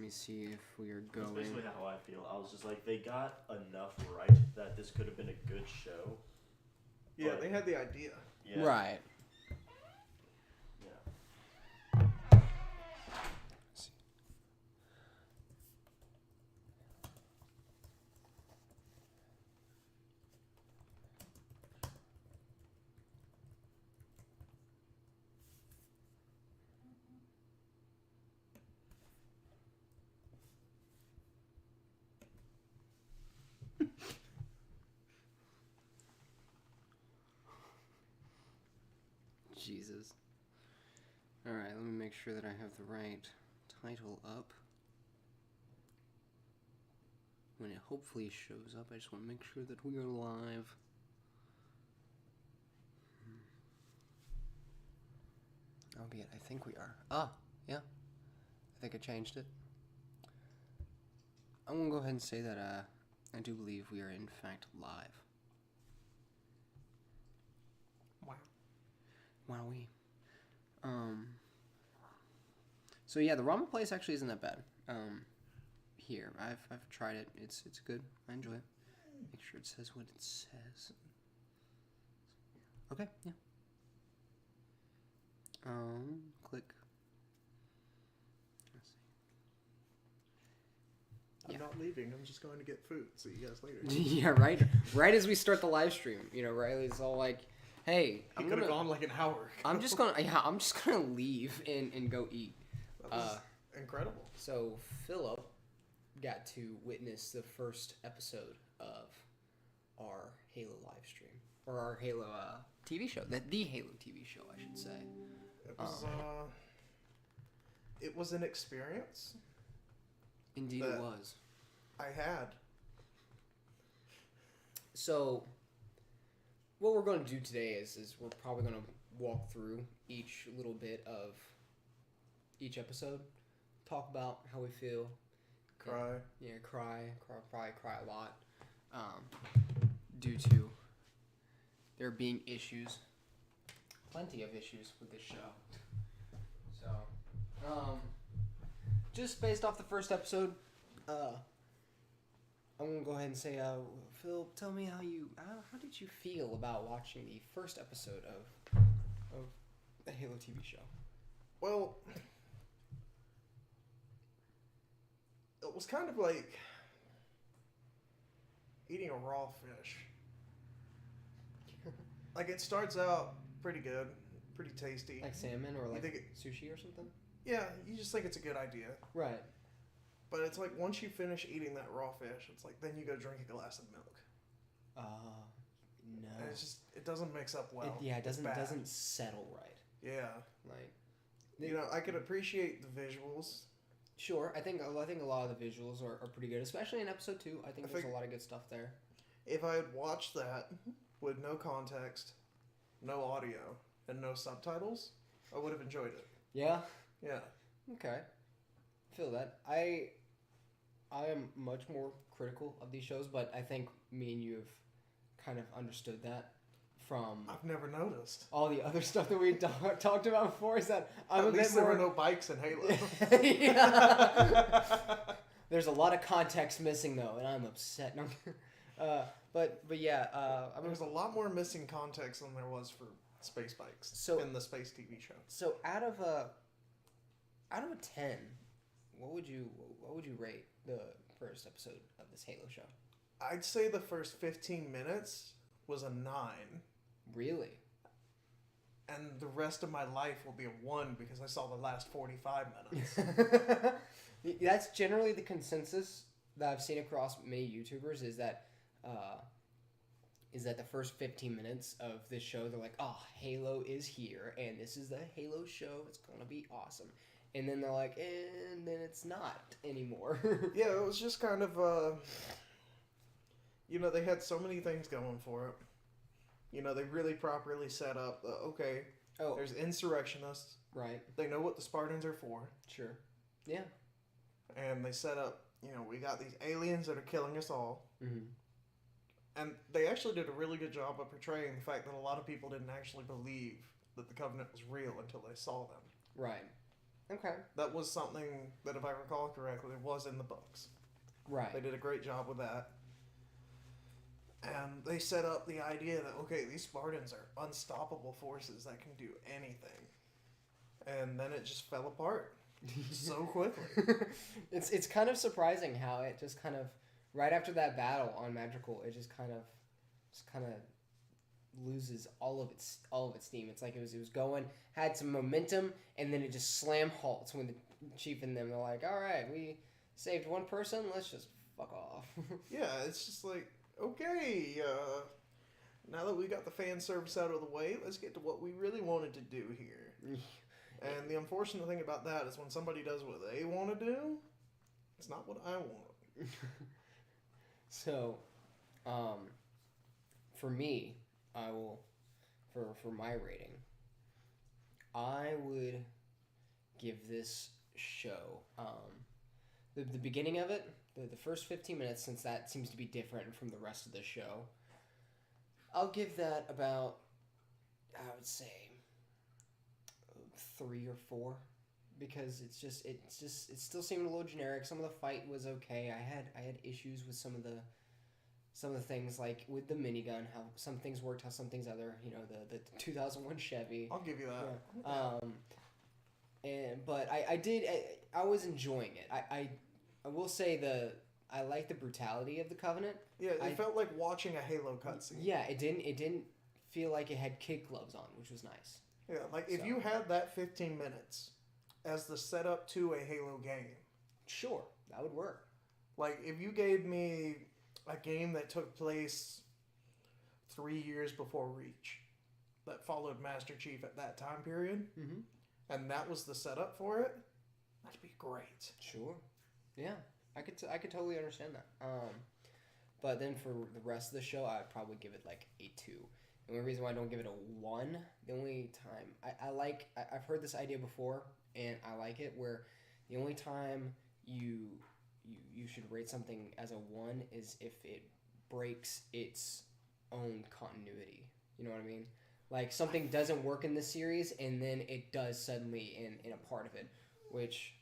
me see if we are That's going. basically how I feel. I was just like, they got enough right that this could have been a good show. Yeah, they had the idea. Yeah. Right. Yeah. Jesus. Alright, let me make sure that I have the right title up. When it hopefully shows up, I just want to make sure that we are live. Albeit, I think we are. Ah, yeah. I think I changed it. I'm going to go ahead and say that I do believe we are in fact live. Wow. Wowee. So yeah, the ramen place actually isn't that bad. Here, I've tried it. It's good. I enjoy it. Make sure it says what it says. Okay, yeah. Click. Let's see. I'm not leaving. I'm just going to get food. See you guys later. Yeah, right. Right as we start the live stream, Riley's all like, "Hey, He could have gone like an hour ago. I'm just gonna leave and go eat." That was incredible. So Philip got to witness the first episode of our Halo live stream, or our Halo TV show, the Halo TV show, I should say. It was an experience. Indeed, it was. I had. So, what we're going to do today is we're probably going to walk through each little bit of each episode, talk about how we feel. Cry. Yeah, probably cry a lot. Due to there being issues. Plenty of issues with this show. So, just based off the first episode, I'm going to go ahead and say, Phil, tell me how did you feel about watching the first episode of the Halo TV show? Well, it was kind of like eating a raw fish. Like, it starts out pretty good, pretty tasty. Like salmon or like sushi or something? Yeah, you just think it's a good idea. Right. But it's like once you finish eating that raw fish, it's like then you go drink a glass of milk. No. And it's just, it doesn't mix up well. It doesn't settle right. Yeah. Like, I could appreciate the visuals. Sure, I think a lot of the visuals are pretty good, especially in episode 2. I think there's a lot of good stuff there. If I had watched that with no context, no audio, and no subtitles, I would have enjoyed it. Yeah? Yeah. Okay. Feel that. I am much more critical of these shows, but I think me and you have kind of understood that from... I've never noticed. All the other stuff that we talked about before is that I'm At least there were no bikes in Halo. Yeah. There's a lot of context missing, though, and I'm upset. But yeah, there's a lot more missing context than there was for space bikes in the space TV show. So out of a 10, what would you rate the first episode of this Halo show? I'd say the first 15 minutes was a 9. Really? And the rest of my life will be a 1 because I saw the last 45 minutes. That's generally the consensus that I've seen across many YouTubers is that the first 15 minutes of this show, they're like, oh, Halo is here, and this is the Halo show. It's going to be awesome. And then they're like, and then it's not anymore. Yeah, it was just kind of, they had so many things going for it. They really properly set up, there's insurrectionists. Right. They know what the Spartans are for. Sure. Yeah. And they set up, we got these aliens that are killing us all. Mm-hmm. And they actually did a really good job of portraying the fact that a lot of people didn't actually believe that the Covenant was real until they saw them. Right. Okay. That was something that, if I recall correctly, was in the books. Right. They did a great job with that. And they set up the idea that, okay, these Spartans are unstoppable forces that can do anything. And then it just fell apart so quickly. It's kind of surprising how it just kind of, right after that battle on Magical, it just kind of loses all of its steam. It's like it was going, had some momentum, and then it just slam halts when the chief and them are like, all right, we saved one person, let's just fuck off. Yeah, it's just like, okay, now that we got the fan service out of the way, let's get to what we really wanted to do here. And the unfortunate thing about that is when somebody does what they want to do, it's not what I want. So, for me, I will, for my rating, I would give this show, the beginning of it, the first 15 minutes, since that seems to be different from the rest of the show, I'll give that about, I would say, 3 or 4, because it still seemed a little generic. Some of the fight was okay. I had issues with some of the things, like with the minigun, how some things worked, how some things other. You know, the 2001 Chevy. I'll give you that. Yeah. But I was enjoying it. I will say I like the brutality of the Covenant. Yeah, it felt like watching a Halo cutscene. Yeah, it didn't feel like it had kid gloves on, which was nice. Yeah, like if you had that 15 minutes as the setup to a Halo game. Sure, that would work. Like if you gave me a game that took place 3 years before Reach, that followed Master Chief at that time period, and that was the setup for it, that'd be great. Sure. Yeah, I could totally understand that. But then for the rest of the show, I'd probably give it like a 2. The only reason why I don't give it a 1, the only time I've heard this idea before, and I like it, where the only time you should rate something as a 1 is if it breaks its own continuity. You know what I mean? Like something doesn't work in the series, and then it does suddenly in a part of it, which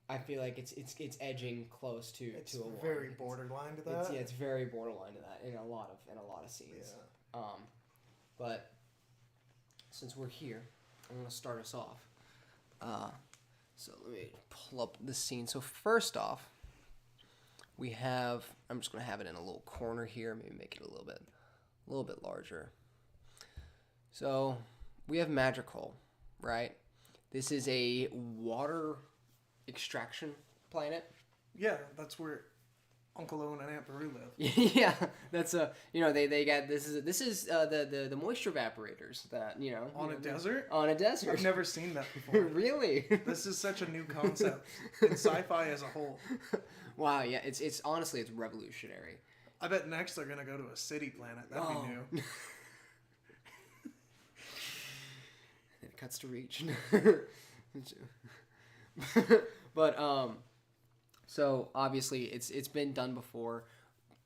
I feel like it's edging close to a 1. Very borderline to that. It's very borderline to that in a lot of scenes. Yeah. But since we're here, I'm gonna start us off. So let me pull up the scene. So first off, we have. I'm just gonna have it in a little corner here. Maybe make it a little bit larger. So we have Magical, right? This is a water extraction planet. Yeah, that's where Uncle Owen and Aunt Beru live. Yeah, that's they got this is the moisture evaporators that On a desert. On a desert. I've never seen that before. Really? This is such a new concept in sci-fi as a whole. Wow, yeah, it's honestly it's revolutionary. I bet next they're gonna go to a city planet. That'd be new. It cuts to Reach. But so obviously it's been done before.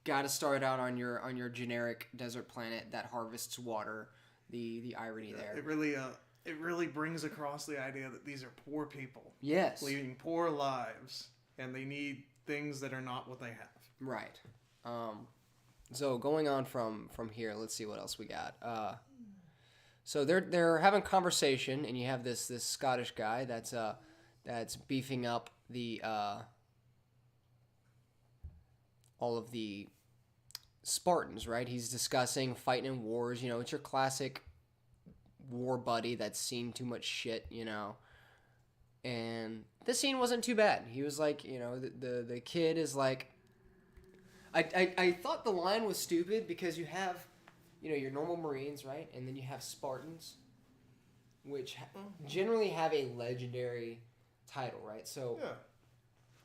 Got to start out on your generic desert planet that harvests water. The irony there. It really brings across the idea that these are poor people. Yes. Leading poor lives, and they need things that are not what they have. Right. So going on from here, let's see what else we got. So they're having conversation, and you have this Scottish guy that's beefing up the all of the Spartans, right? He's discussing fighting in wars. It's your classic war buddy that's seen too much shit, And this scene wasn't too bad. He was like, the kid is like, I thought the line was stupid because you have, your normal Marines, right? And then you have Spartans, which generally have a legendary title, right? So Yeah.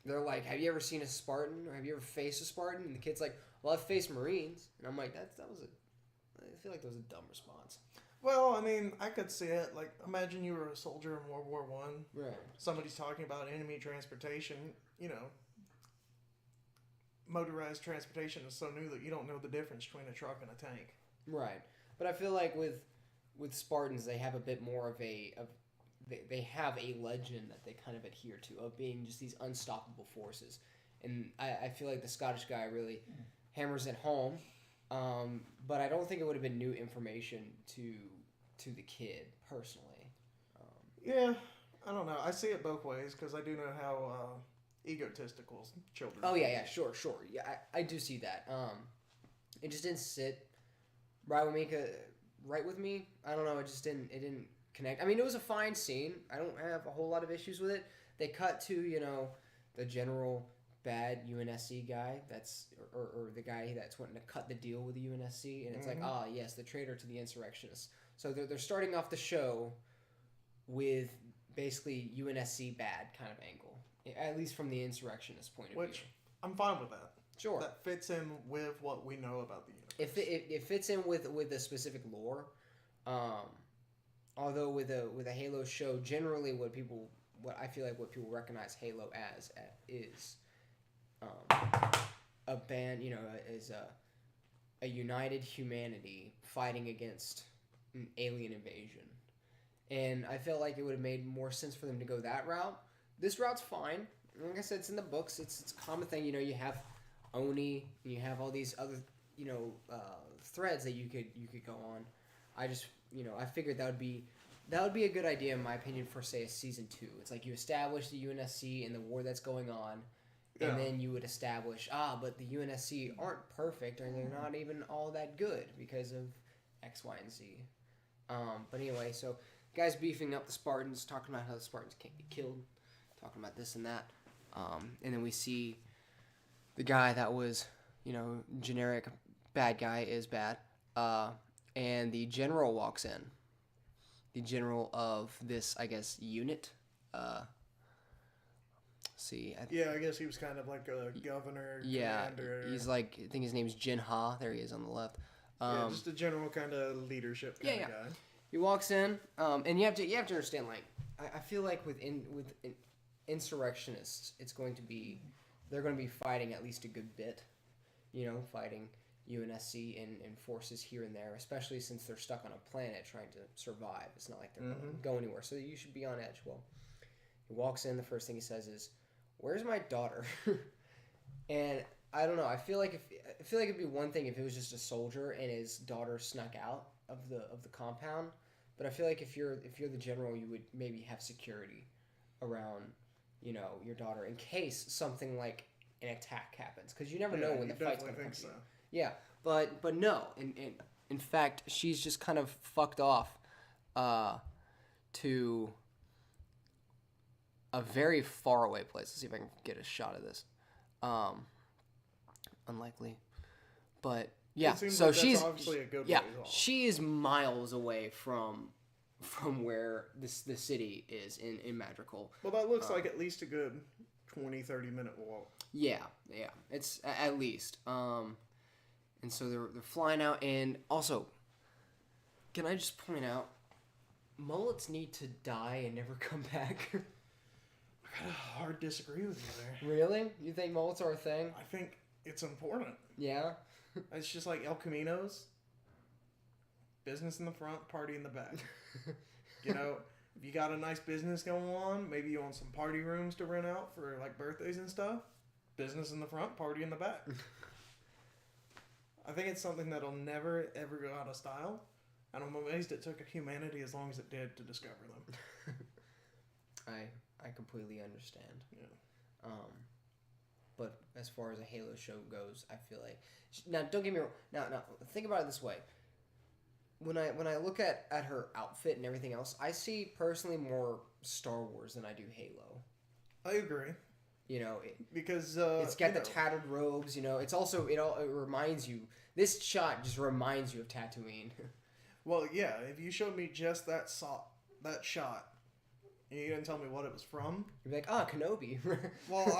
they're like, have you ever seen a Spartan, or have you ever faced a Spartan? And the kid's like, well, I've faced Marines. And I'm like, I feel like that was a dumb response. Well, I mean, I could see it. Like, imagine you were a soldier in World War One. Right. Somebody's talking about enemy transportation. Motorized transportation is so new that you don't know the difference between a truck and a tank. Right. But I feel like with Spartans, they have a bit more of they have a legend that they kind of adhere to of being just these unstoppable forces, and I feel like the Scottish guy really hammers it home. But I don't think it would have been new information to the kid personally. Yeah, I don't know. I see it both ways because I do know how egotistical children. Oh yeah, sure. Yeah, I do see that. It just didn't sit right with me. Right with me. I don't know. It just didn't. It didn't connect. I mean, it was a fine scene. I don't have a whole lot of issues with it. They cut to the general bad UNSC guy or the guy that's wanting to cut the deal with the UNSC, and it's like, yes, the traitor to the insurrectionists. So they're starting off the show with basically UNSC bad kind of angle, at least from the insurrectionist point of view. Which I'm fine with that. Sure, that fits in with what we know about the universe. It fits in with the specific lore. Although with a Halo show, generally what people recognize Halo as is a band, is a united humanity fighting against an alien invasion. And I felt like it would have made more sense for them to go that route. This route's fine. Like I said, it's in the books. It's a common thing. You have Oni, and you have all these other, threads that you could go on. I just, I figured that would be a good idea in my opinion for, say, a season 2. It's like you establish the UNSC and the war that's going on, and then you would establish, but the UNSC aren't perfect, or they're not even all that good because of X, Y, and Z. But anyway, so guys beefing up the Spartans, talking about how the Spartans can't be killed, talking about this and that, and then we see the guy that was, generic bad guy is bad, and the general walks in. The general of this, I guess, unit. I guess he was kind of like a governor, commander. He's like, I think his name's Jin Ha. There he is on the left. Just a general kind of leadership kind of guy. He walks in, and you have to understand, like, I feel like with insurrectionists, they're going to be fighting at least a good bit, fighting UNSC and forces here and there, especially since they're stuck on a planet trying to survive. It's not like they're going to go anywhere, so you should be on edge. Well, he walks in, the first thing he says is, "Where's my daughter?" And I don't know. I feel like it'd be one thing if it was just a soldier and his daughter snuck out of the compound, but I feel like if you're the general, you would maybe have security around, your daughter in case something like an attack happens, because you never know when the fight's going to come. So. Yeah, but no. In fact, she's just kind of fucked off to a very far away place. Let's see if I can get a shot of this. Unlikely, but yeah. So she's obviously a good ways off. She is miles away from where the city is in Madrigal. Well, that looks like at least a good 20-30 minute walk. Yeah, it's at least. And so they're flying out, and also, can I just point out, mullets need to die and never come back. I gotta hard disagree with you there. Really? You think mullets are a thing? I think it's important. Yeah? It's just like El Caminos. Business in the front, party in the back. If you got a nice business going on, maybe you want some party rooms to rent out for like birthdays and stuff. Business in the front, party in the back. I think it's something that'll never, ever go out of style. And I'm amazed it took humanity as long as it did to discover them. I completely understand. Yeah. But as far as a Halo show goes, I feel like... Now, don't get me wrong. Now, think about it this way. When I look at her outfit and everything else, I see personally more Star Wars than I do Halo. I agree. Because it's got the tattered robes. It's also it reminds you. This shot just reminds you of Tatooine. Well, yeah. If you showed me just that shot, and you didn't tell me what it was from, you'd be like, Kenobi. Well,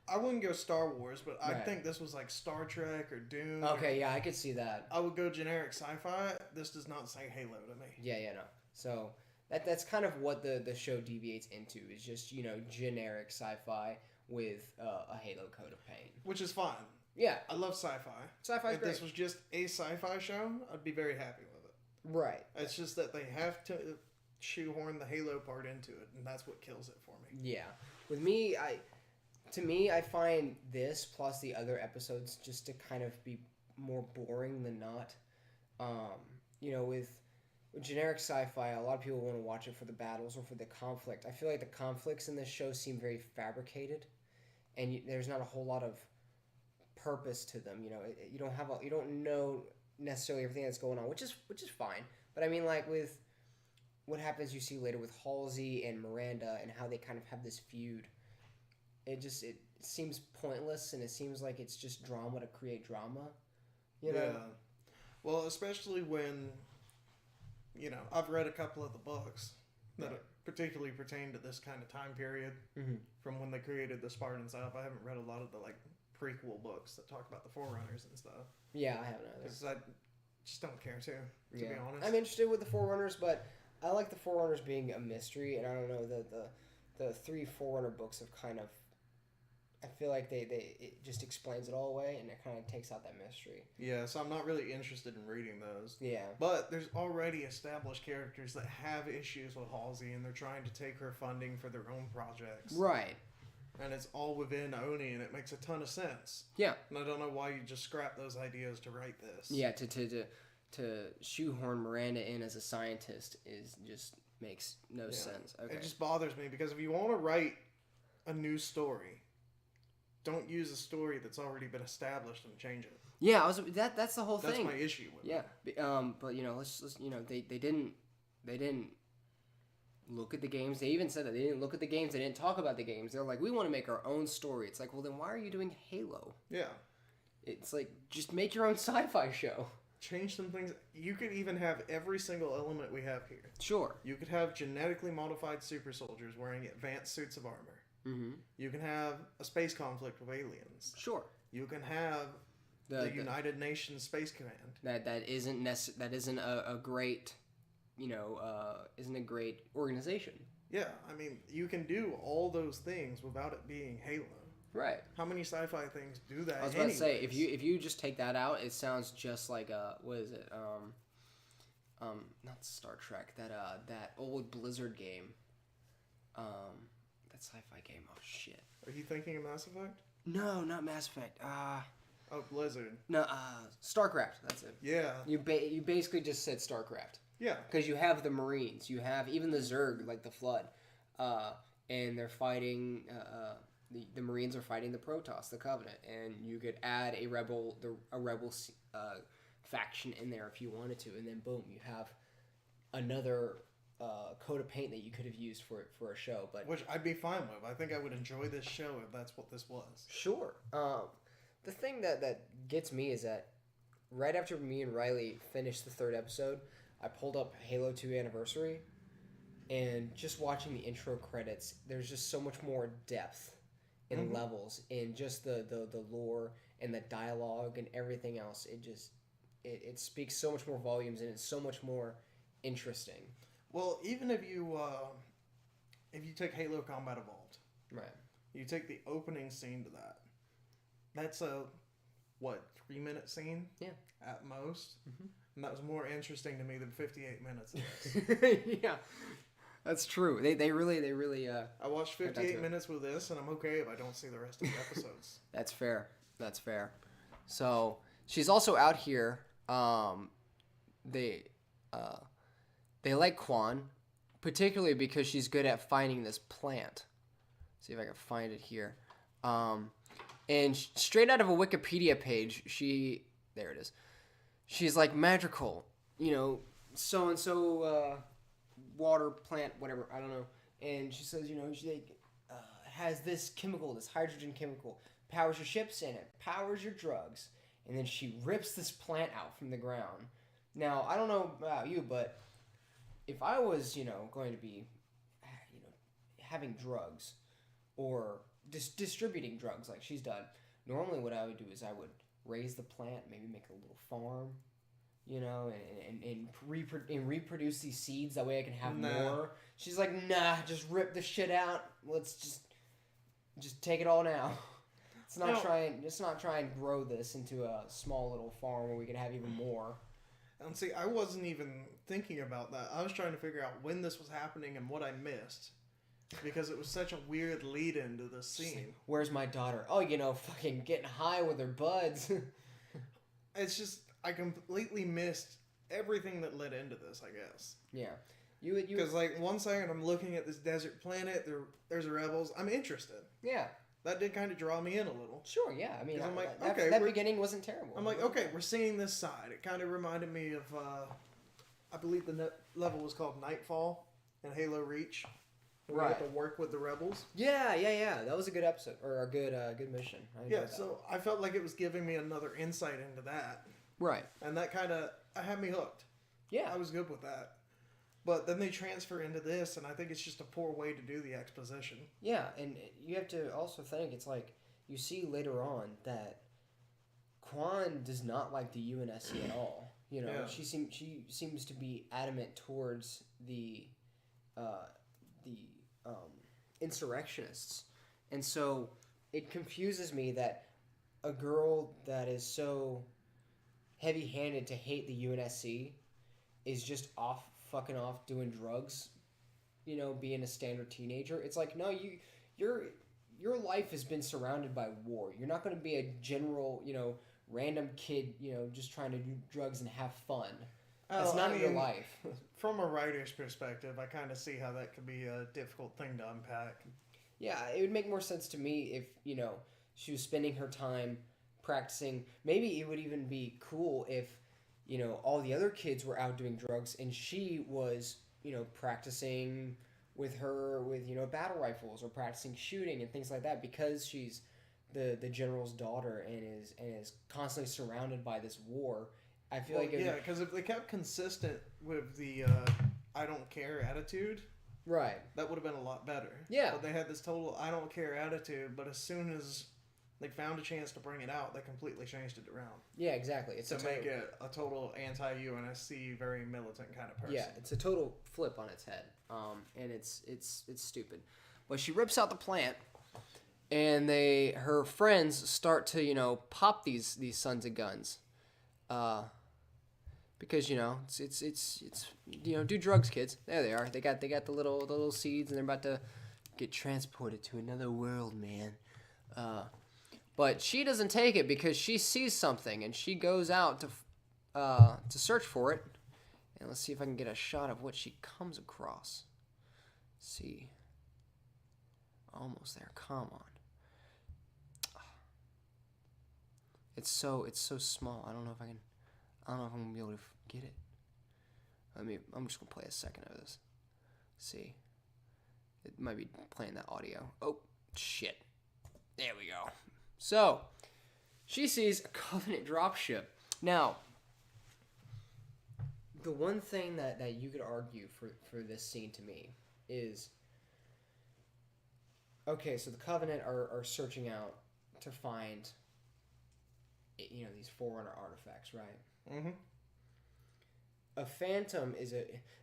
I wouldn't go Star Wars, but I think this was like Star Trek or Dune. Okay, yeah, I could see that. I would go generic sci-fi. This does not say Halo to me. Yeah, no. So that's kind of what the show deviates into, is just generic sci-fi with a Halo coat of paint, which is fine. Yeah, I love sci-fi. Sci-fi. If this was just a sci-fi show, I'd be very happy with it. Right. It's just that they have to shoehorn the Halo part into it, and that's what kills it for me. Yeah. With me, I find this plus the other episodes just to kind of be more boring than not. With generic sci-fi, a lot of people want to watch it for the battles or for the conflict. I feel like the conflicts in this show seem very fabricated, and there's not a whole lot of purpose to them. You don't know necessarily everything that's going on, which is fine. But I mean, like with what happens you see later with Halsey and Miranda and how they kind of have this feud. It seems pointless, and it seems like it's just drama to create drama. Yeah. Well, especially when, I've read a couple of the books that particularly pertain to this kind of time period from when they created the Spartan stuff. I haven't read a lot of the prequel books that talk about the Forerunners and stuff. Yeah, I haven't either. Because I just don't care to be honest. I'm interested with the Forerunners, but I like the Forerunners being a mystery, and I don't know, the 3 Forerunner books have kind of, I feel like it just explains it all away, and it kind of takes out that mystery. Yeah, so I'm not really interested in reading those. Yeah. But there's already established characters that have issues with Halsey, and they're trying to take her funding for their own projects. Right. And it's all within Oni, and it makes a ton of sense. Yeah. And I don't know why you just scrap those ideas to write this. Yeah, to shoehorn Miranda in as a scientist just makes no sense. Okay. It just bothers me, because if you want to write a new story, don't use a story that's already been established and change it. Yeah, that's the whole That's thing. my issue with it. Yeah. But let's they didn't look at the games. They even said that they didn't look at the games. They didn't talk about the games. They're like, we want to make our own story. It's like, well, then why are you doing Halo? Yeah. It's like, just make your own sci-fi show. Change some things. You could even have every single element we have here. Sure. You could have genetically modified super soldiers wearing advanced suits of armor. Mm-hmm. You can have a space conflict with aliens. Sure. You can have the United Nations Space Command. That isn't a great, isn't a great organization. Yeah, I mean, you can do all those things without it being Halo. Right. How many sci-fi things do that? I was about to say, if you just take that out, it sounds just like what is it? Not Star Trek. That old Blizzard game. That sci-fi game. Oh shit. Are you thinking of Mass Effect? No, not Mass Effect. Oh, Blizzard. No, StarCraft. That's it. Yeah. You basically just said StarCraft. Yeah. Because you have the Marines, you have even the Zerg, like the Flood, and they're fighting. The Marines are fighting the Protoss, the Covenant, and you could add a rebel faction in there if you wanted to, and then boom, you have another coat of paint that you could have used for a show. But which I'd be fine with. I think I would enjoy this show if that's what this was. Sure. The thing that gets me is that right after me and Riley finished the 3rd episode, I pulled up Halo 2 Anniversary, and just watching the intro credits, there's just so much more depth in levels, in just the lore and the dialogue and everything else. It speaks so much more volumes, and it's so much more interesting. Well, even if you take Halo Combat Evolved, right? You take the opening scene to that. That's a 3-minute scene? Yeah, at most. And that was more interesting to me than 58 minutes of this. Yeah, that's true. They really. I watched 58 minutes with this, and I'm okay if I don't see the rest of the episodes. That's fair. So she's also out here. They like Quan, particularly because she's good at finding this plant. See if I can find it here. And straight out of a Wikipedia page, there it is. She's like magical, so and so water plant, whatever, I don't know. And she says, she has this chemical, this hydrogen chemical, powers your ships and it powers your drugs. And then she rips this plant out from the ground. Now, I don't know about you, but if I was, going to be, having drugs or distributing drugs like she's done, normally what I would do is I would raise the plant, maybe make a little farm, and reproduce these seeds. That way I can have more. She's like, nah, just rip the shit out. Let's just take it all now. Let's not try and grow this into a small little farm where we can have even more. And see, I wasn't even thinking about that. I was trying to figure out when this was happening and what I missed. Because it was such a weird lead-in to the scene. Where's my daughter? Oh, fucking getting high with her buds. It's just, I completely missed everything that led into this, I guess. Yeah. Because, like, one second I'm looking at this desert planet, there's the rebels. I'm interested. Yeah. That did kind of draw me in a little. Sure, yeah. I mean, I'm like, that beginning wasn't terrible. I'm like, okay, we're seeing this side. It kind of reminded me of, I believe the level was called Nightfall in Halo Reach. We Right. had to work with the rebels. Yeah. That was a good episode, or a good mission. So I felt like it was giving me another insight into that. Right. And that kind of had me hooked. Yeah. I was good with that. But then they transfer into this, and I think it's just a poor way to do the exposition. Yeah, and you have to also think, it's like, you see later on that Quan does not like the UNSC at all. She seems to be adamant towards the insurrectionists. And so it confuses me that a girl that is so heavy-handed to hate the UNSC is just fucking off doing drugs, being a standard teenager. It's like, no, your life has been surrounded by war. You're not going to be a general, random kid, just trying to do drugs and have fun. That's not your life. From a writer's perspective, I kind of see how that could be a difficult thing to unpack. Yeah, it would make more sense to me if, she was spending her time practicing. Maybe it would even be cool if, all the other kids were out doing drugs and she was, practicing with battle rifles or practicing shooting and things like that, because she's the general's daughter and is constantly surrounded by this war. I feel because if they kept consistent with the I don't care attitude, right, that would have been a lot better. Yeah. But they had this total I don't care attitude, but as soon as they found a chance to bring it out, they completely changed it around. Yeah, exactly. It's to make it a total anti-UNSC, very militant kind of person. Yeah, it's a total flip on its head, and it's stupid. But she rips out the plant, and her friends start to pop these sons of guns, because it's do drugs, kids. There they are. They got the little seeds, and they're about to get transported to another world, man. But she doesn't take it because she sees something, and she goes out to search for it. And let's see if I can get a shot of what she comes across. Let's see. Almost there. Come on. It's so small. I don't know if I'm gonna be able to get it. I'm just gonna play a second of this. See. It might be playing that audio. Oh shit. There we go. So, she sees a Covenant dropship. Now, the one thing that you could argue for this scene to me is, okay, so the Covenant are searching out to find, these Forerunner artifacts, right? Mm-hmm. A Phantom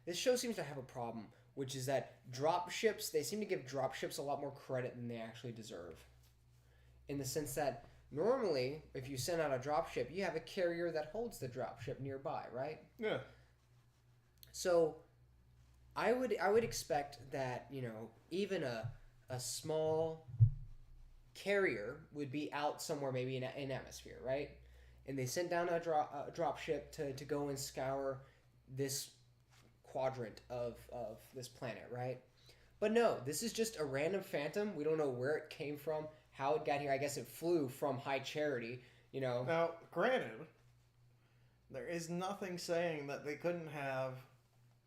this show seems to have a problem, which is that dropships, they seem to give dropships a lot more credit than they actually deserve. In the sense that normally, if you send out a dropship, you have a carrier that holds the dropship nearby, right? Yeah. So, I would expect that even a small carrier would be out somewhere, maybe in atmosphere, right? And they sent down a dropship to go and scour this quadrant of this planet, right? But no, this is just a random Phantom. We don't know where it came from, how it got here. I guess it flew from High Charity, Now, granted, there is nothing saying that they couldn't have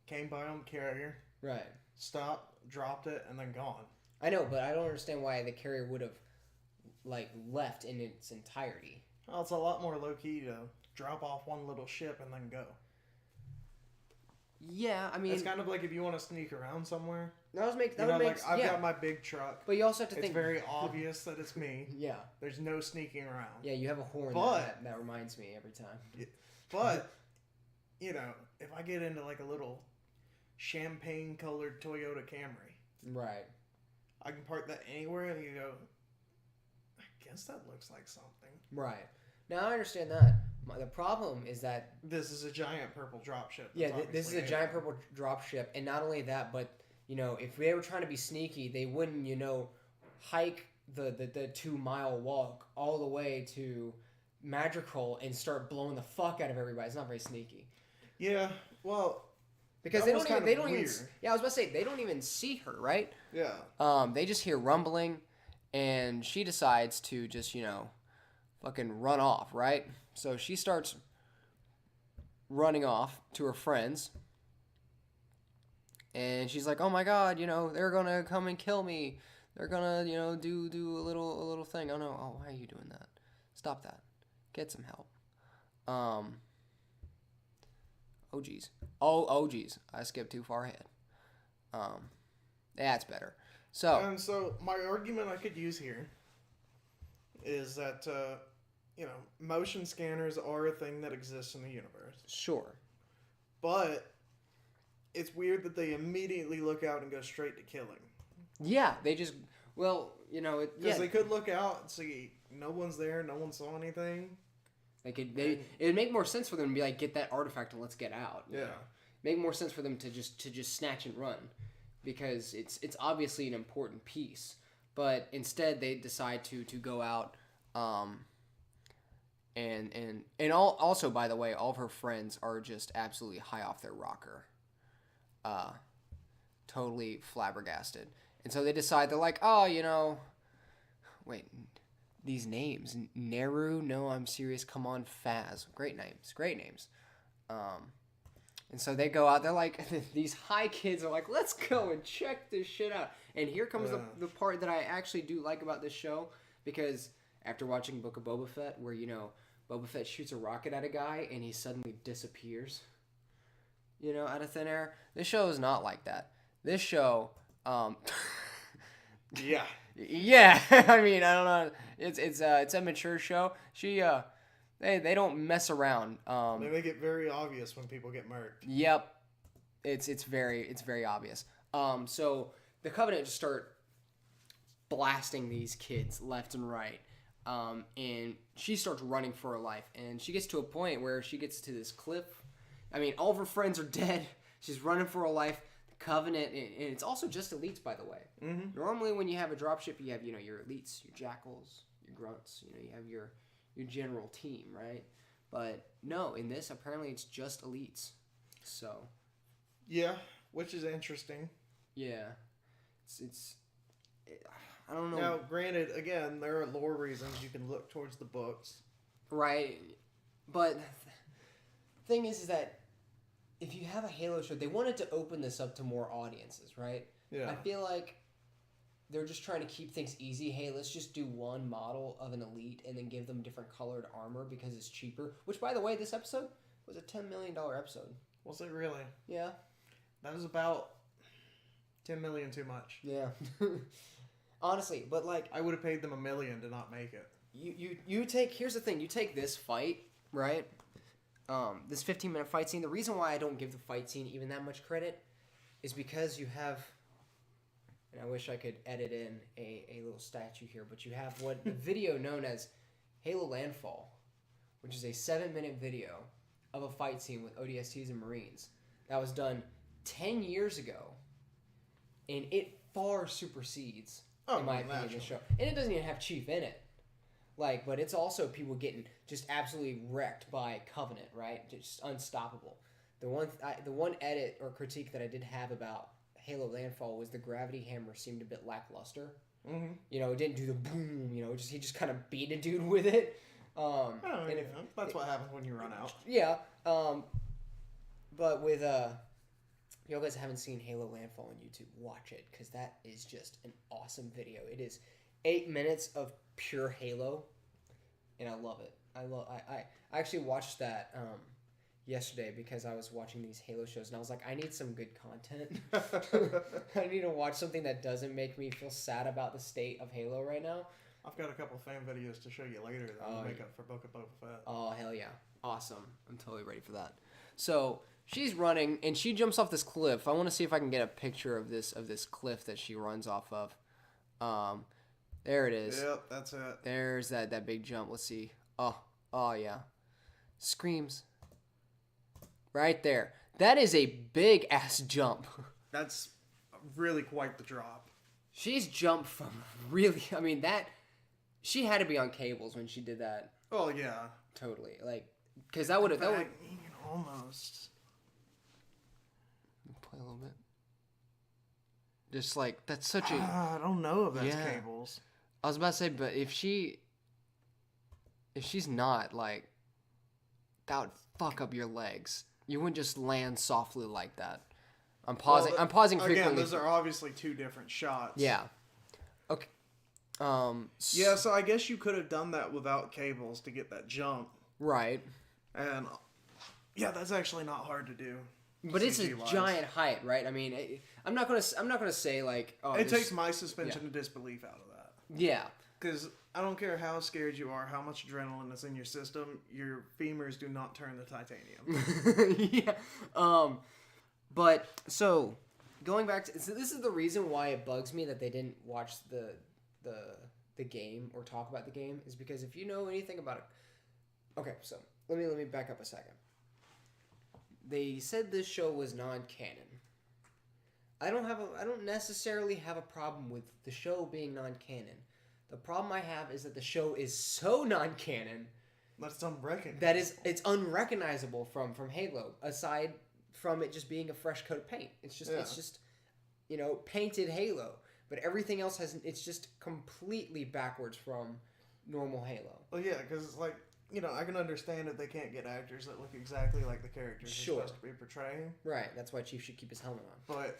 came by on the carrier, right? Stopped, dropped it, and then gone. I know, but I don't understand why the carrier would have left in its entirety. Well, it's a lot more low key to drop off one little ship and then go. Yeah, I mean, it's kind of like if you want to sneak around somewhere. I've got my big truck. But you also have to think it's very obvious that it's me. Yeah. There's no sneaking around. Yeah, you have a horn that reminds me every time. But if I get into a little champagne-colored Toyota Camry, right? I can park that anywhere, and you go, I guess that looks like something. Right. Now I understand that. The problem is that This is a giant purple dropship. this is a giant purple dropship, and not only that, but if they were trying to be sneaky, they wouldn't hike the 2 mile walk all the way to Madrigal and start blowing the fuck out of everybody. It's not very sneaky. Yeah, well, because that they was don't kind of even weird. yeah, I was about to say they don't even see her, right? Yeah. They just hear rumbling, and she decides to just fucking run off, right? So she starts running off to her friends, and she's like, "Oh my god, they're gonna come and kill me. They're gonna, do a little thing. Oh no, oh why are you doing that? Stop that. Get some help." Oh geez. Oh geez. I skipped too far ahead. That's better. So my argument I could use here is that motion scanners are a thing that exists in the universe. Sure. But it's weird that they immediately look out and go straight to killing. Yeah, they just Because they could look out and see no one's there, no one saw anything. It would make more sense for them to be like, get that artifact and let's get out. Yeah. Make more sense for them to just snatch and run, because it's obviously an important piece. But instead they decide to go out, and also, by the way, all of her friends are just absolutely high off their rocker, totally flabbergasted. And so they decide, they're like, oh, wait, these names, Neru, no, I'm serious, come on, Faz, great names. And so they go out, they're like, these high kids are like, let's go and check this shit out. And here comes the part that I actually do like about this show, because after watching Book of Boba Fett, where, Boba Fett shoots a rocket at a guy and he suddenly disappears, out of thin air. This show is not like that. This show, yeah. Yeah, I mean, I don't know. It's a mature show. They don't mess around. They make it very obvious when people get murked. Yep, it's very obvious. So the Covenant just start blasting these kids left and right. And she starts running for her life, and she gets to a point where she gets to this cliff. I mean, all of her friends are dead. She's running for her life. The Covenant, and it's also just elites, by the way. Mm-hmm. Normally, when you have a dropship, you have your elites, your jackals, your grunts. You have your general team, right? But no, in this, apparently, it's just elites. So yeah, which is interesting. Yeah, I don't know. Now, granted, again, there are lore reasons you can look towards the books. Right. But the thing is that if you have a Halo show, they wanted to open this up to more audiences, right? Yeah. I feel like they're just trying to keep things easy. Hey, let's just do one model of an elite and then give them different colored armor because it's cheaper. Which, by the way, this episode was a $10 million episode. Was it really? Yeah. That was about $10 million too much. Yeah. Honestly, but like, I would have paid them $1 million to not make it. Here's the thing, you take this fight, right? This 15-minute fight scene. The reason why I don't give the fight scene even that much credit is because you have, and I wish I could edit in a little statue here, but you have what the video known as Halo Landfall, which is a 7-minute video of a fight scene with ODSTs and Marines that was done 10 years ago, and it far supersedes, in my opinion, the show. And it doesn't even have Chief in it. But it's also people getting just absolutely wrecked by Covenant, right? Just unstoppable. The one edit or critique that I did have about Halo Landfall was the gravity hammer seemed a bit lackluster. Mm-hmm. It didn't do the boom. He just kind of beat a dude with it. That's what happens when you run out. Yeah. But with if you guys haven't seen Halo Landfall on YouTube, watch it, because that is just an awesome video. It is 8 minutes of pure Halo, and I love it. I actually watched that yesterday because I was watching these Halo shows, and I was like, I need some good content. I need to watch something that doesn't make me feel sad about the state of Halo right now. I've got a couple fan videos to show you later that will make up for Book of Boba Fett. Oh, hell yeah. Awesome. I'm totally ready for that. So she's running, and she jumps off this cliff. I want to see if I can get a picture of this cliff that she runs off of. There it is. Yep, that's it. There's that big jump. Let's see. Oh, Oh, yeah. Screams. Right there. That is a big-ass jump. That's really quite the drop. She's jumped from really... I mean, that... She had to be on cables when she did that. Oh, yeah. Totally. Like, because that would have... Almost. Play a little bit. Just like, that's such a... I don't know if that's Yeah. cables. I was about to say, but if she's not, like, that would fuck up your legs. You wouldn't just land softly like that. I'm pausing. I'm pausing frequently. Again, those are obviously two different shots. Yeah. Okay. Yeah, so I guess you could have done that without cables to get that jump. Right. And yeah, that's actually not hard to do. But it's a CG-wise. giant height, right? I mean, I'm not gonna say like. Oh, It takes my suspension of disbelief out of that. Yeah. Because I don't care how scared you are, how much adrenaline is in your system, your femurs do not turn to titanium. Yeah. But so going back to, so this is the reason why it bugs me that they didn't watch the game or talk about the game, is because if you know anything about it. Okay, so let me back up a second. They said this show was non-canon. I don't necessarily have a problem with the show being non-canon. The problem I have is that the show is so non-canon That's unbreakable. that it's unrecognizable from Halo, aside from it just being a fresh coat of paint. It's just painted Halo, but everything else it's just completely backwards from normal Halo. Well, yeah, because like, I can understand if they can't get actors that look exactly like the characters they're supposed to be portraying. Right, that's why Chief should keep his helmet on. But,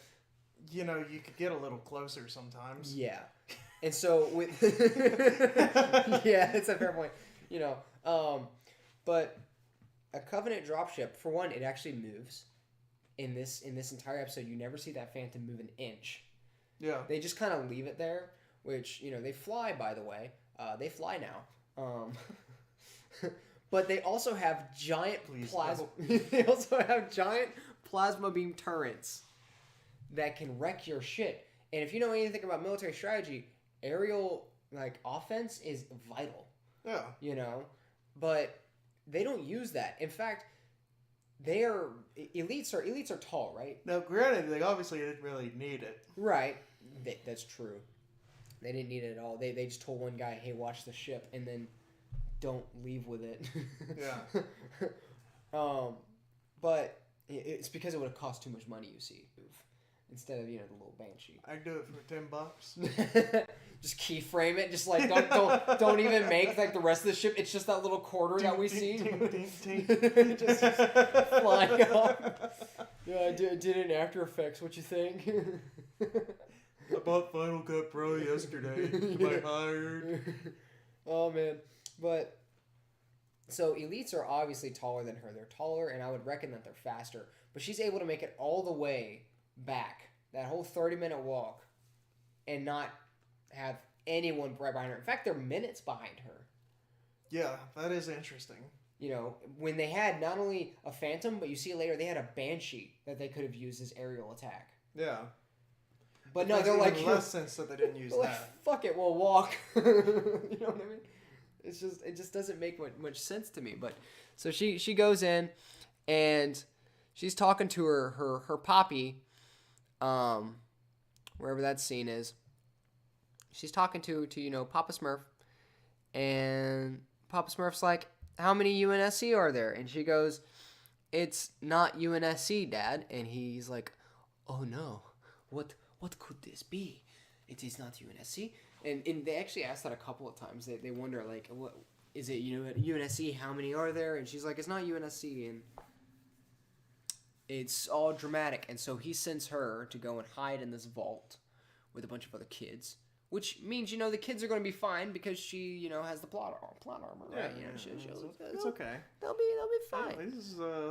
you could get a little closer sometimes. Yeah. And so with yeah, it's a fair point. But a Covenant dropship, for one, it actually moves. In this entire episode, you never see that Phantom move an inch. Yeah. They just kind of leave it there, which, they fly, by the way. They fly now. But they also have giant they also have giant plasma beam turrets that can wreck your shit. And if you know anything about military strategy, aerial offense is vital. Yeah. But they don't use that. In fact, elites are tall, right? Now, granted, they obviously didn't really need it. Right. That's true. They didn't need it at all. They just told one guy, "Hey, watch the ship," and then don't leave with it. Yeah. But it's because it would have cost too much money. You see, instead of the little Banshee. I'd do it for $10. Just keyframe it. Just don't even make the rest of the ship. It's just that little quarter that we see. Just flying up. Yeah, I did it in After Effects. What you think? I bought Final Cut Pro yesterday. Am I hired? Oh man, but so elites are obviously taller than her. They're taller, and I would reckon that they're faster. But she's able to make it all the way back, that whole 30-minute walk, and not have anyone right behind her. In fact, they're minutes behind her. Yeah, that is interesting. When they had not only a Phantom, but you see later they had a Banshee that they could have used as aerial attack. Yeah. But no, they're like less sense that they didn't use that. Like, fuck it, we'll walk. You know what I mean? It just doesn't make much sense to me. But so she goes in, and she's talking to her poppy, wherever that scene is. She's talking to Papa Smurf, and Papa Smurf's like, "How many UNSC are there?" And she goes, "It's not UNSC, Dad." And he's like, "Oh no, what could this be? It is not UNSC." And they actually asked that a couple of times. They wonder, like, what is it? UNSC? How many are there? And she's like, "It's not UNSC." And it's all dramatic. And so he sends her to go and hide in this vault with a bunch of other kids, which means the kids are going to be fine because she has the plot armor, right? It's okay. They'll be fine.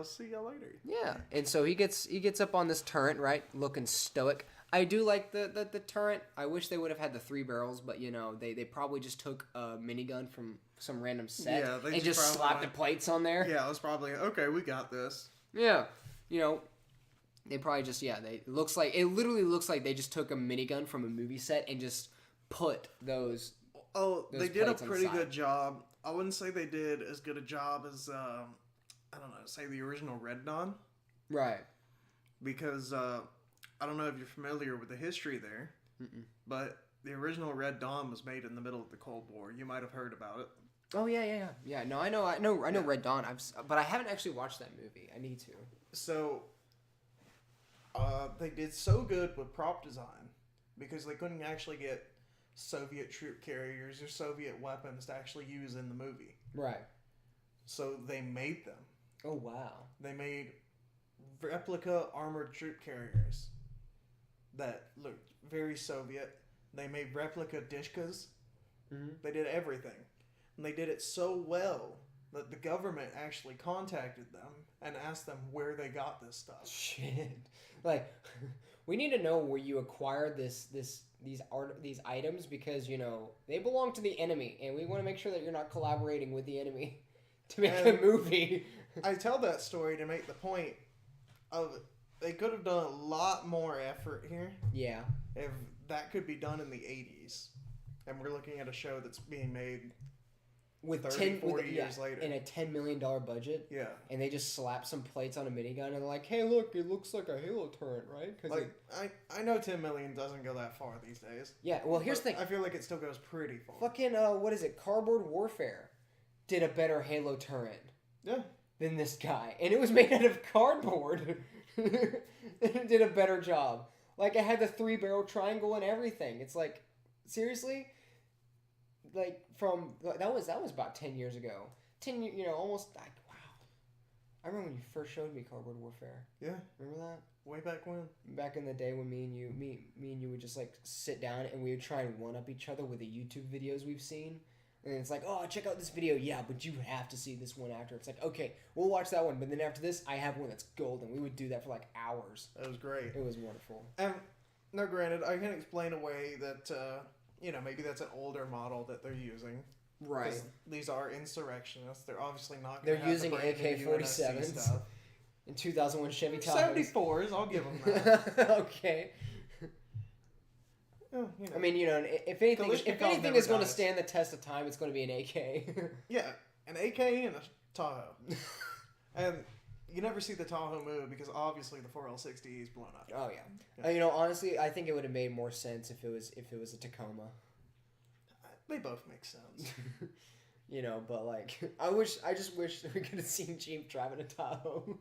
See you later. Yeah, and so he gets up on this turret, right, looking stoic. I do like the turret. I wish they would have had the 3 barrels, but they probably just took a minigun from some random set and just slapped the plates on there. Yeah, it was probably okay. We got this. Yeah, they probably just it literally looks like they just took a minigun from a movie set and just put those Oh, those they did a plates on the pretty side. good job. I wouldn't say they did as good a job as, I don't know, say the original Red Dawn. Right. Because, I don't know if you're familiar with the history there, but the original Red Dawn was made in the middle of the Cold War. You might have heard about it. Oh yeah. No, I know Red Dawn. But I haven't actually watched that movie. I need to. So, they did so good with prop design because they couldn't actually get Soviet troop carriers or Soviet weapons to actually use in the movie. Right. So they made them. Oh wow. They made replica armored troop carriers that looked very Soviet. They made replica Dishkas. Mm-hmm. They did everything. And they did it so well that the government actually contacted them and asked them where they got this stuff. Shit. Like, we need to know where you acquired these items because, you know, they belong to the enemy, and we want to make sure that you're not collaborating with the enemy to make a movie. I tell that story to make the point of they could have done a lot more effort here Yeah. if that could be done in the 80s. And we're looking at a show that's being made With 40 years later. in a $10 million budget. Yeah. And they just slap some plates on a minigun and they're like, hey, look, it looks like a Halo turret, right? Like, I know 10 million doesn't go that far these days. Yeah, well, here's the thing. I feel like it still goes pretty far. Fucking, what is it? Cardboard Warfare did a better Halo turret Yeah. than this guy. And it was made out of cardboard. It did a better job. Like, it had the 3-barrel triangle and everything. It's like, seriously? Like, that was about 10 years ago. 10, almost, like, wow. I remember when you first showed me Cardboard Warfare. Yeah. Remember that? Way back when. Back in the day when me and you would just, like, sit down and we would try and one-up each other with the YouTube videos we've seen. And it's like, oh, check out this video. Yeah, but you have to see this one after. It's like, okay, we'll watch that one. But then after this, I have one that's golden. We would do that for, like, hours. That was great. It was wonderful. And, no, granted, I can explain away that, maybe that's an older model that they're using. Right. These are insurrectionists. They're obviously not They're going to have using the brand new UNSC AK-47s. stuff. In 2001 Chevy Tahoes. 74s, I'll give them that. Okay. Oh, I mean, if anything Kalashnikov never is going to dies. stand the test of time, it's going to be an AK. Yeah, an AK and a Tahoe. And you never see the Tahoe move because obviously the 4L60 is blown up. Oh yeah. Honestly, I think it would have made more sense if it was a Tacoma. They both make sense. But like, I just wish we could have seen Chief driving a Tahoe.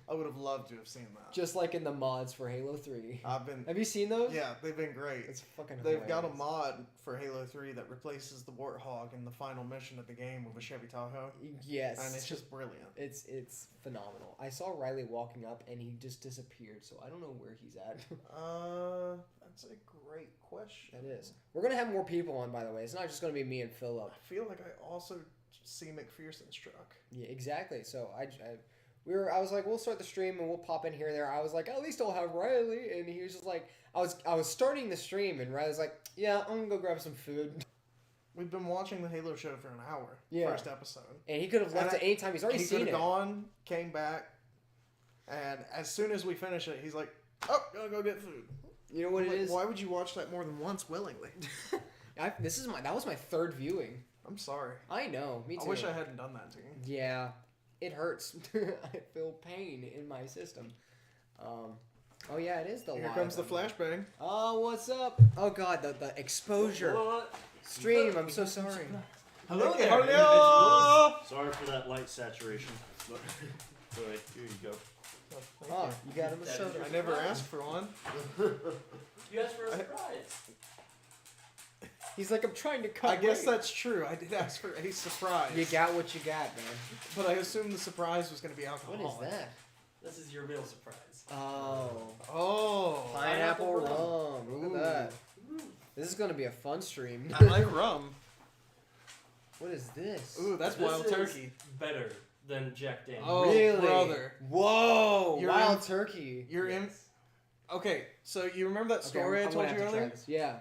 I would have loved to have seen that. Just like in the mods for Halo 3. Have you seen those? Yeah, they've been great. It's fucking They've hilarious. got a mod for Halo 3 that replaces the Warthog in the final mission of the game with a Chevy Tahoe. Yes. And it's just brilliant. It's phenomenal. I saw Riley walking up and he just disappeared, so I don't know where he's at. That's a great question. That is. We're gonna have more people on, by the way. It's not just gonna be me and Philip. I feel like I also see McPherson's truck. Yeah, exactly. So I was like, we'll start the stream and we'll pop in here and there. I was like, at least I'll have Riley, and he was just like, I was starting the stream and Riley's like, yeah, I'm gonna go grab some food. We've been watching the Halo show for an hour. Yeah. First episode. And he could have left at any time. He's already He seen could it. have gone, came back, and as soon as we finish it, he's like, oh, gotta go get food. You know what I'm it like, is? why would you watch that more than once willingly? That was my third viewing. I'm sorry. I know. Me too. I wish I hadn't done that to you. Yeah, it hurts. I feel pain in my system. Oh yeah, it is the Here live comes the one. flashbang. Oh, what's up? Oh god, the exposure. Stream, I'm so sorry. Hello Hey, there, hello! individuals. Sorry for that light saturation. But, anyway, here you go. Oh, you got him a soda. I never asked for one. You asked for a surprise. He's like, I'm trying to cut I guess weight. that's true. I did ask for a surprise. You got what you got, man. But I assumed the surprise was going to be alcohol. What is that? This is your real surprise. Oh. Oh. Pineapple rum. Ooh. Look at that. This is going to be a fun stream. I like rum. What is this? Ooh, that's This wild is turkey. Better than Jack Daniels. Oh, Really? brother. Whoa! You're Wild in- turkey. You're in. Okay, so you remember that story I'm I gonna told you have to try earlier? this. Yeah.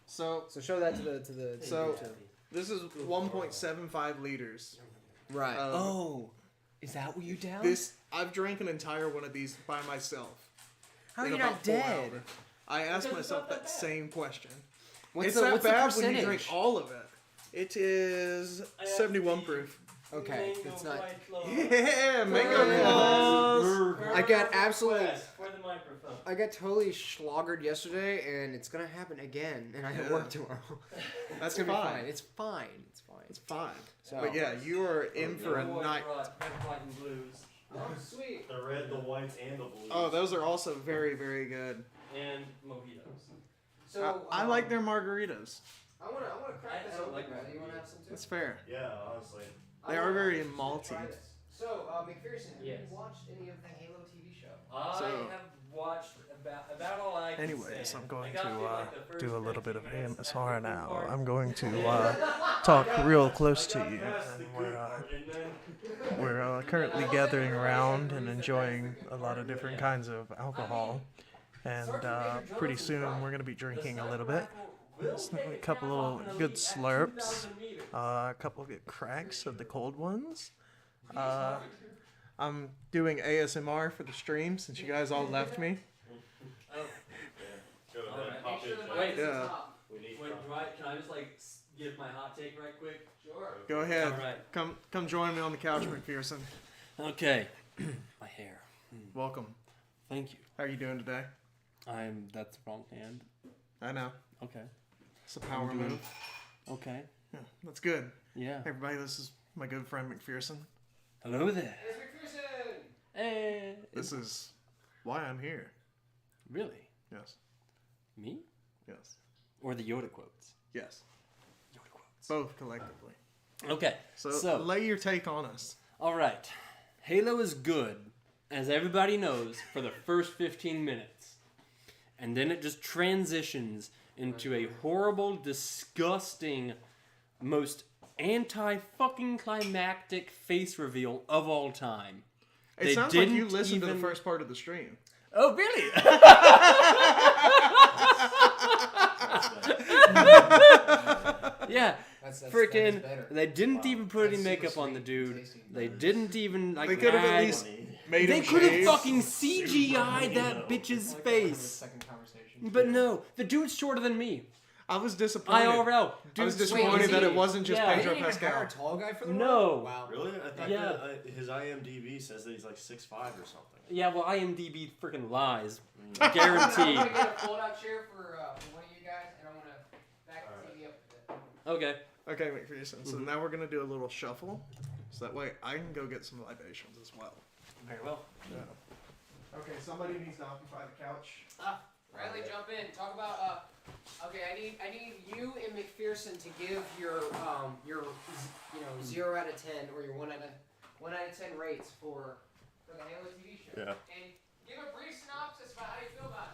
So So show that to the. So- to- this is 1.75 liters. right. um, oh, is that what you down? This I've drank an entire one of these by myself. How are in you about not 4 dead? hours. I asked Because it's myself not that that bad. same question. What's It's the, that what's bad the when percentage? you drink all of it. It is I have 71 the proof. Okay, Mango it's not. White Claw. Yeah, mango Yeah. claws. I got absolutely. Request for the microphone. I got totally schloggered yesterday, and it's gonna happen again. And I have Yeah. work tomorrow. That's gonna be fine. fine. It's fine. It's fine. It's fine. So, But yeah, you are in for a Your boy night. brought red, white, and blues. oh sweet. The red, the whites, and the blues. Oh, those are also very, very good. And mojitos. So I like their margaritas. I wanna crack I this don't open. like Bradley. You wanna have some too? That's fair. Yeah, honestly. They are very malty. Try this. So McPherson, have Yes. you watched any of the Halo TV show? I So- have watched about all I can Anyways, say. I'm going I got to through, like, the first do a little bit of 15 minutes, AMSR and now. part. I'm going to I talk got- real close I to got you. past the And good part, and then we're currently gathering around and enjoying a lot of different kinds of alcohol. And pretty soon we're going to be drinking a little bit. Just a couple little good slurps. A couple good cracks of the cold ones. I'm doing ASMR for the stream since you guys all left me. Oh, go Alright. ahead, pop in, Jack. Wait. Yeah. We need wait, can I just like give my hot take right quick? Sure. Go ahead. Alright. Come join me on the couch, McPherson. Okay. My hair. Welcome. Thank you. How are you doing today? That's the wrong hand. I know. Okay. It's a power I'm doing- move. Okay. Yeah, that's good. Yeah. Hey everybody, this is my good friend McPherson. Hello there. It's McPherson. Hey. This is why I'm here. Really? Yes. Me? Yes. Or the Yoda quotes? Yes. Yoda quotes. Both collectively. Okay. So lay your take on us. All right. Halo is good, as everybody knows, for the first 15 minutes. And then it just transitions into a horrible, disgusting, most anti-fucking climactic face reveal of all time. It They sounds like you didn't listened to even- the first part of the stream. Oh, really? Yeah. That is Freaking, better. they didn't Wow. even put any That's super makeup on the sweet dude. and tasty. They didn't even like. They could have at add- least Funny. made They him could have shave. fucking CGI'd that bitch's face. Second conversation. But no, the dude's shorter than me. I was disappointed. IRL. I was Dude's disappointed is that he- it wasn't just Yeah. They Pedro didn't even hire Pascal. a tall guy for the No. role? Wow. Really? I thought Yeah. that, his IMDb says that he's like 6'5" or something. Yeah, well, IMDb freaking lies. I'm Guaranteed. gonna get a fold-out chair for one of you guys, and I want to back the TV up a bit. Okay. Okay, McPherson. So now we're gonna do a little shuffle, so that way I can go get some libations as well. Very well. Yeah. Okay, somebody needs to occupy the couch. Riley, jump in. Talk about. Okay, I need you and McPherson to give your 0 out of 10 or your 1 out of 10 rates for the Halo TV show. Yeah. And give a brief synopsis about how you feel about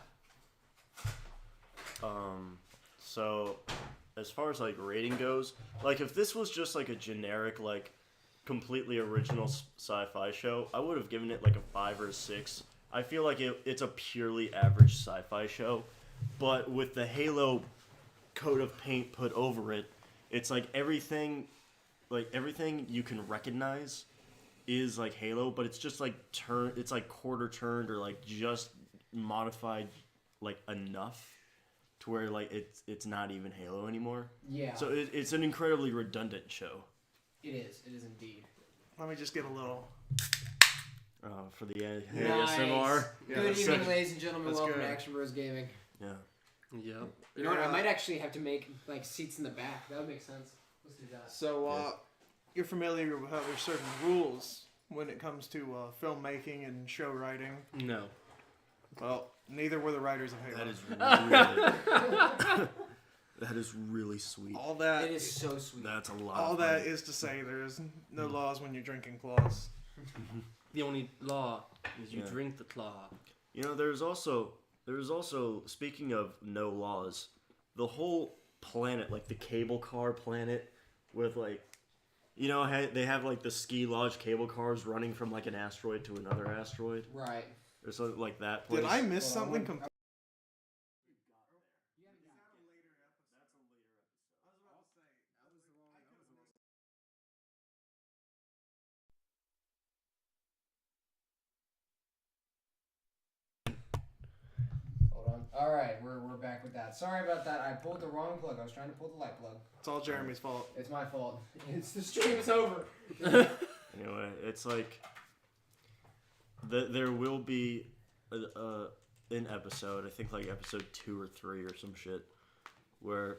it. So as far as like rating goes, like if this was just like a generic like completely original sci-fi show, I would have given it like a 5 or a 6. I feel like it's a purely average sci-fi show, but with the Halo coat of paint put over it, it's like everything you can recognize is like Halo, but it's just like it's like quarter turned or like just modified like enough to where like it's not even Halo anymore. Yeah. So it's an incredibly redundant show. It is. It is indeed. Let me just get a little. For the Nice. ASMR. Yeah, Good that's evening, good. ladies and gentlemen. That's Welcome good. to Action Bros Gaming. Yeah. Yeah. You know what? I Yeah. might actually have to make like seats in the back. That would make sense. Let's do that. So, you're familiar with how there's certain rules when it comes to filmmaking and show writing. No. Well, neither were the writers of Halo. That is really sweet. All that. It is so sweet. That's a lot. All of that fun. is to say, there is no laws when you're drinking claws. The only law is you Yeah. drink the claw. You know, there's also speaking of no laws, the whole planet, like the cable car planet, with like, you know, they have like the ski lodge cable cars running from like an asteroid to another asteroid, Right. or something like that. Place. Did I miss Hold on, something? I'm- Hold on. All right, we're back with that. Sorry about that. I pulled the wrong plug. I was trying to pull the light plug. It's all Jeremy's fault. It's my fault. It's the stream's over. Anyway, it's like there will be an episode, I think like episode 2 or 3 or some shit, where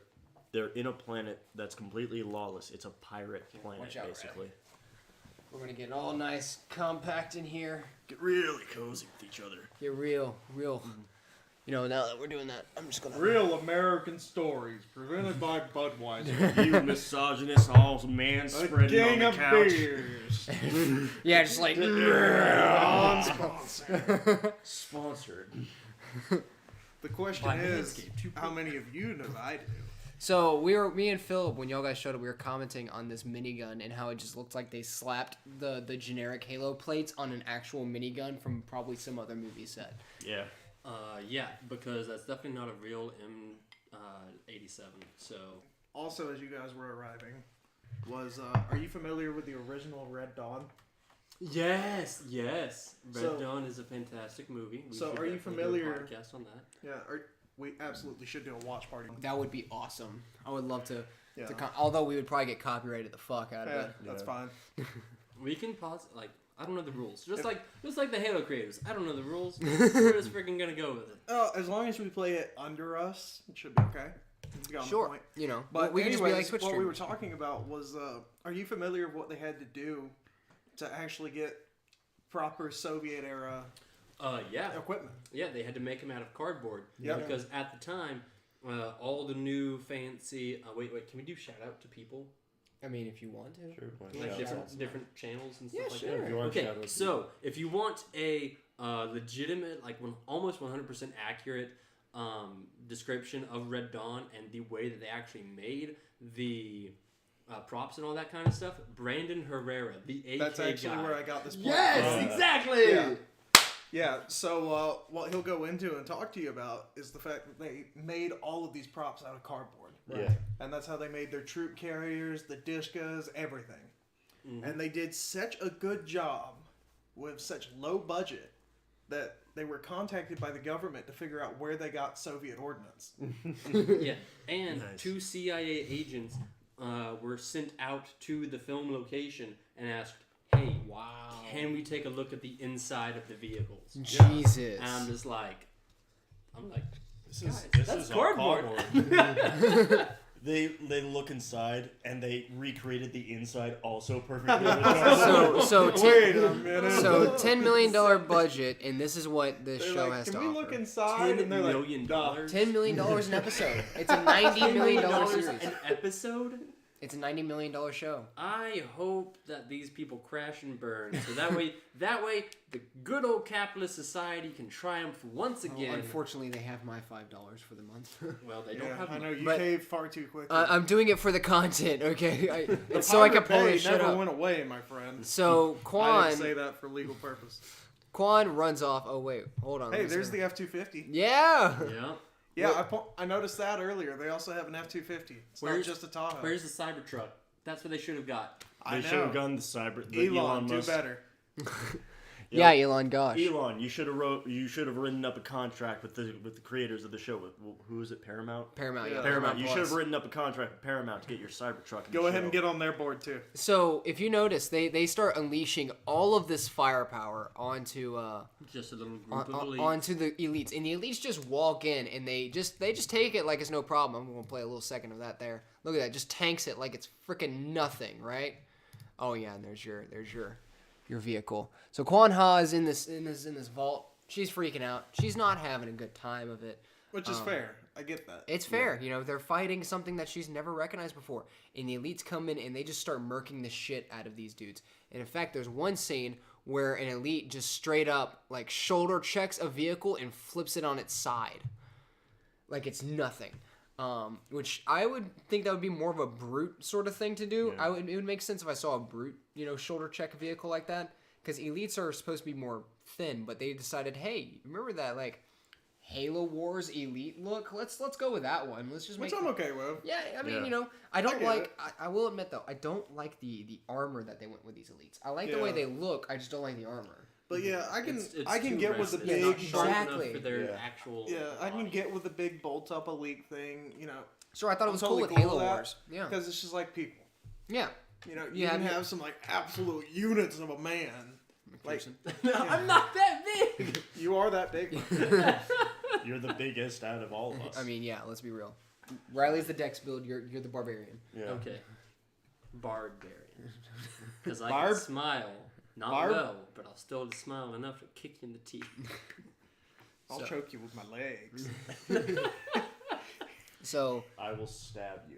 they're in a planet that's completely lawless. It's a pirate planet, Watch out, basically. We're gonna get all nice, compact in here. Get really cozy with each other. Get real. You know, now that we're doing that, I'm just gonna. Real American stories presented by Budweiser. You misogynist, all man A spreading on gang the of couch. beers. Yeah, just like. Non-sponsored. Sponsored. The question is, how many of you know that I do? So me and Philip, when y'all guys showed up, we were commenting on this minigun and how it just looked like they slapped the generic Halo plates on an actual minigun from probably some other movie set. Yeah. Yeah, because that's definitely not a real M87. So Also, as you guys were arriving, are you familiar with the original Red Dawn? yes, Red So- Dawn is a fantastic movie. We So should are you definitely familiar- do a podcast on that? Yeah, we absolutely should do a watch party. That would be awesome. I would love to. Yeah, Although we would probably get copyrighted the fuck out of yeah it. that's Yeah. fine. We can pause. Like I don't know the rules. Just like the Halo creators. I don't know the rules. We're just freaking gonna go with it. Oh, as long as we play it under us, it should be okay. You got my Sure. point. You know, But we can just be like anyways, Twitch what we were streamers. talking about was, are you familiar with what they had to do to actually get proper Soviet era Yeah. equipment? Yeah, they had to make them out of cardboard. Yep. Because at the time, all the new fancy. Wait, can we do shout out to people? I mean, if you want to. Sure. Like Yeah. different channels and stuff Yeah, like sure. that. If you want Okay, shout outs, so if you want a legitimate, like almost 100% accurate description of Red Dawn and the way that they actually made the props and all that kind of stuff, Brandon Herrera, the AK That's actually guy. where I got this point Yes, from. exactly. Yeah. Yeah, so what he'll go into and talk to you about is the fact that they made all of these props out of cardboard. Yeah. And that's how they made their troop carriers, the Dishkas, everything. Mhm. And they did such a good job with such low budget that they were contacted by the government to figure out where they got Soviet ordnance. Yeah, and Nice. 2 CIA agents were sent out to the film location and asked, "Hey, Wow. can we take a look at the inside of the vehicles?" Jesus. And I'm like, This Guys, is that's all cardboard. They look inside and they recreated the inside also perfectly. So Wait a minute. So $10 million budget, and this is what this They're show like, has can to we offer. look inside? $10 And they're like, million. "Nah." $10 million an episode. It's a $90 million series. an episode? It's a $90 million show. I hope that these people crash and burn, so that way the good old capitalist society can triumph once again. Unfortunately, they have my $5 for the month. Well, they don't Yeah, have. I know you But- caved far too quickly. I'm doing it for the content, okay? The It's so I can pirate pull pay this shit never up. went away, my friend. So I didn't say Quan that for legal purpose. runs off. Oh wait, hold on. Hey, let me there's see. the F-250. Yeah. Yeah. Yeah, I noticed that earlier. They also have an F-250. It's not Where's- just a Tahoe. Where's the Cybertruck? That's what they should have got. I They know. should have gone the Elon, do Musk. better. Yeah, Elon. Gosh. Elon, you should have written up a contract with the creators of the show. Who is it? Paramount. Paramount. Yeah. Yeah. Paramount. You Plus. should have written up a contract with Paramount to get your Cybertruck. in Go the ahead show. and get on their board too. So if you notice, they start unleashing all of this firepower onto Just a little group of elites. onto the elites, and the elites just walk in and they just take it like it's no problem. I'm gonna play a little second of that there. Look at that, just tanks it like it's freaking nothing, right? Oh yeah, and there's your vehicle. So Quan Ha is in this vault. She's freaking out. She's not having a good time of it. Which is fair. I get that. It's fair, you know, they're fighting something that she's never recognized before. And the elites come in and they just start murking the shit out of these dudes. And in fact, there's one scene where an elite just straight up like shoulder checks a vehicle and flips it on its side. Like it's nothing. Which I would think that would be more of a brute sort of thing to do. Yeah. It would make sense if I saw a brute, you know, shoulder check a vehicle like that. Because elites are supposed to be more thin, but they decided, hey, remember that like Halo Wars elite look? Let's go with that one. Let's just Which make. I'm okay with. Yeah, I mean, Yeah. you know, I don't get like. it. I will admit though, I don't like the armor that they went with these elites. I like the way Yeah. they look. I just don't like the armor. But yeah, I can too get with the aggressive. It's not big sharp Exactly. enough for their Yeah. actual. Yeah, I can body. get with the big bolt up elite thing, you know, So I thought it I'm was totally cool with cool Halo with that. Wars. Yeah. because it's just like people. Yeah. You know, you Yeah, can I mean- have some like absolute units of a man. Like I'm not that big. you are that big. You're the biggest out of all of us. I mean, yeah, let's be real. Riley's the Dex build, you're the barbarian. yeah. Okay. Barbarian. Because I Barb? can smile. Not Barb? well, but I'll still smile enough to kick you in the teeth. I'll So- choke you with my legs. So I will stab you.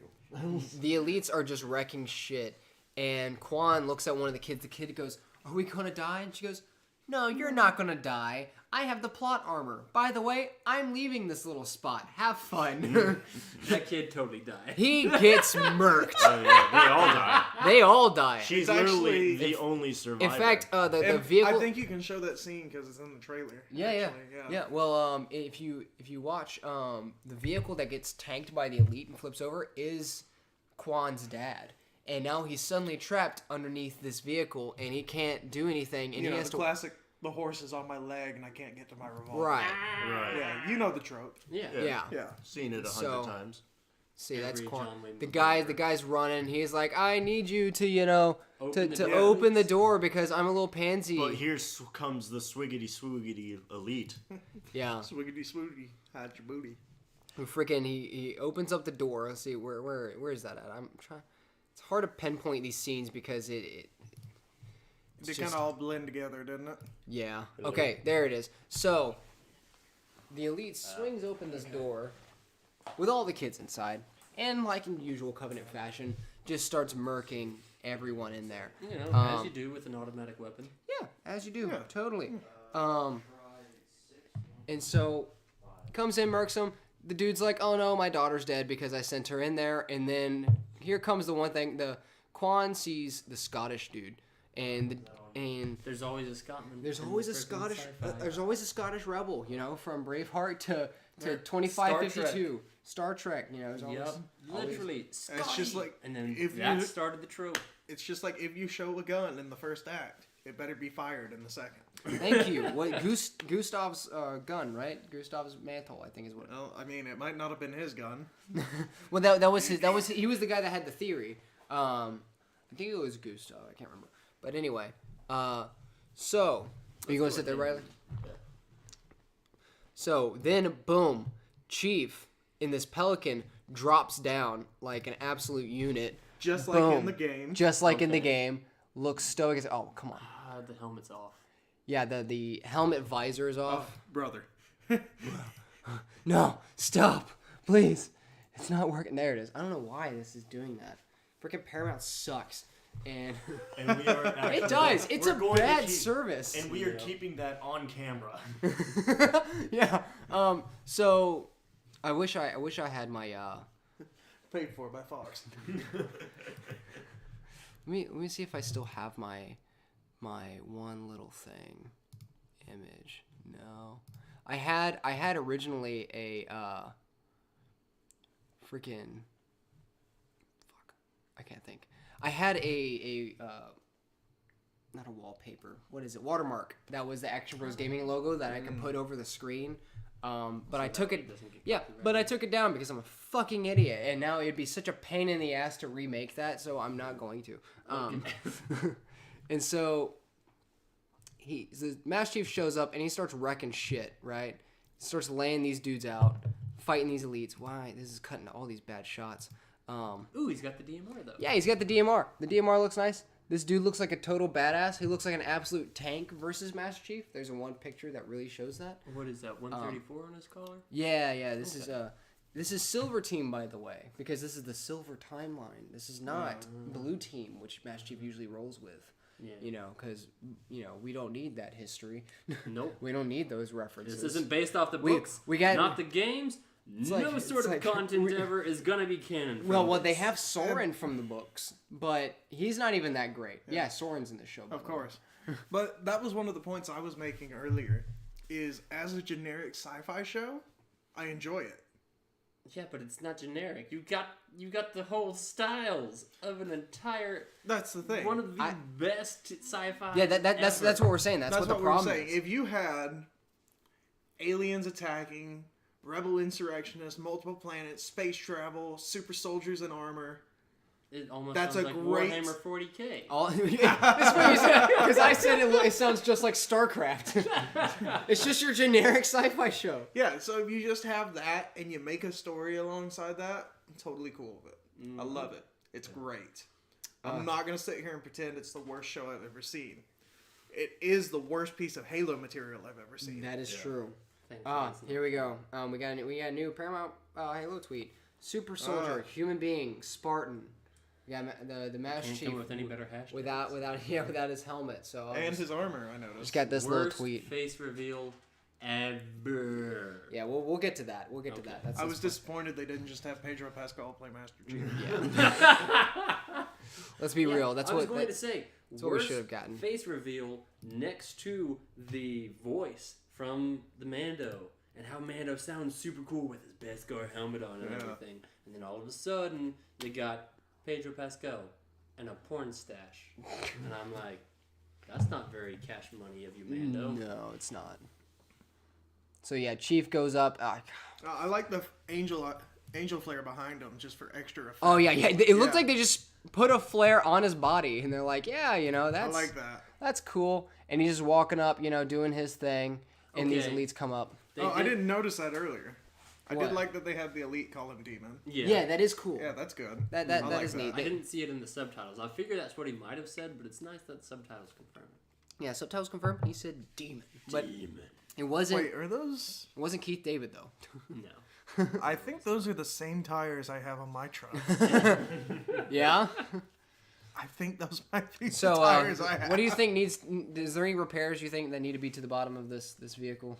the elites are just wrecking shit, and Quan looks at one of the kids. The kid goes, "Are we gonna die?" And she goes, "No, you're not gonna die. I have the plot armor. By the way, I'm leaving this little spot. Have fun." That kid totally died. He gets murked. Oh, yeah, they all die. They all die. She's It's literally actually- the only survivor. In fact, the And vehicle. I think you can show that scene because it's in the trailer. Yeah, actually, yeah. Well, if you watch, the vehicle that gets tanked by the elite and flips over is Quan's dad, and now he's suddenly trapped underneath this vehicle, and he can't do anything, and You he know, has the to. classic, the horse is on my leg and I can't get to my revolver. Right. Right. Yeah, you know the trope. Yeah. Yeah. Yeah. Seen it 100 So- times. See, that's Every Quan. John Wayne The movie guy, ever. the guy's running. He's like, "I need you to, Open the to door. open the door because I'm a little pansy." But here comes the swiggity swoogity elite. Yeah. Swiggity swooty, hide your booty. Who freaking he opens up the door. Let's see where is that at? I'm trying. It's hard to pinpoint these scenes because They just- kind of all blend together, didn't it? yeah. Okay, there it is. So the elite swings open this door with all the kids inside, and like in usual Covenant fashion, just starts murking everyone in there. You know, Um, as you do with an automatic weapon. Yeah, as you do, Yeah. totally. And so comes in, murks him. The dude's like, "Oh no, my daughter's dead because I sent her in there." And then here comes the one thing: the Quan sees the Scottish dude, and There's always a Scotland. there's in always a freaking Scottish, sci-fi. there's always a Scottish rebel, from Braveheart to Yeah. 2552, Star Trek. There's always, Yep, always- literally. It's just Scotty! like, and then if that you- started the trope. It's just like if you show a gun in the first act, it better be fired in the second. Thank you. What Gustav's gun, right? Gustav's mantle, I think is what. Well, I mean, it might not have been his gun. Well, that was his. He was the guy that had the theory. I think it was Gustav. I can't remember. But anyway, so are you going to sit there, Riley? Yeah. So then, boom, Chief in this Pelican drops down like an absolute unit, Just like Boom. in the game. just like in the Okay. game. Looks stoic as oh come on. The helmet's off. Yeah, the helmet visor is off. Oh, brother. No, stop, please. It's not working. There it is. I don't know why this is doing that. Freaking Paramount sucks. And And we are actually, it does. It's we're a going to bad keep- service. And we are Yeah. keeping that on camera. Yeah. So I wish I had my Paid for by Fox. let me see if I still have my one little thing image. No. I had originally a freaking fuck. I can't think. I had a not a wallpaper. What is it? Watermark. That was the Action Bros Gaming logo that I could put over the screen. But I took it. Yeah, but I took it down because I'm a fucking idiot, and now it'd be such a pain in the ass to remake that, so I'm not going to. And so the Master Chief shows up and he starts wrecking shit. Right, he starts laying these dudes out, fighting these elites. Why? This is cutting all these bad shots. Ooh, he's got the DMR though. Yeah, he's got the DMR. The DMR looks nice. This dude looks like a total badass. He looks like an absolute tank versus Master Chief. There's one picture that really shows that. What is that? 134 on his collar? Yeah. This is Silver Team, by the way, because this is the Silver Timeline. This is not Blue Team, which Master Chief usually rolls with. Yeah. Because we don't need that history. Nope. We don't need those references. This isn't based off the We- books. we got- not the games. No like- sort it's of like- content we- ever is gonna be canon. Well, from they this. have Soren from the books, but he's not even that great. Yeah, Soren's in the show. by Of the way. course. But that was one of the points I was making earlier. Is as a generic sci-fi show, I enjoy it. Yeah, but it's not generic. You got the whole styles of an entire That's the thing. one of the best sci-fi. Yeah, that's what we're saying. That's what the we're problem saying. is. If you had aliens attacking, rebel insurrectionists, multiple planets, space travel, super soldiers in armor. It almost That's sounds a like great- Warhammer 40K. Because I said it sounds just like StarCraft. It's just your generic sci-fi show. Yeah, so if you just have that and you make a story alongside that, I'm totally cool with it. I love it. It's great. I'm not going to sit here and pretend it's the worst show I've ever seen. It is the worst piece of Halo material I've ever seen. That is true. Thanks, Here we go. We got a new Paramount Halo tweet. Super soldier, human being, Spartan. We got the Master Can't Chief come with any better hashtag. without his helmet. So And his armor, I noticed. just got this little Worst tweet. face reveal ever. Yeah, we'll get to that. We'll get to Okay. that. That's I was fun. disappointed they didn't just have Pedro Pascal play Master Chief. Let's be real. That's I was what. going to say. that's what we worst should have gotten. Face reveal next to the voice from the Mando, and how Mando sounds super cool with his Beskar helmet on and Yeah. everything. And then all of a sudden, you got Pedro Pascal and a porn stash, and I'm like, that's not very cash money of you, Mando. No, it's not. So yeah, Chief goes up. I like the angel flare behind him just for extra effect. Oh yeah. It looked Yeah. like they just put a flare on his body, and they're like, yeah, I that's like that. that's cool. And he's just walking up, doing his thing, and these Okay. elites come up. They I did- didn't notice that earlier. I What? did like that they had the elite call him Demon. Yeah, that is cool. Yeah, that's good. That I that like is neat. I didn't see it in the subtitles. I figure that's what he might have said, but it's nice that the subtitles confirm it. Yeah, subtitles confirmed. He said demon, but Demon. it wasn't. Wait, are those? It wasn't Keith David though. No. I think those are the same tires I have on my truck. Yeah. I think those might be So, the tires I have. what do you think needs? Is there any repairs you think that need to be to the bottom of this vehicle?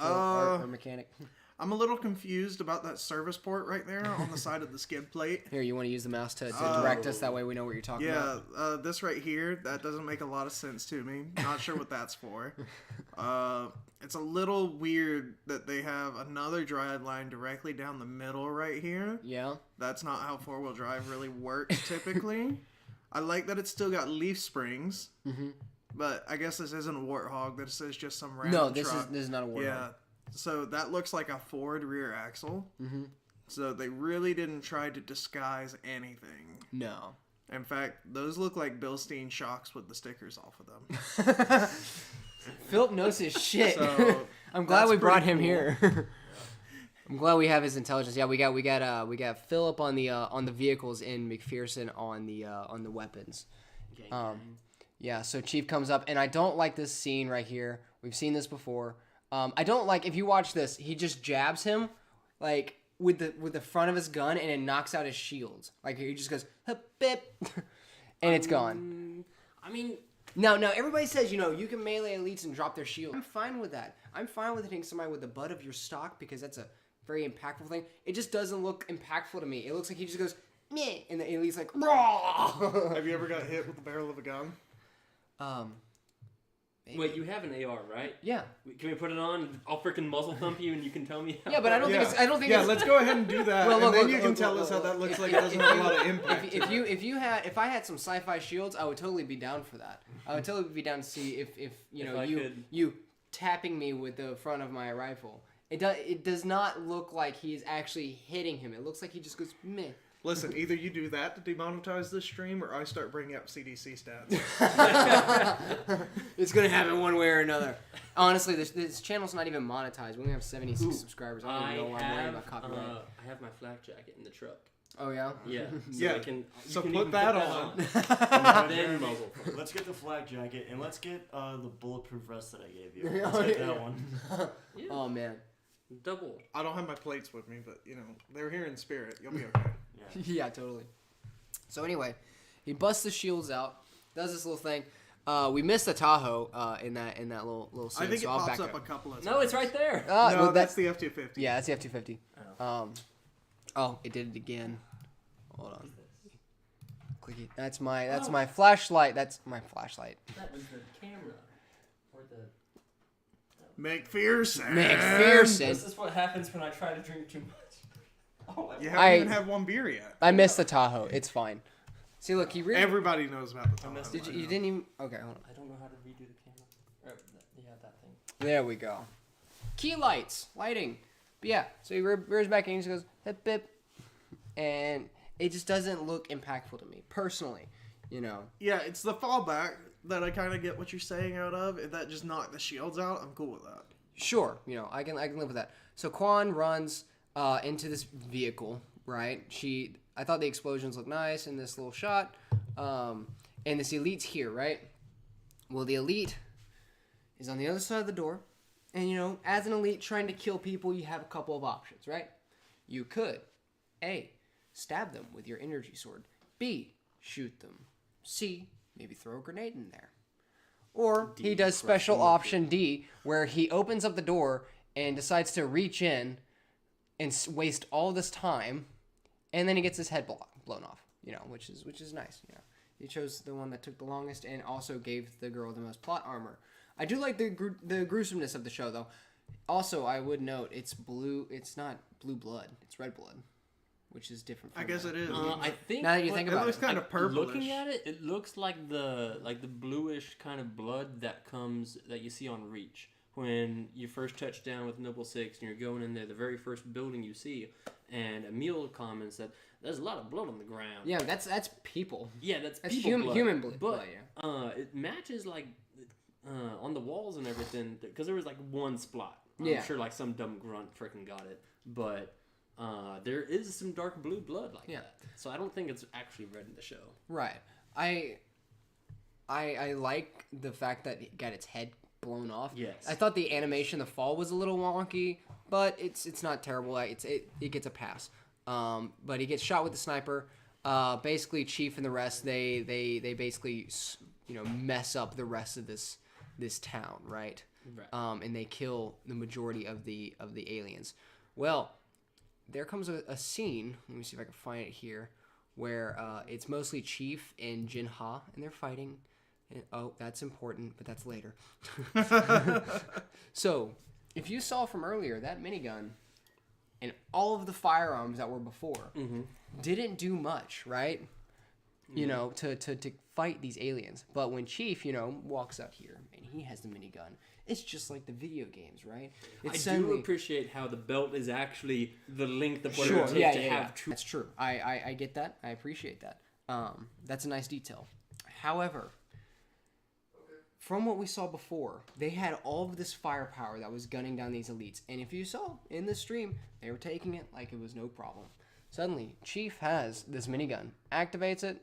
Or mechanic? I'm a little confused about that service port right there on the side of the skid plate. Here, you want to use the mouse to direct us? That way we know what you're talking about. Yeah, this right here, that doesn't make a lot of sense to me. Not sure what that's for. It's a little weird that they have another drive line directly down the middle right here. Yeah. That's not how four-wheel drive really works typically. I like that it's still got leaf springs. Mm-hmm. But I guess this isn't a Warthog. This is just some random No, this truck. is not a Warthog. Yeah. So that looks like a Ford rear axle. Mm-hmm. So they really didn't try to disguise anything. No. In fact, those look like Bilstein shocks with the stickers off of them. Philip knows his shit. So, I'm glad that's we brought pretty him cool. here. I'm glad we have his intelligence. Yeah, we got Philip on the vehicles and McPherson on the weapons. Yeah, so Chief comes up, and I don't like this scene right here. We've seen this before. I don't like, if you watch this, he just jabs him like with the front of his gun, and it knocks out his shields. Like he just goes hup, bip, and it's gone. I mean, No, everybody says, you can melee elites and drop their shield. I'm fine with that. I'm fine with hitting somebody with the butt of your stock because that's a very impactful thing. It just doesn't look impactful to me. It looks like he just goes, meh, and the elite's like, raw. Have you ever got hit with the barrel of a gun? Maybe. wait, you have an AR, right? Yeah. Can we put it on? I'll freaking muzzle thump you, and you can tell me. Yeah, but I don't think it's. I don't think. Yeah, it's, let's go ahead and do that, Well, and look, then look, you can look, tell look, us how look, that looks if- like if- it doesn't if have a you- lot of impact. If I had some sci-fi shields, I would totally be down for that. I would totally be down to see if I could. you tapping me with the front of my rifle. It does not look like he's actually hitting him. It looks like he just goes meh. Listen, either you do that to demonetize this stream, or I start bringing up CDC stats. It's gonna happen one way or another. Honestly, this channel's not even monetized. We only have 76 subscribers. I don't even know why I'm worrying about copyright. I have my flak jacket in the truck. Oh yeah. Yeah. So Yeah, I can, so you can put even that on. then muzzle. Let's get the flak jacket and let's get the bulletproof vest that I gave you. Oh, Let's get yeah. that one. Yeah. Oh man. Double. I don't have my plates with me, but they're here in spirit. You'll be okay. Yeah. Yeah, totally. So anyway, he busts the shields out, does this little thing. We missed the Tahoe in that little scene. I think so it I'll pops back up a couple of times. No, it's right there. No, well, that's the F-250. Yeah, that's the F-250. Oh, it did it again. Hold on. Clicky. That's my flashlight. That's my flashlight. That was the camera. Or the. McPherson. McPherson. This is what happens when I try to drink too much. You I- haven't even had one beer yet. I missed the Tahoe. It's fine. See, look, he really. Everybody knows about the Tahoe. missed Did you, by you now. didn't even. Okay, hold on. I don't know how to redo the camera. Yeah, that thing. There we go. Key lights, lighting. But yeah, so he rears back and he just goes, hip, hip. And it just doesn't look impactful to me, personally. You know? Yeah, it's the fallback that I kind of get what you're saying out of. If that just knocked the shields out, I'm cool with that. Sure, you know, I can live with that. So Quan runs into this vehicle, right? I thought the explosions looked nice in this little shot. And this elite's here, right? Well, the elite is on the other side of the door. And, you know, as an elite trying to kill people, you have a couple of options, right? You could, A, stab them with your energy sword. B, shoot them. C, maybe throw a grenade in there. Or D, he does crush special them with option D, where he opens up the door and decides to reach in and waste all this time, and then he gets his head blown off, you know, which is nice, you know. He chose the one that took the longest and also gave the girl the most plot armor. I do like the gruesomeness of the show, though. Also, I would note it's blue. It's not blue blood. It's red blood, which is different. From I guess it is. I think Now that you think it about looks it, kind of purplish. looking at it, it looks like the bluish kind of blood that you see on Reach when you first touch down with Noble 6 and you're going in there, the very first building you see, and Emil comments that there's a lot of blood on the ground. yeah, that's people. Yeah, that's That's people blood. human blood. But Yeah. it matches like on the walls and everything because there was like one spot. I'm Yeah. sure like some dumb grunt freaking got it, but there is some dark blue blood like Yeah. that. So I don't think it's actually red in the show. Right. I like the fact that it got its head blown off. Yes. I thought the animation, the fall was a little wonky, but it's not terrible. It gets a pass. But he gets shot with the sniper. Basically, Chief and the rest they basically mess up the rest of this town, right? Right. And they kill the majority of the aliens. Well, there comes a scene. Let me see if I can find it here, where it's mostly Chief and Jin Ha, and they're fighting. And, oh, that's important, but that's later. So, if you saw from earlier, that minigun and all of the firearms that were before didn't do much, right? You know, to fight these aliens. But when Chief, walks out here and he has the minigun, it's just like the video games, right? It's I do appreciate how the belt is actually the length of what it Sure, would take yeah, to yeah, have two. That's true. I get that. I appreciate that. That's a nice detail. However, from what we saw before, they had all of this firepower that was gunning down these elites. And if you saw in the stream, they were taking it like it was no problem. Suddenly, Chief has this minigun, activates it,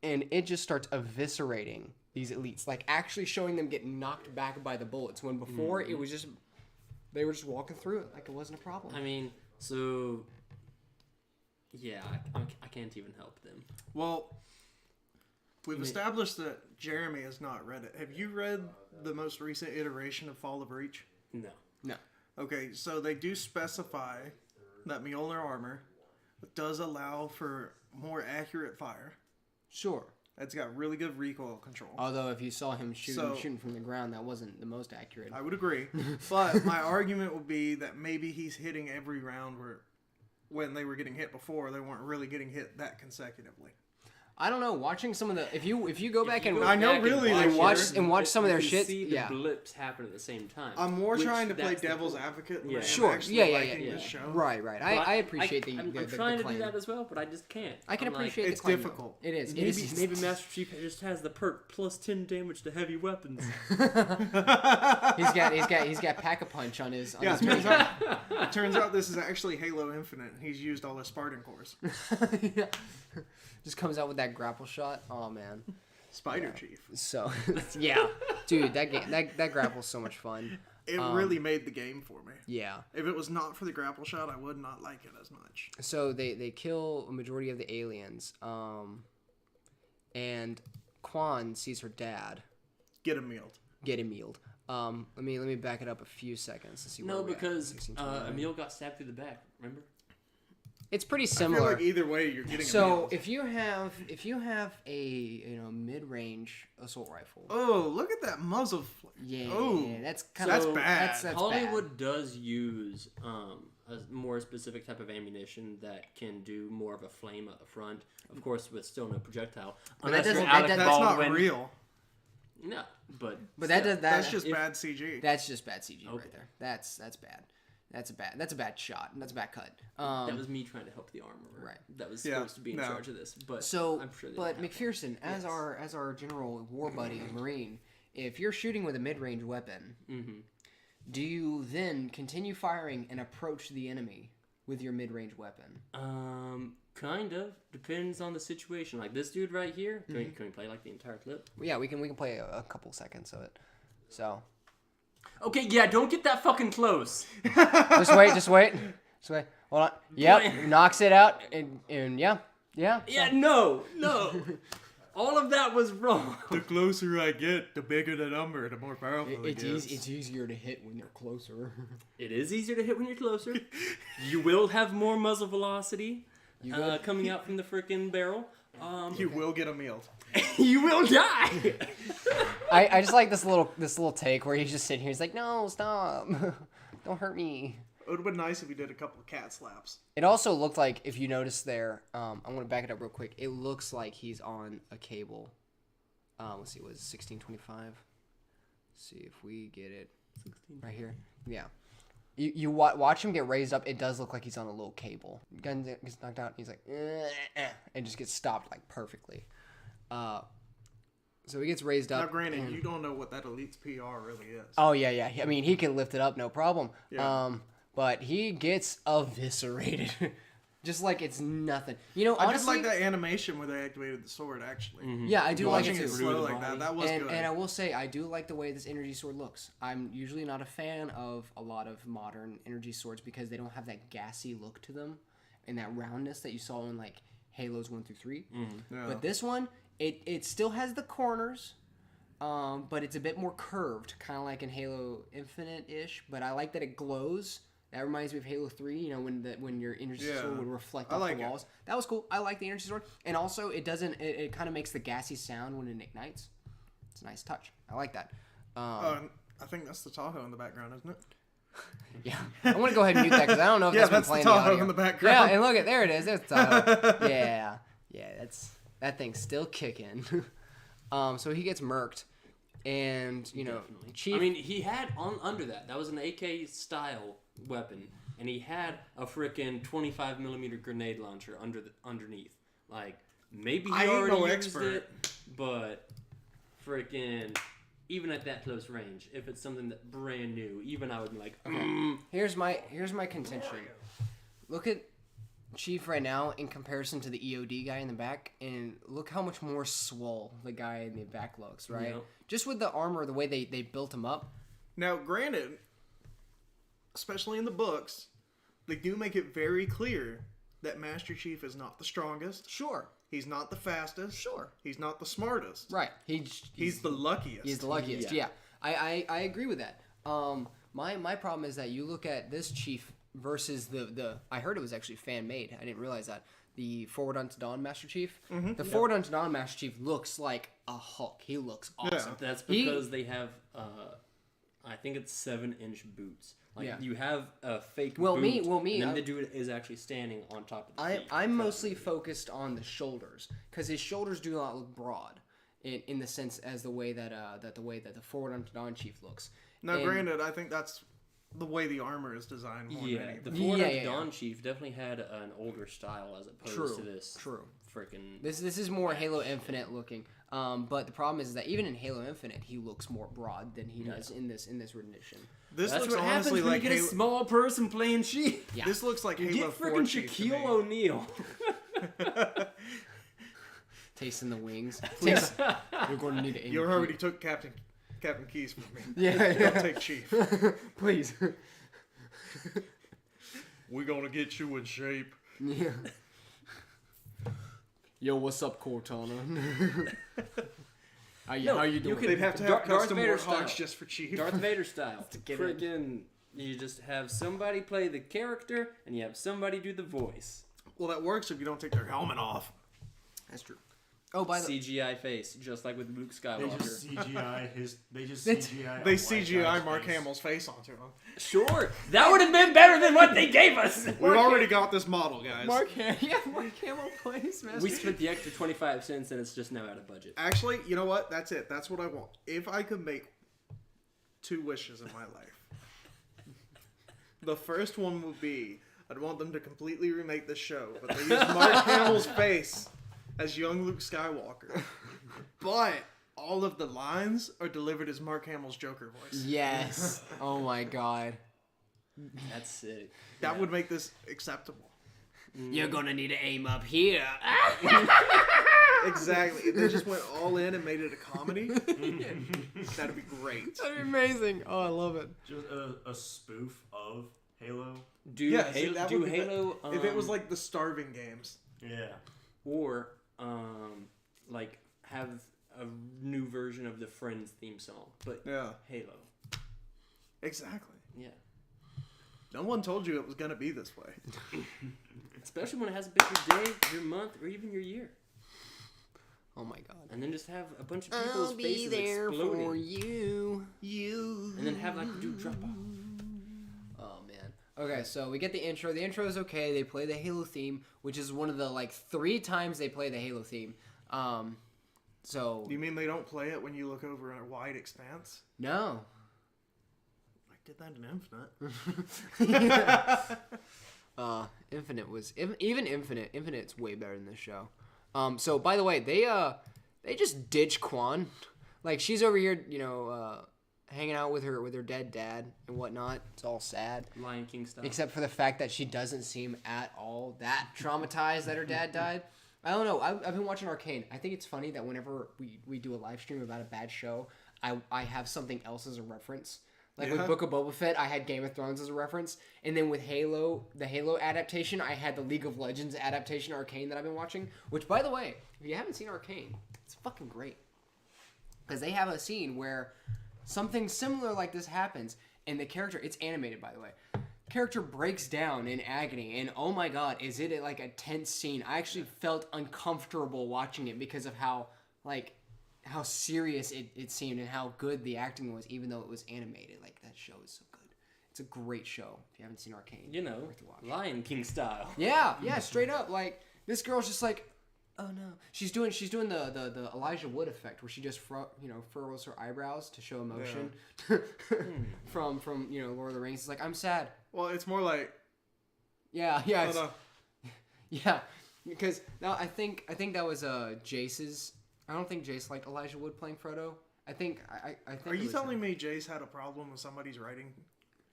and it just starts eviscerating these elites. Like, actually showing them get knocked back by the bullets. When before, it was just... They were just walking through it like it wasn't a problem. I mean, so yeah, I can't even help them. Well, we've established that Jeremy has not read it. Have you read the most recent iteration of Fall of Reach? No. No. Okay, so they do specify that Mjolnir armor does allow for more accurate fire. Sure. It's got really good recoil control. Although if you saw him So- shooting from the ground, that wasn't the most accurate. I would agree. But my argument would be that maybe he's hitting every round where when they were getting hit before, they weren't really getting hit that consecutively. I don't know. Watching some of the if you go back and I know really and they watch were. and watch some of their you shit, see the yeah. blips happen at the same time. I'm more which trying to play that's the devil's point. advocate than Yeah. I am Sure. actually Yeah, liking yeah. this show. Right. But I appreciate I'm the trying to claim. do that as well, but I just can't. I can I'm like, appreciate It's the claim. difficult. It is. Maybe Master Chief just has the perk plus 10 damage to heavy weapons. He's got Pack-a-Punch on his. On Yeah, his it turns out this is actually Halo Infinite. He's used all his Spartan cores. Yeah. Just comes out with that grapple shot. Oh man. Spider Chief. So yeah, dude, that game that grapple's so much fun. It really made the game for me. Yeah. If it was not for the grapple shot, I would not like it as much. So they kill a majority of the aliens. And Quan sees her dad Get him mealed. get Emiled. Let me back it up a few seconds to see where No, we're at. because 1629. Emil got stabbed through the back. Remember? It's pretty I feel similar. like either way, you're getting So mealed. if you have a mid-range assault rifle, Oh, look at that muzzle. yeah, Oh, that's kind that's of bad. That's Hollywood does use a more specific type of ammunition that can do more of a flame at the front. Of course, with still no projectile. But that Unless you're doesn't- Alec That's not Baldwin. real. No, but But still. That's just bad CG. That's just bad CG Okay. right there. That's bad. That's a bad shot. That's a bad cut. That was me trying to help the armorer. Right. That was Yeah, supposed to be in no. charge of this. But So, I'm sure they but don't have McPherson, as Yes. our general war buddy Marine, if you're shooting with a mid-range weapon, Mm-hmm. do you then continue firing and approach the enemy with your mid-range weapon? Kind of depends on the situation. Like this dude right here. Can we play like the entire clip? Well, yeah, we can play a couple seconds of it. So Okay, yeah, don't get that fucking close. just wait. Hold on. Yep, knocks it out, and yeah. Yeah, no. All of that was wrong. The closer I get, the bigger the number, the more powerful it gets. It's easier to hit when you're closer. It is easier to hit when you're closer. You will have more muzzle velocity coming out from the freaking barrel. You will get a meal. You will die. I just like this little take where he's just sitting here. He's like, no, stop, don't hurt me. It would have been nice if he did a couple of cat slaps. It also looked like, if you notice there, I'm going to back it up real quick. It looks like he's on a cable. Let's see, what is it, 1625? See if we get it right here. Yeah. You watch him get raised up. It does look like he's on a little cable. Gun gets knocked out. He's like, and just gets stopped like perfectly. So he gets raised up. Now, granted, and- you don't know what that elite's PR really is. Oh yeah. I mean, he can lift it up, no problem. Yeah. But he gets eviscerated, just like it's nothing. You know, I honestly, just like that animation where they activated the sword. Actually, yeah, I do like watching it it too. slow like that, that was and, good. and I will say, I do like the way this energy sword looks. I'm usually not a fan of a lot of modern energy swords because they don't have that gassy look to them and that roundness that you saw in like Halos 1 through 3. Yeah. But this one, it still has the corners, but it's a bit more curved, kind of like in Halo Infinite-ish. But I like that it glows. That reminds me of Halo 3, you know, when your energy Yeah. sword would reflect I off like the it. walls. That was cool. I like the energy sword. And also, it kind of makes the gassy sound when it ignites. It's a nice touch. I like that. I think that's the Tahoe in the background, isn't it? Yeah. I'm going to go ahead and mute that because I don't know if Yeah, that's been that's the playing Tahoe audio. in the background. Yeah, and look at, there it is. There's the Tahoe. Yeah, that thing's still kicking. So he gets murked. And, you know, Definitely. Chief... I mean, he had under that. That was an AK style weapon, and he had a freaking 25 millimeter grenade launcher underneath. Like maybe he I ain't already no used expert. it, but freaking even at that close range, if it's something that's brand new, even I would be like, Here's my contention. Look at Chief right now in comparison to the EOD guy in the back, and look how much more swole the guy in the back looks, right? Yeah. Just with the armor, the way they built him up. Now, granted, especially in the books, they do make it very clear that Master Chief is not the strongest. Sure. He's not the fastest. Sure. He's not the smartest. Right. He's the luckiest. He's the luckiest. Yeah. Yeah. I agree with that. My problem is that you look at this Chief versus the I heard it was actually fan made. I didn't realize that. The Forward Unto Dawn Master Chief. Mm-hmm. The Forward Unto Dawn Master Chief looks like a Hulk. He looks awesome. that's because they have I think it's 7-inch boots. Like Yeah. you have a fake Well, boot, me, and then I- the dude is actually standing on top of the feet. I'm mostly focused on the shoulders because his shoulders do not look broad, in the sense as the way that the Forward Unto Dawn Chief looks. Now, And- granted, I think that's the way the armor is designed more than Yeah, anything. the Forward Yeah, Unto yeah, Dawn Chief definitely had an older style as opposed True, to this true. freaking. This is more Halo Infinite looking. But the problem is that even in Halo Infinite, he looks more broad than he does in this rendition. This That's looks what happens honestly when like you get Halo. a small person playing Chief. Yeah. This looks like You Halo get 4 freaking Chief to Shaquille me. O'Neal. Tasting the wings. Taste, you're going to need to aim. You your already feet. took Captain Keys from me. Yeah. Don't take Chief. Please. We're gonna get you in shape. Yeah. Yo, what's up, Cortana? How you doing? They'd have to have Darth custom Vader Warthogs style. just for Chief. Darth Vader style. get in. Freaking, you just have somebody play the character, and you have somebody do the voice. Well, that works if you don't take their helmet off. That's true. Oh, by the CGI face, just like with Luke They Skywalker. just CGI his. They just That's- CGI. They a white CGI guy's Mark face. Hamill's face onto him. Sure, that would have been better than what they gave us. We've already got this model, guys. Mark Hamill plays Master We spent the extra 25 cents, and it's just now out of budget. Actually, you know what? That's it. That's what I want. If I could make 2 wishes in my life, the first one would be I'd want them to completely remake the show, but they use Mark Hamill's face as young Luke Skywalker. But all of the lines are delivered as Mark Hamill's Joker voice. Yes. Oh my god. That's sick. That would make this acceptable. You're gonna need to aim up here. Exactly. If they just went all in and made it a comedy, that'd be great. That'd be amazing. Oh, I love it. Just a spoof of Halo. Do Yeah, see, Halo, that do would be Halo if it was like the Starving Games. Yeah. or like have a new version of the Friends theme song, but Yeah. Halo. Exactly. Yeah. No one told you it was going to be this way. Especially when it has a pick your day, your month, or even your year. Oh my god. And then just have a bunch of people's I'll be faces there exploding. for you. And then have like the dude drop off. Oh man. Okay, so we get the intro. The intro is okay. They play the Halo theme, which is one of the like 3 times they play the Halo theme. So You mean they don't play it when you look over a wide expanse? no. I did that in Infinite. Infinite was even Infinite's way better than this show. So by the way, they just ditch Quan. Like she's over here, hanging out with her dead dad and whatnot. It's all sad. Lion King style. Except for the fact that she doesn't seem at all that traumatized that her dad died. I don't know. I've been watching Arcane. I think it's funny that whenever we do a live stream about a bad show, I have something else as a reference. Like with Book of Boba Fett, I had Game of Thrones as a reference. And then with Halo, the Halo adaptation, I had the League of Legends adaptation, Arcane, that I've been watching. Which, by the way, if you haven't seen Arcane, it's fucking great. Because they have a scene where something similar like this happens, and the character, it's animated, by the way, character breaks down in agony, and oh my god, is it like a tense scene. I actually felt uncomfortable watching it because of how serious it seemed and how good the acting was, even though it was animated. Like, that show is so good. It's a great show. If you haven't seen Arcane, worth to watch. Lion King style. Yeah, straight up. Like, this girl's just like, oh no. She's doing the Elijah Wood effect where she just furrows her eyebrows to show emotion. from Lord of the Rings. It's like, I'm sad. Well, it's more like Yeah. no. Yeah, because now I think that was Jace's. I don't think Jace liked Elijah Wood playing Frodo. I think. Are you telling me Jace had a problem with somebody's writing?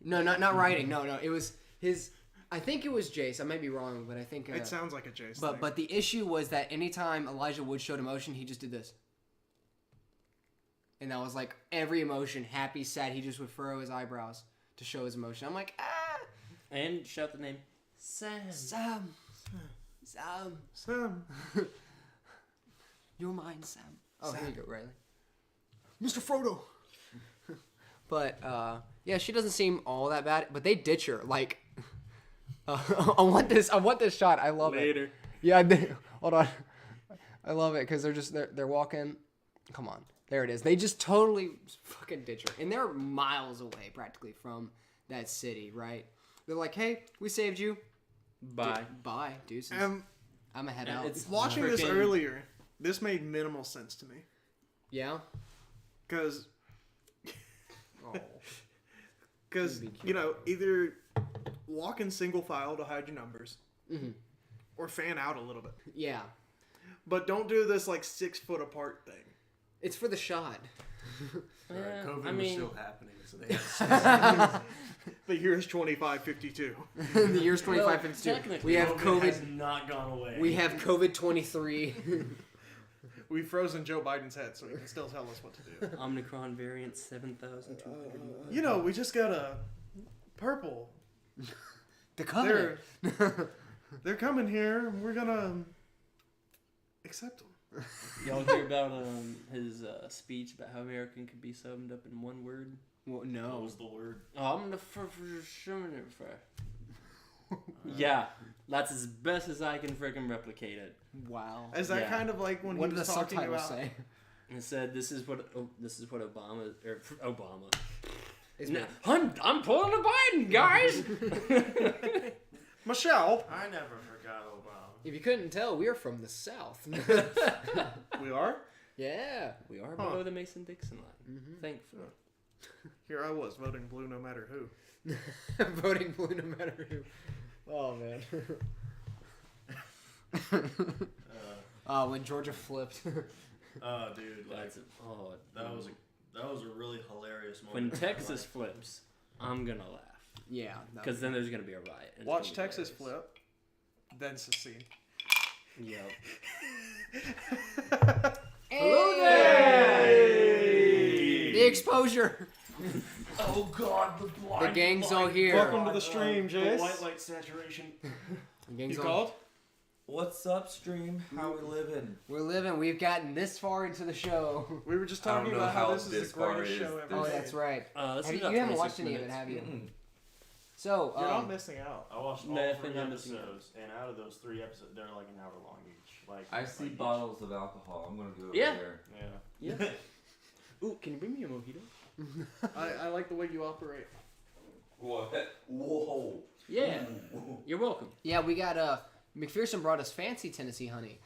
No, not writing. No, it was his. I think it was Jace. I might be wrong, but I think It sounds like a Jace thing. But the issue was that anytime Elijah Wood showed emotion, he just did this. And that was like every emotion, happy, sad, he just would furrow his eyebrows to show his emotion. I'm like, ah. And shout the name. Sam. You're mine, Sam. Oh, Sam. here you go, Riley. Mr. Frodo. But yeah, she doesn't seem all that bad. But they ditch her. Like, I want this shot. I love it. Later. Yeah, hold on. I love it because they're walking. Come on, there it is. They just totally fucking ditch her, and they're miles away practically from that city, right? They're like, hey, we saved you. Bye. Bye, deuces. I'm gonna head out. It's Watching this freaking- earlier, this made minimal sense to me. Yeah. Because, Oh. either walk in single file to hide your numbers, Mm-hmm. or fan out a little bit. Yeah. But don't do this like 6 foot apart thing. It's for the shot. Yeah, COVID I was mean, still happening, so they had The year is 2552. The year's well, 2552. technically, We have has COVID. not gone away. We have COVID 23. We've frozen Joe Biden's head so he can still tell us what to do. Omicron variant 7,200. We just got a purple. The covenant. They're coming here. And we're gonna accept them. Y'all hear about his speech about how American could be summed up in one word? Well, What no. was the word? I'm the Yeah. That's as best as I can freaking replicate it. Wow. Is that Yeah. kind of like when What he did the was talking subtitle about? say? And it said, "This is what Obama." Is No, I'm pulling a Biden, guys. Michelle. I never forgot Obama. If you couldn't tell, we're from the South. We are? Yeah. We are Huh. below the Mason-Dixon line, thankfully. Here I was voting blue no matter who. Voting blue no matter who. Oh, man. When Georgia flipped. Oh, dude, like That's that was a really hilarious when moment. Texas flips, I'm gonna laugh Yeah. because then there's gonna be a riot. It's Watch gonna be Texas hilarious. flip, then secede. Yep. Hello Hey! The exposure. Oh God, the blind. The gang's all here. Welcome to the stream, The Jace. white light saturation. The gang's You all- called? What's up, stream? How we living? We're living. We've gotten this far into the show. We were just I don't talking know about how how this is this the greatest far show is. ever. Oh, made. that's right. This Have is you, about you haven't 26 watched any of it, minutes. have you? Mm-mm. So, You're not missing out. I watched all Nothing 3 I'm missing out. episodes, and out of those 3 episodes, they're like an hour long each. Like I see like bottles of alcohol. I'm gonna go over Yeah. there. Yeah. Yeah. Ooh, can you bring me a mojito? I like the way you operate. What? Whoa. Yeah. You're welcome. yeah, we got McPherson brought us fancy Tennessee honey.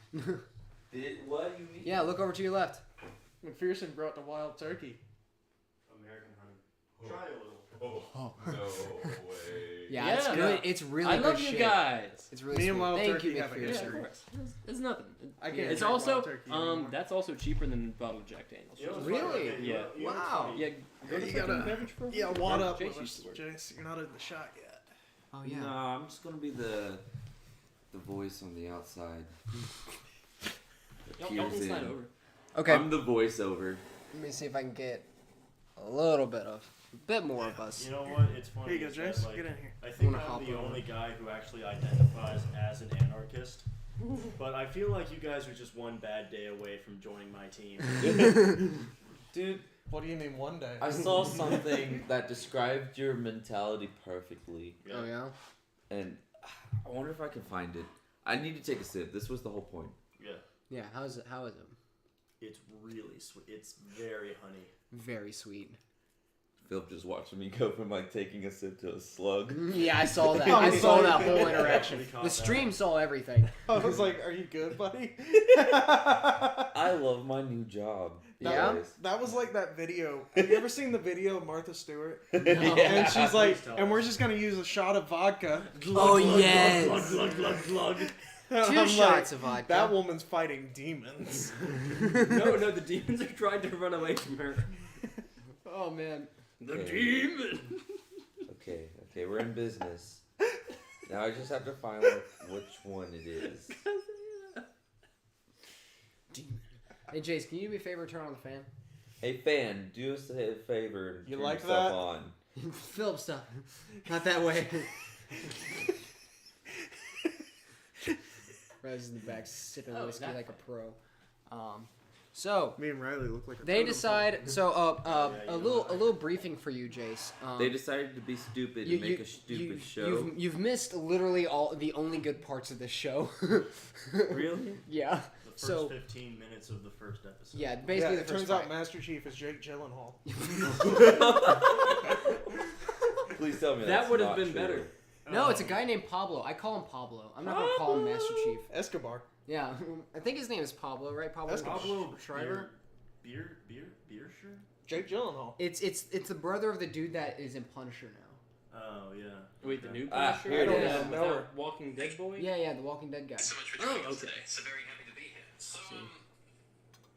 What you mean? Yeah, look over to your left. McPherson brought the wild turkey. American honey. Try a little. Oh, no way. Yeah, it's Yeah. good. It's really I good love shit. you guys. It's really Me sweet. and Wild Thank Turkey you, have a Yeah, history. of McPherson. course. It's nothing. I can't It's drink also Wild Turkey anymore. that's also cheaper than bottled Jack Daniels. You know what's Really? funny? Okay, Yeah. you know what's Wow. funny? Yeah, go Yeah, to you freaking gotta- beverage program. Yeah, wad up Jace with used us, to work. Jace. You're not in the shot yet. Oh yeah. No, I'm just gonna be the voice on the outside. Y'all Peers can slide in. over. Okay. I'm the voiceover. Let me see if I can get a little bit more of us. You know what? It's funny. Here you go, is that, Jace. like, Get in here. I think wanna hop I'm the over. only guy who actually identifies as an anarchist. But I feel like you guys are just one bad day away from joining my team. Dude, What do you mean one day? I saw something that described your mentality perfectly. Oh yeah. And I wonder if I can find it. I need to take a sip. This was the whole point. Yeah. Yeah. How is it? How is it? It's really sweet. It's very honey. Very sweet. Philip just watching me go from like taking a sip to a slug. Yeah, I saw that. Oh, I you saw saw that it. whole interaction. We caught The that. stream saw everything. I was like, "Are you good, buddy?" I love my new job. Yeah? guys. That was like that video. Have you ever seen the video of Martha Stewart? No. And she's like, Please tell and we're us. just gonna use a shot of vodka. Oh yes. Glug, glug, glug. And Two I'm shots of like, vodka. that woman's fighting demons. No, the demons are trying to run away from her. Oh man. The Okay. demon. Okay, we're in business. Now I just have to find out which one it is. Hey Jace, can you do me a favor? Turn on the fan. Hey fan, do us a favor and You turn like yourself that? on. Philip, stop. Not that way. Raz in the back sipping Oh, whiskey that like a pro. So Me and Riley look like a they totem decide. So Yeah, you a know little briefing for you, Jace. They decided to be stupid and make a stupid show. You've missed literally all the only good parts of this show. Really? Yeah. The first So 15 minutes of the first episode. yeah, pole. basically Yeah, the it first turns out five. Master Chief is Jake Gyllenhaal. Please tell me That that's would have not been true. better. No, it's a guy named Pablo. I call him Pablo. I'm not gonna call him Master Chief. Escobar. Yeah, I think his name is Pablo, right? Pablo. That's Pablo Schreiber. Beersher? Jake Gyllenhaal. It's the brother of the dude that is in Punisher now. Oh yeah. Wait, the new Ah, Punisher? here it is. Without know her. Walking Dead boy? Yeah, the Walking Dead guy. So much for Oh, joining us okay. today. So very happy to be here. So,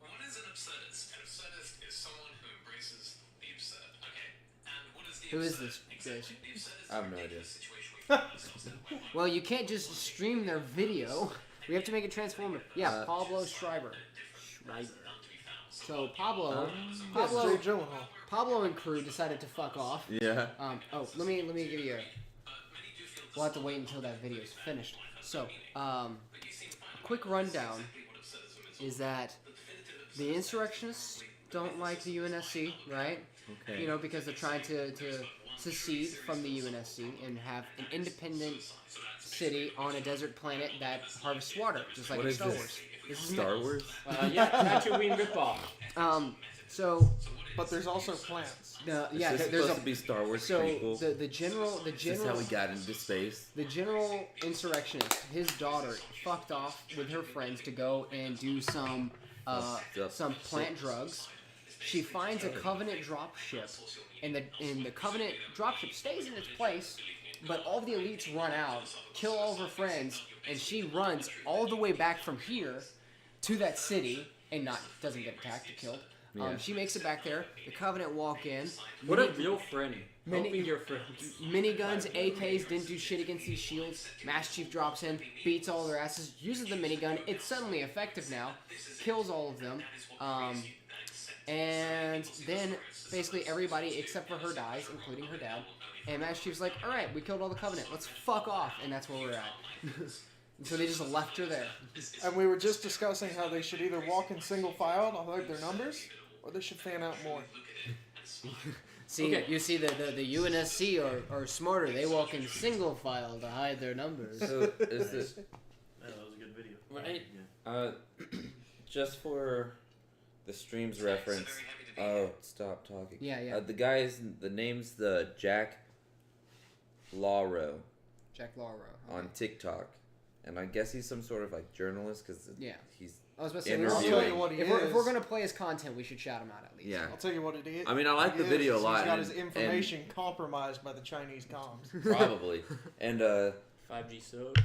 what is an absurdist? An absurdist is someone who embraces the absurd. Okay. And what is the Who is absurd? this, Exactly. The absurd is I have the no ridiculous idea. situation we find ourselves in where one Well, you can't just stream their video. We have to make it transformative. Yeah, Pablo Schreiber. none to be found. So, So Pablo, Yes, Pablo, Jake Gyllenhaal. Pablo and crew decided to fuck off. Yeah. Let me give you a. many do feel We'll have to wait until that video is finished. So, a quick rundown what absurdism is. is that the insurrectionists don't like the UNSC, right? Okay. You know, because they're trying to secede from the UNSC and have an independent city on a desert planet that harvests water, just like What in is Star this? Wars. This is Star Wars? Yeah, Tatooine ripoff. So But there's also plants. Is yeah, this there's supposed to be Star Wars so prequel? the general Is this how we got into space? the general insurrectionist, his daughter fucked off with her friends to go and do some plant drugs. She finds a Covenant dropship, and the Covenant dropship stays in its place, but all the elites run out, kill all of her friends, and she runs all the way back from here to that city and doesn't get attacked or killed. Yeah. She makes it back there. The Covenant walk in. What a real friend. Mini- Helping your friends. Miniguns, AKs didn't do shit against these shields. Master Chief drops in, beats all their asses, uses the minigun. It's suddenly effective now, kills all of them, and then basically everybody except for her dies, including her dad. And Master Chief's like, "All right, we killed all the Covenant. Let's fuck off," and that's where we're at. And so they just left her there. And we were just discussing how they should either walk in single file to hide their numbers, or they should fan out more. See, Okay. you see, the UNSC are smarter. They walk in single file to hide their numbers. So is this Yeah, that was a good video. Right? just for the stream's reference? Oh, stop talking. Yeah. The name's the Jack Lawrow Jack Lawrow. on TikTok, and I guess he's some sort of like journalist because Yeah. he's. I was about to say, I'll tell you what he if is. we're gonna play his content, we should shout him out at least. Yeah. I'll tell you what it is. I mean, I like the He video a is. lot, He's got and- his information compromised by the Chinese comms. Probably, and 5G subs.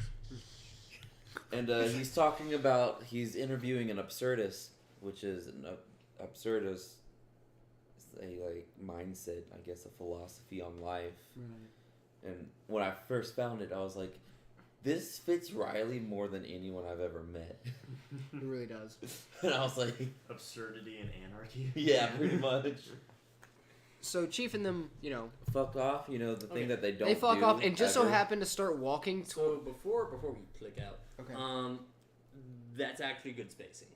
he's talking about he's interviewing an absurdist, which is an absurdist. It's a like mindset, I guess, a philosophy on life. Right. And when I first found it, I was like, this fits Riley more than anyone I've ever met. It really does. And I was like, Absurdity and anarchy. yeah, pretty much. So Chief and them, Fuck off, the Okay. thing that they don't they fuck do off and just so ever. happen to start walking. So before we click out, Okay. that's actually good spacing.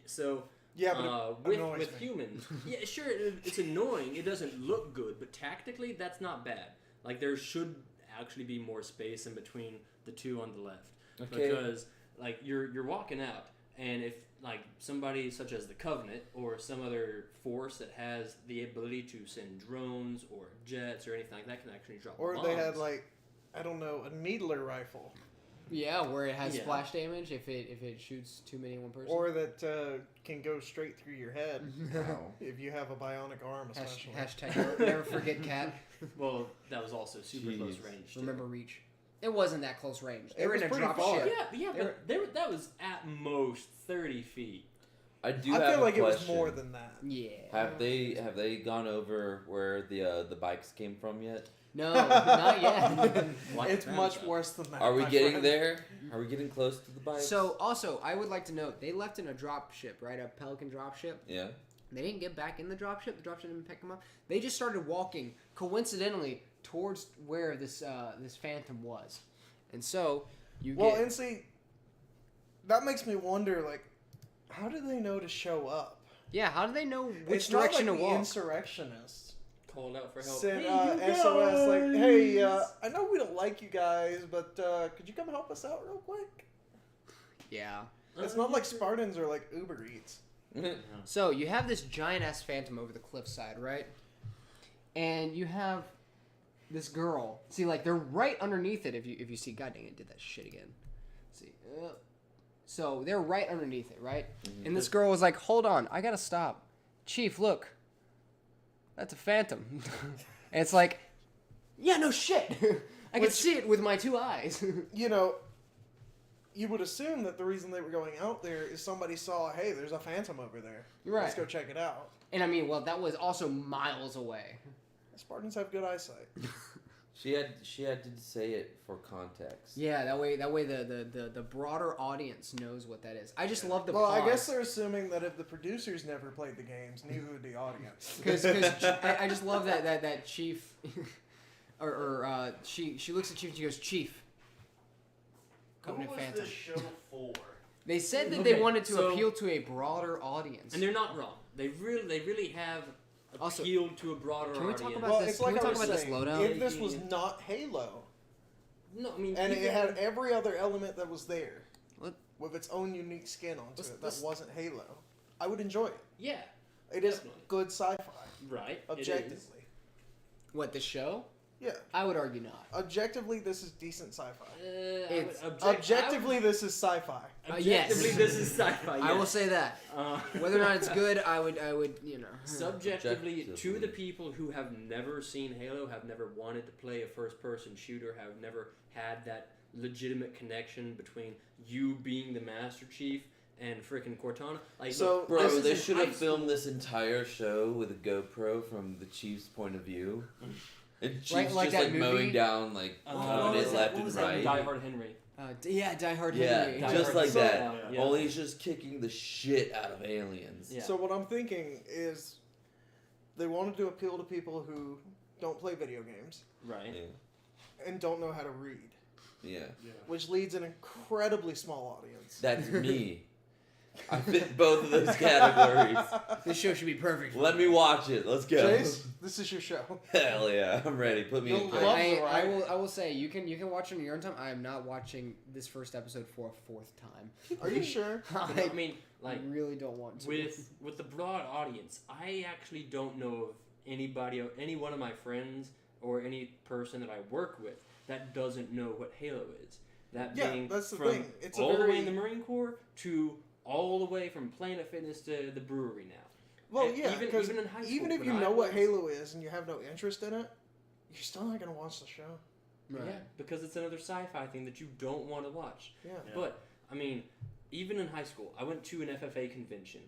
So Yeah, but it annoys with me. humans, yeah, sure, it's annoying. It doesn't look good, but tactically, that's not bad. Like there should actually be more space in between the two on the left, Okay. because like you're walking out, and if like somebody such as the Covenant or some other force that has the ability to send drones or jets or anything like that can actually drop Or bombs. they had I don't know, a needler rifle, Yeah, where it has Yeah. splash damage if it shoots too many in one person. or that can go straight through your head Wow. if you have a bionic arm, especially. Hashtag never forget cat. Well, that was also super close Jeez. range. too. Remember reach. It wasn't that close range. They It were was in a pretty drop far. ship. Yeah, but that was at most 30 feet. I do I have feel a like it was question. more than that. Yeah. Have they gone over where the bikes came from yet? No, not yet. What? It's much worse than that. Are we my getting friend. there? Are we getting close to the bikes? So also, I would like to note they left in a drop ship, right? A Pelican drop ship. Yeah. They didn't get back in the dropship. The dropship didn't pick them up. They just started walking coincidentally towards where this phantom was, and so And see, that makes me wonder, how do they know to show up? yeah. How do they know which It's not direction like to the walk? Insurrectionists Called out for help. said Hey, you SOS, like, guys! hey, I know we don't like you guys, but could you come help us out real quick? Yeah. It's not like Spartans or like Uber Eats. So you have this giant ass phantom over the cliffside, right? And you have this girl. See, they're right underneath it. If you see, God dang it, did that shit again. See, so they're right underneath it, right? And this girl was like, "Hold on, I gotta stop, Chief. Look, that's a phantom." And it's like, yeah, no shit. I can Which- see it with my two eyes. You would assume that the reason they were going out there is somebody saw, hey, there's a phantom over there. Right. Let's go check it out. And I mean, well, that was also miles away. Spartans have good eyesight. She had to say it for context. Yeah, that way the broader audience knows what that is. I just love the Well, I pause. guess they're assuming that if the producers never played the games, neither would the audience. Because I just love that Chief, she looks at Chief and she goes, "Chief, Who Covenant was Phantom." this show for? They said that Okay, they wanted to so- appeal to a broader audience. And they're not wrong. They really have Also, appealed to a broader can we audience. talk about Well, this? it's Can like we I talk was about this saying, loadout? if this was not Halo, No, I mean, and it even- had every other element that was there, What? with its own unique skin onto What's it, this- that wasn't Halo, I would enjoy it. yeah, It is Definitely. good sci-fi, right. it is. objectively. What, the show? Yeah, I would argue not. objectively, this is decent sci-fi. It's- Objectively, this is sci-fi. yes. Objectively, this is sci-fi. I will yes. say that. Uh, Whether or not it's good, I would, Subjectively, to Objectively. the people who have never seen Halo, have never wanted to play a first-person shooter, have never had that legitimate connection between you being the Master Chief and frickin' Cortana. Like, So, look, Bro, this is they in should high have filmed this entire show with a GoPro from the Chief's point of view. And Chief's like just that like movie? mowing down like Oh, coming in left what and was that? right. Die Hard Henry. Die Hard Yeah, Henry. Die just Hard like Henry. that. Yeah. Only he's just kicking the shit out of aliens. Yeah. So what I'm thinking is, they wanted to appeal to people who don't play video games Right. Yeah. and don't know how to read, Yeah. which leads an incredibly small audience. That's me. I fit both of those categories. This show should be perfect. for Let me. me watch it. Let's go. Jace, this is your show. Hell yeah, I'm ready. Put me in. You'll place. love I the will. ride. I will say you can watch it on your own time. I am not watching this first episode for a fourth time. Are you sure? I mean, like, I really don't want to. with the broad audience, I actually don't know of anybody, any one of my friends, or any person that I work with that doesn't know what Halo is. That Yeah, being that's the from thing. It's a all the way very- in the Marine Corps to all the way from Planet Fitness to the brewery now. Well, And yeah, even- because even in high school, even if when you I know what was- Halo is and you have no interest in it, you're still not gonna watch the show. Right. Yeah, because it's another sci-fi thing that you don't want to watch. Yeah. Yeah. But I mean, even in high school, I went to an FFA convention,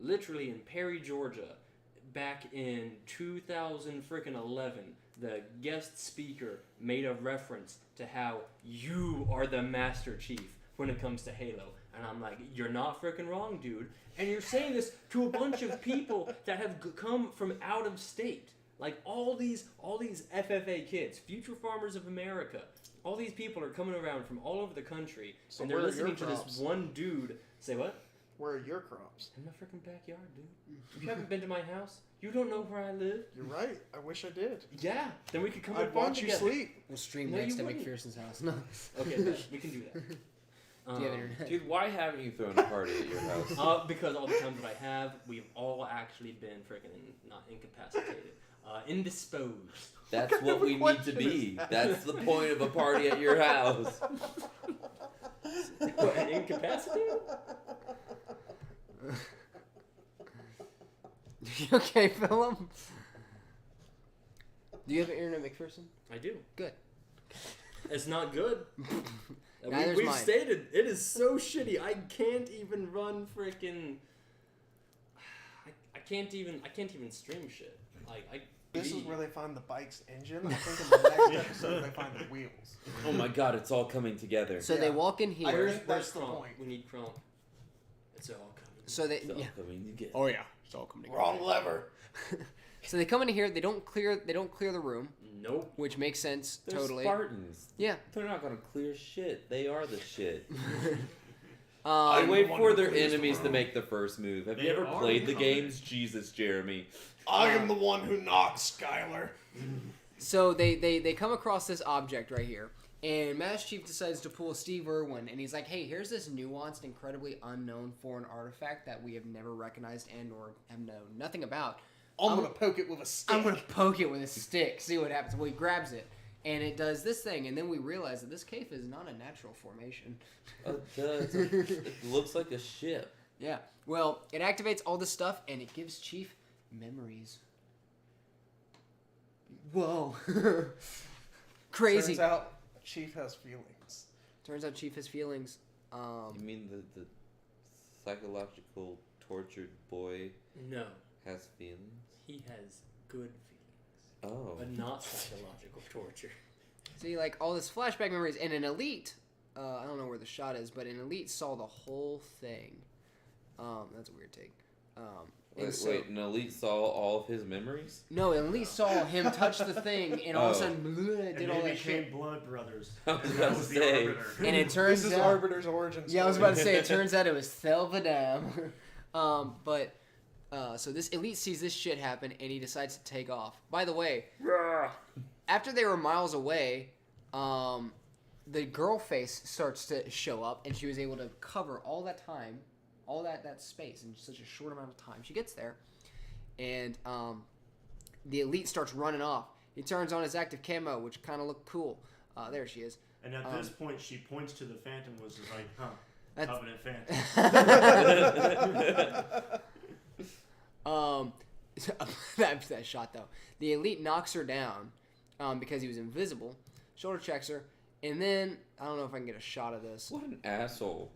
literally in Perry, Georgia, back in 2011. The guest speaker made a reference to how you are the Master Chief when it comes to Halo, and I'm like, you're not freaking wrong, dude. And you're saying this to a bunch of people that have come from out of state. Like all these FFA kids, Future Farmers of America, all these people are coming around from all over the country, So and they're where are listening your to this crops? one dude say, what? Where are your crops? In my freaking backyard, dude. You haven't been to my house? You don't know where I live? You're right. I wish I did. Yeah. Then we could come I'd and farm watch you together. sleep. We'll stream No, next you to wouldn't. McPherson's house. No. Okay, bet. We can do that. Do you have internet? Dude, why haven't you thrown a party at your house? Because all the times that I have, we've all actually been freaking not incapacitated, indisposed. That's what we need to be. That's the point of a party at your house. What, incapacitated? You okay, Philip? Do you have internet, McPherson? I do. Good. It's not good. Neither's We've mine. stated it is so shitty. I can't even run freaking. I can't even stream shit. Like This is bleed. where they find the bike's engine. I think in the next episode they find the wheels. Oh my god, it's all coming together. So they Yeah. walk in I here. heard- Where's that's the Kronk? point. We need Kronk. It's all coming. So they It's all yeah. coming together. Oh yeah, it's all coming together. Wrong lever. So they come in here. They don't clear the room, Nope. which makes sense They're totally. Spartans. Yeah. They're not gonna clear shit. They are the shit. They Um, wait the one for who their clears the enemies to room. make the first move. Have They you ever are played the coming. games? Jesus, Jeremy. I am the one who knocks, Skylar. So they come across this object right here, and Master Chief decides to pull Steve Irwin, and he's like, "Hey, here's this nuanced, incredibly unknown foreign artifact that we have never recognized and or have known nothing about. I'm gonna poke it with a stick. I'm gonna poke it with a stick, see what happens." Well, he grabs it, and it does this thing, and then we realize that this cave is not a natural formation. It looks like a ship. Yeah. Well, it activates all this stuff, and it gives Chief memories. Whoa. Crazy. Turns out Chief has feelings. Turns out Chief has feelings. You mean the psychological tortured boy No. has feelings? He has good feelings, Oh. but not psychological torture. See, like, all this flashback memories, and an Elite, I don't know where the shot is, but an Elite saw the whole thing. That's a weird take. And Wait, so- an elite saw all of his memories? No, an Elite saw him touch the thing, and all of a Oh. sudden, bleh, did And all they that shit. became blood brothers. I was And about that to was the say. Arbiter. And it turns This is out... Arbiter's origin story. Yeah, I was about to say, it turns out it was Thelva Dam. But So this elite sees this shit happen, and he decides to take off. By the way, after they were miles away, the girl face starts to show up, and she was able to cover all that time, all that space in such a short amount of time. She gets there, and the elite starts running off. He turns on his active camo, which kind of looked cool. There she is. And at this point, she points to the Phantom, was just like, huh, That's- Covenant Phantom. that shot though. The elite knocks her down because he was invisible. Shoulder checks her, and then I don't know if I can get a shot of this. What an asshole.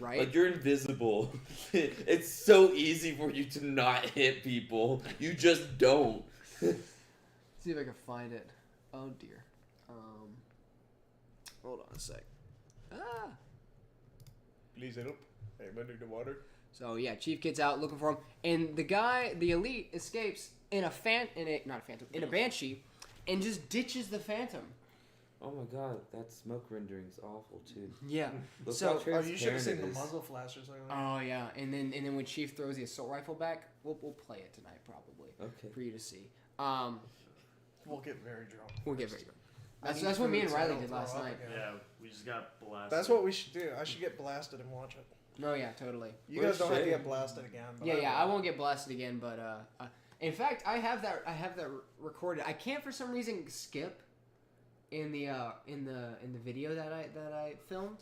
Right? Like, you're invisible. It's so easy for you to not hit people. You just don't. See if I can find it. Oh dear. Hold on a sec. Please help. I'm under the water. So yeah, Chief gets out looking for him, and the elite escapes in a banshee, and just ditches the Phantom. Oh my god, that smoke rendering's awful too. Yeah. Look So- how Oh, you should have transparent seen it the is. muzzle flashers. Oh yeah, and then when Chief throws the assault rifle back, we'll play it tonight probably Okay. for you to see. We'll get very drunk. We'll get very drunk. I That's need what me and food so I Riley don't did throw last up night. again. Yeah, we just got blasted. That's what we should do. I should get blasted and watch it. Oh yeah, totally. You Where's guys don't have to Shay? get blasted again. But Yeah, I will. won't get blasted again, but in fact, I have that recorded. I can't for some reason skip in the video that I filmed.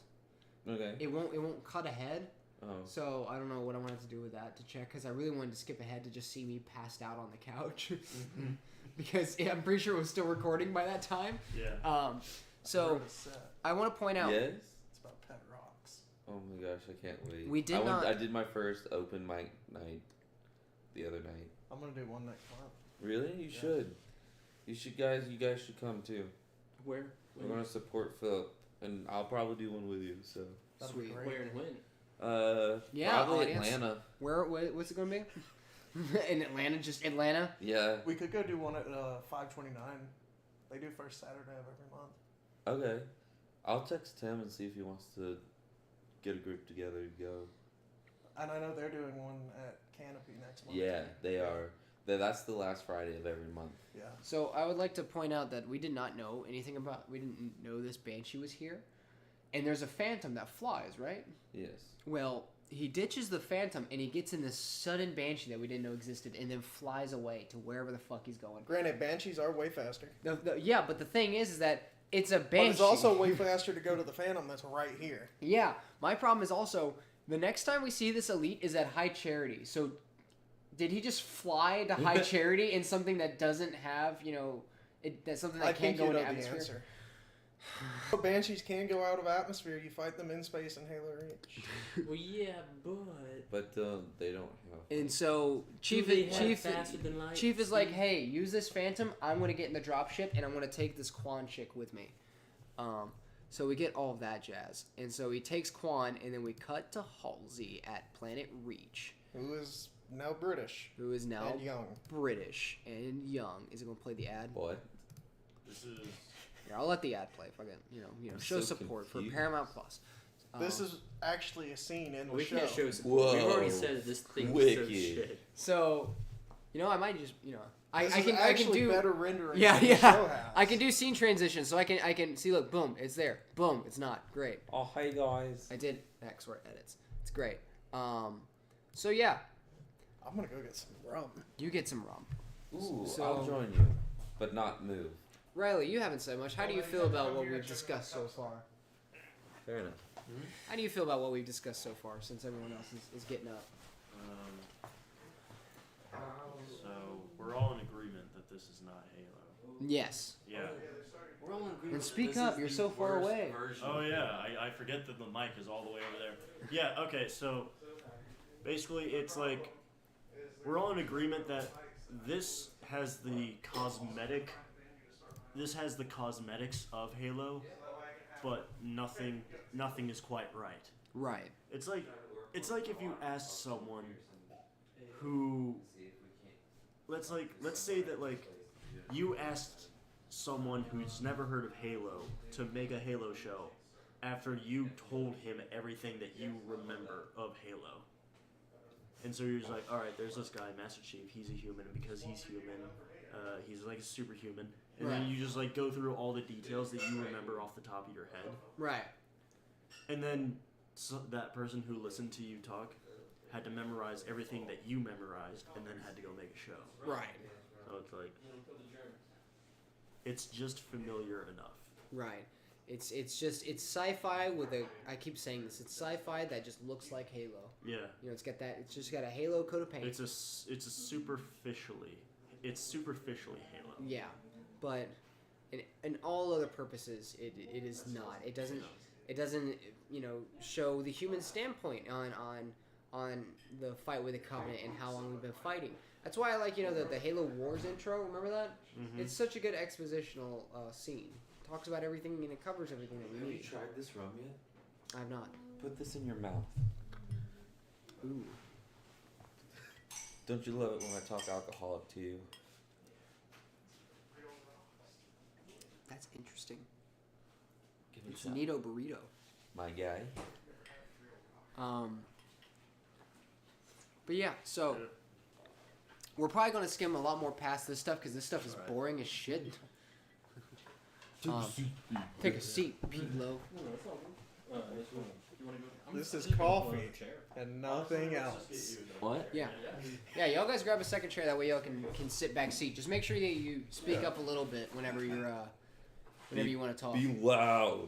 Okay. It won't cut ahead. Oh. So I don't know what I'm gonna have to do with that to check, because I really wanted to skip ahead to just see me passed out on the couch, because I'm pretty sure it was still recording by that time. Yeah. So Wrote a set. I want to point out. Yes? It's about pet rocks. Oh my gosh, I can't wait. We did not- I did my first open mic night the other night. I'm gonna do one next month. Really? You Yeah. should. You guys should come too. Where? We're gonna support Philip, and I'll probably do one with you. So. That'd be Sweet. great. Where and when? Yeah, Probably audience. Atlanta. What's it gonna be? In Atlanta, just Atlanta. Yeah. We could go do one at 529. They do first Saturday of every month. Okay. I'll text Tim and see if he wants to get a group together to go. And I know they're doing one at Canopy next month. Yeah, they are. That's the last Friday of every month. Yeah. So I would like to point out that we did not know anything about. We didn't know this banshee was here, and there's a phantom that flies, right? Yes. Well, he ditches the phantom and he gets in this sudden banshee that we didn't know existed, and then flies away to wherever the fuck he's going. Granted, banshees are way faster. Yeah, but the thing is that it's a But banshee. it's also way faster to go to the Phantom that's right here. Yeah, my problem is also the next time we see this elite is at High Charity. So, did he just fly to High Charity in something that doesn't have, that's something that I can't think go you know into the atmosphere? answer. Banshees can go out of atmosphere. You fight them in space in Halo Reach. Well, yeah, but But they don't have. And so Chief Do they have Chief faster than light Chief is like, speed? hey, use this Phantom. I'm gonna get in the dropship and I'm gonna take this Quan chick with me. So we get all of that jazz, and so he takes Quan, and then we cut to Halsey at Planet Reach, Who is now British who is now and young. British and young. Is it gonna play the ad? What? This is. Yeah, I'll let the ad play. Fucking, I'm show so support confused. for Paramount Plus. This is actually a scene in the we show. can't show support. Whoa. We've already said this thing so Wicked. shit. So, I might just, I This is can actually do better rendering. Yeah, than yeah. The show has. I can do scene transitions, so I can see. Look, boom, it's there. Boom, it's not. Great. Oh, hey guys. I did export edits. It's great. So yeah, I'm gonna go get some rum. you get some rum. Ooh, So- I'll join you, but not move. Riley, you haven't said much. How do you feel about what we've discussed so far? Fair enough. How do you feel about what we've discussed so far, since everyone else is getting up? So we're all in agreement that this is not Halo. Yes. Yeah. We're all in agreement. Then that speak this up, is you're the so far worst away. version. Oh yeah, I forget that the mic is all the way over there. Yeah. Okay. So basically, it's like we're all in agreement that this has the cosmetics of Halo, but nothing is quite right. Right. It's like if you asked someone who let's say that you asked someone who's never heard of Halo to make a Halo show after you told him everything that you remember of Halo. And so you're just like, all right, there's this guy, Master Chief. He's a human, and because he's human, he's like a superhuman. And then you just like go through all the details that you remember off the top of your head. Right. And then that person who listened to you talk had to memorize everything that you memorized, and then had to go make a show. Right. So it's like, it's just familiar enough. Right. It's sci-fi with a. I keep saying this. It's sci-fi that just looks like Halo. Yeah. You know, it's just got a Halo coat of paint. It's superficially Halo. Yeah, but in all other purposes, it is not. It doesn't show the human standpoint on the fight with the Covenant and how long we've been fighting. That's why I like the Halo Wars intro. Remember that? Mm-hmm. It's such a good expositional scene. Talks about everything and it covers everything that we Have you need. tried this rum yet? I've not. Put this in your mouth. Ooh. Don't you love it when I talk alcoholic to you? That's interesting. Give me It's some. Nito Burrito. My guy. But yeah, so we're probably gonna skim a lot more past this stuff because this stuff is boring as shit. Take a seat, Pilo. This is coffee and nothing else. What? Yeah, y'all guys grab a second chair. That way y'all can sit back seat. Just make sure that you speak up a little bit whenever you want to talk. Be loud.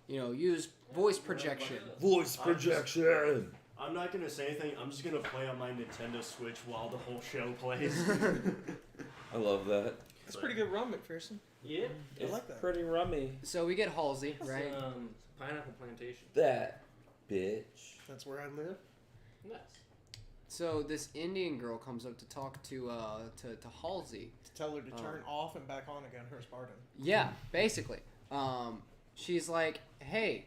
Use voice projection. Voice projection. I'm not gonna say anything. I'm just gonna play on my Nintendo Switch while the whole show plays. I love that. It's pretty good rum, McPherson. Yeah. It's like that. pretty rummy. So we get Halsey, right? Pineapple Plantation. That bitch. That's where I live. Nice. So this Indian girl comes up to talk to Halsey. To tell her to turn off and back on again her Spartan. Yeah, basically. She's like, "Hey,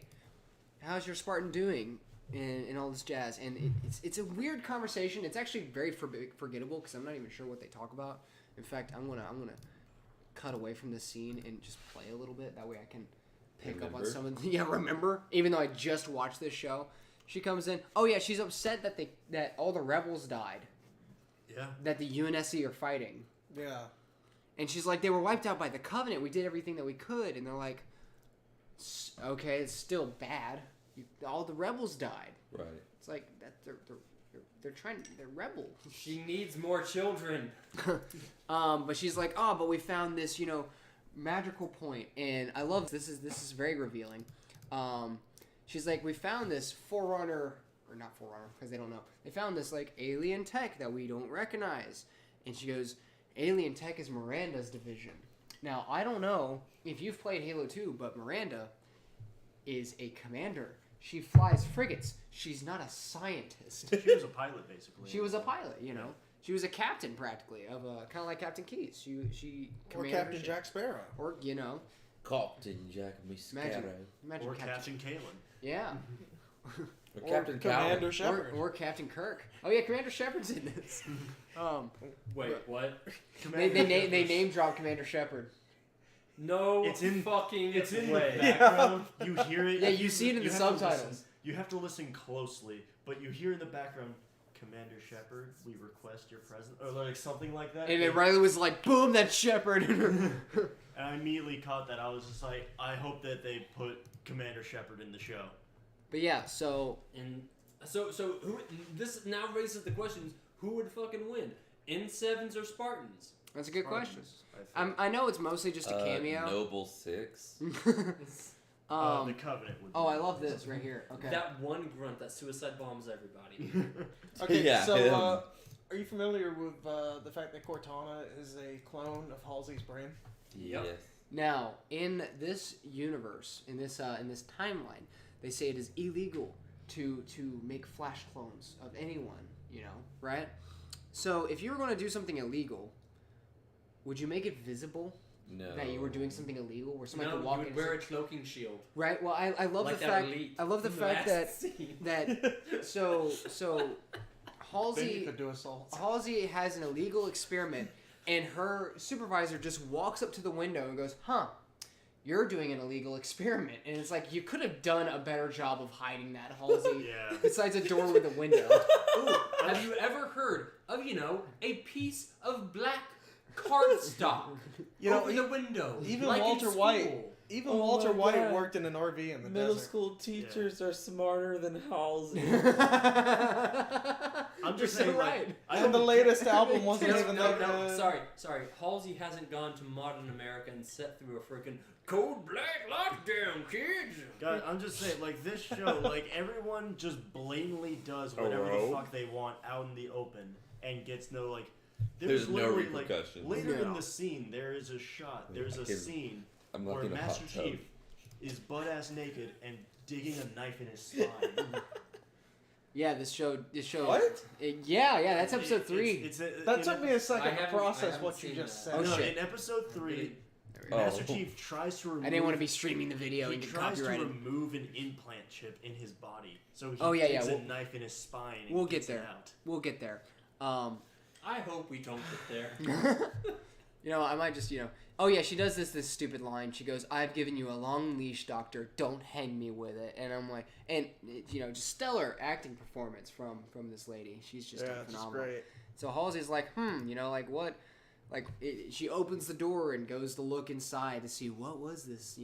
how's your Spartan doing?" And all this jazz, and it's a weird conversation. It's actually very forgettable because I'm not even sure what they talk about. In fact, I'm gonna cut away from this scene and just play a little bit. That way I can pick up on some of the remember. Even though I just watched this show, she comes in. Oh yeah, she's upset that all the rebels died. Yeah. That the UNSC are fighting. Yeah. And she's like, they were wiped out by the Covenant. We did everything that we could, and they're like, okay, it's still bad. All the rebels died. Right. It's like that they're rebels. She needs more children. But she's like, but we found this, magical point, and I love this is very revealing. She's like, we found this Forerunner, or not Forerunner, because they don't know. They found this like alien tech that we don't recognize, and she goes, alien tech is Miranda's division. Now I don't know if you've played Halo 2, but Miranda is a commander. She flies frigates. She's not a scientist. She was a pilot, basically. She was a pilot, She was a captain, practically, of kind of like Captain Keyes. She Or commanded Captain her ship. Jack Sparrow. Or, Captain Jack Miscaro. Imagine Or Captain. Captain Kalen. Yeah. Or Captain Commander Cowan. Shepard. Or Captain Kirk. Oh, yeah, Commander Shepard's in this. Wait, what? They name drop Commander Shepard. No, It's in fucking It's in way. the background. You hear it. Yeah, you see it in the have to subtitles. listen. You have to listen closely, but you hear in the background, Commander Shepard, we request your presence, or like something like that. And then Riley was like, boom, that's Shepard. And I immediately caught that. I was just like, I hope that they put Commander Shepard in the show. But yeah, so And so who? This now raises the questions: who would fucking win? N7s or Spartans? that's a good question. I think. I know it's mostly just a cameo. Noble 6. The Covenant would. Oh, I love this right here. Okay. That one grunt that suicide bombs everybody. Okay, Yeah, so him. are you familiar with the fact that Cortana is a clone of Halsey's brain? Yep. Yes. Now, in this universe, in this timeline, they say it is illegal to make flash clones of anyone, right? So if you were going to do something illegal, would you make it visible No. that you were doing something illegal, where somebody No, could walk you in? would wear a cloaking shield. Right. Well, I love Like the that fact. elite I love the in fact last that scene. so Then you Halsey could do assault. Halsey has an illegal experiment, and her supervisor just walks up to the window and goes, "Huh, you're doing an illegal experiment. And it's like, you could have done a better job of hiding that, Halsey. Yeah. Besides a door with a window. Ooh, have you ever heard of, a piece of black cardstock You know, over the window? even like in Walter White- school? Even Oh Walter my White God. worked in an RV in the Middle desert. school teachers are smarter than Halsey. I'm You're just so saying, right. like, I And the don't- latest album wasn't No, even no, that no, good. sorry. Halsey hasn't gone to modern America and set through a freaking cold black lockdown, kids. God, I'm just saying, like, this show, like, everyone just blatantly does whatever Hello? the fuck they want out in the open and gets no, like, There's no literally, repercussions. Like, later in No. the scene, there is a shot, there's a Fucking- scene I'm where lucky in a Master hot tub. Chief is butt-ass naked and digging a knife in his spine. Yeah, this show. What? Yeah, that's episode 3. It's a, That in took a- me a second I to haven't process seen what you just that. said. Oh, no, shit. in episode 3, Oh. Master Chief tries to remove... I didn't want to be streaming the video He and get tries to copyrighted. remove an implant chip in his body. So he Oh, yeah, takes yeah, a knife in his spine and We'll get gets there. it out. We'll get there. I hope we don't get there. I might just, Oh, yeah, she does this stupid line. She goes, "I've given you a long leash, doctor. Don't hang me with it." And I'm like, just stellar acting performance from this lady. She's just Yeah, it's phenomenal. great. So Halsey's like, like what? She opens the door and goes to look inside to see what was this,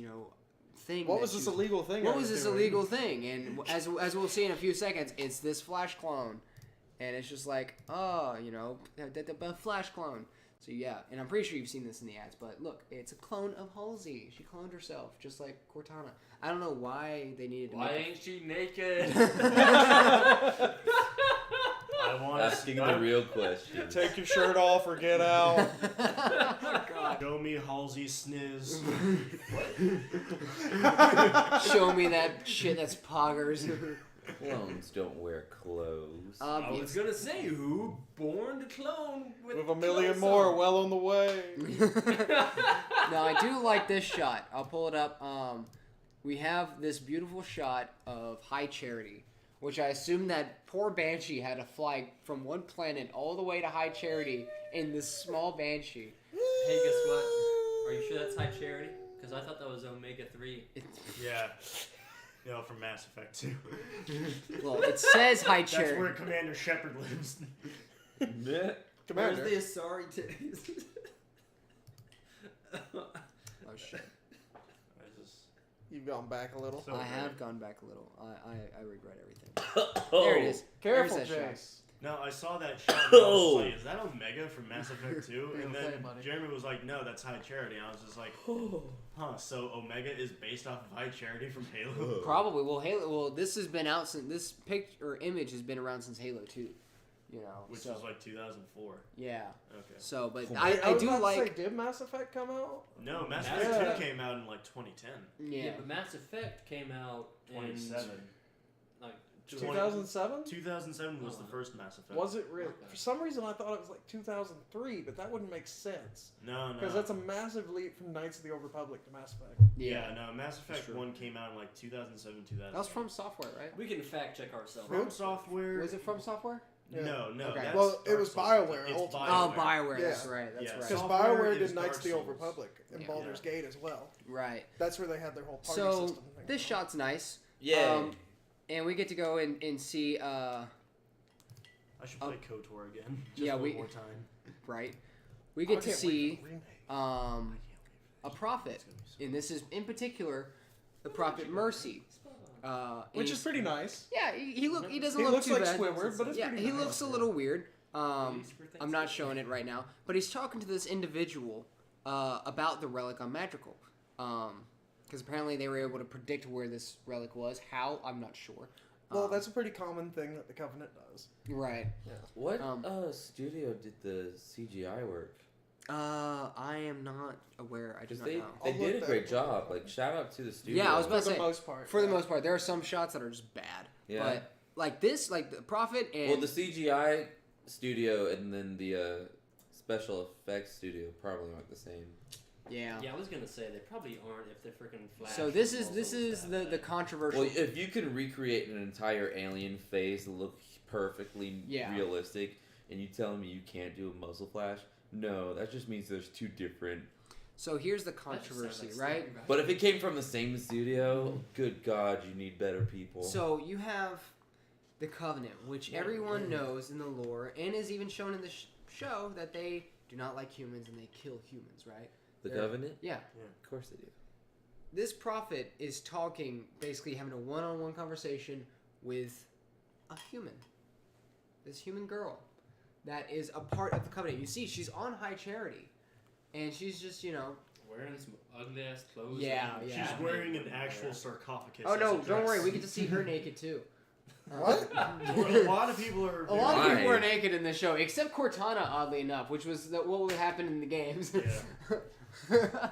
thing. What that was she this illegal thing? What I was this doing? illegal thing? And as we'll see in a few seconds, it's this Flash clone, and it's just like, the Flash clone. So yeah, and I'm pretty sure you've seen this in the ads, but look, it's a clone of Halsey. She cloned herself, just like Cortana. I don't know why they needed to Why make ain't she naked? I want Asking the real question. Take your shirt off or get out. Oh, God. Show me Halsey sniz. Show me that shit that's poggers. Clones don't wear clothes. I was gonna say, who born to clone with With a million clothes more on? well on the way. No, I do like this shot. I'll pull it up. We have this beautiful shot of High Charity, which I assume that poor Banshee had to fly from one planet all the way to High Charity in this small Banshee. Hey, guess what? Are you sure that's High Charity? Because I thought that was Omega 3. Yeah. From Mass Effect 2. Well, it says High That's Charity. where Commander Shepard lives. Commander. Asari titties? Oh shit! You've gone back a little. So I great. have gone back a little. I regret everything. There it is. Careful, There's that shot. Jace. No, I saw that shot and I was like, is that Omega from Mass Effect 2? You're And gonna then play, buddy. Jeremy was like, no, that's High Charity. And I was just like, huh, so Omega is based off of High Charity from Halo? Probably. Well, Halo. Well, this has been out since this picture or image has been around since Halo 2. Which so, was like 2004. yeah. Okay. So, but Wait, I was do about to like. say, did Mass Effect come out? No, Mass Mass Effect Effect. 2 came out in like 2010. Yeah. but Mass Effect came out 27. in like 2007? 2007 was the first Mass Effect. Was it real? Okay. For some reason, I thought it was like 2003, but that wouldn't make sense. No. Because that's a massive leap from Knights of the Old Republic to Mass Effect. Yeah, no, Mass Effect true. 1 came out in like 2007, 2008. That was From Software, right? We can fact check ourselves. From Software. Was it From Software? Yeah. No. Okay. That's Well, it Dark was Souls. BioWare, It's ultimately. Oh, Bioware. Yeah. That's right. That's Yeah. right. Because Software BioWare is did Knights of the Dark Old Souls. Republic and Yeah. Baldur's Gate as well. Right. That's where they had their whole party So system. thing. this shot's nice. Yay. And we get to go and see. I should play KOTOR again. Just Yeah, one we- more time. Right. We I get to can't wait see for the remake. a prophet, and this is in particular the prophet Mercy. And Which he's- is pretty nice. Yeah, he doesn't He look looks too like bad. Squidward, but it's Yeah, pretty he nice. looks a little weird. I'm not showing it right now, but he's talking to this individual about the relic on Madrigal, because apparently they were able to predict where this relic was. How, I'm not sure. Well, that's a pretty common thing that the Covenant does. right. What Um, studio did the CGI work? I am not aware. I do Because not they know. they I'll did look a great that job. up. Like shout out to the studio. Yeah, I was about For to the say, most part. for the yeah. most part, there are some shots that are just bad. Yeah. But like this, like the prophet and Well, the CGI studio and then the special effects studio probably aren't the same. yeah. Yeah, I was gonna say they probably aren't if they're freaking Flash. So this was is also that the bad. controversial. Well, if you can recreate an entire alien face look perfectly Yeah. realistic, and you tell me you can't do a muzzle flash, no, that just means there's two different So here's the That just sounds controversy, like right? Sniper But if it came from the same studio, good God, you need better people. So you have the Covenant, which everyone knows in the lore, and is even shown in the show that they do not like humans and they kill humans, right? the they're- Covenant? Yeah. Of course they do. This prophet is talking, basically having a one-on-one conversation with a human. This human girl that is a part of the Covenant. You see, she's on High Charity, and she's just, wearing some ugly ass clothes. Yeah, and- yeah. She's wearing an actual sarcophagus. oh as no, a don't dress. worry, we get to see her naked too. What? A lot of people are. A lot of people Why? are naked in this show, except Cortana, oddly enough, which was what would happen in the games. Yeah.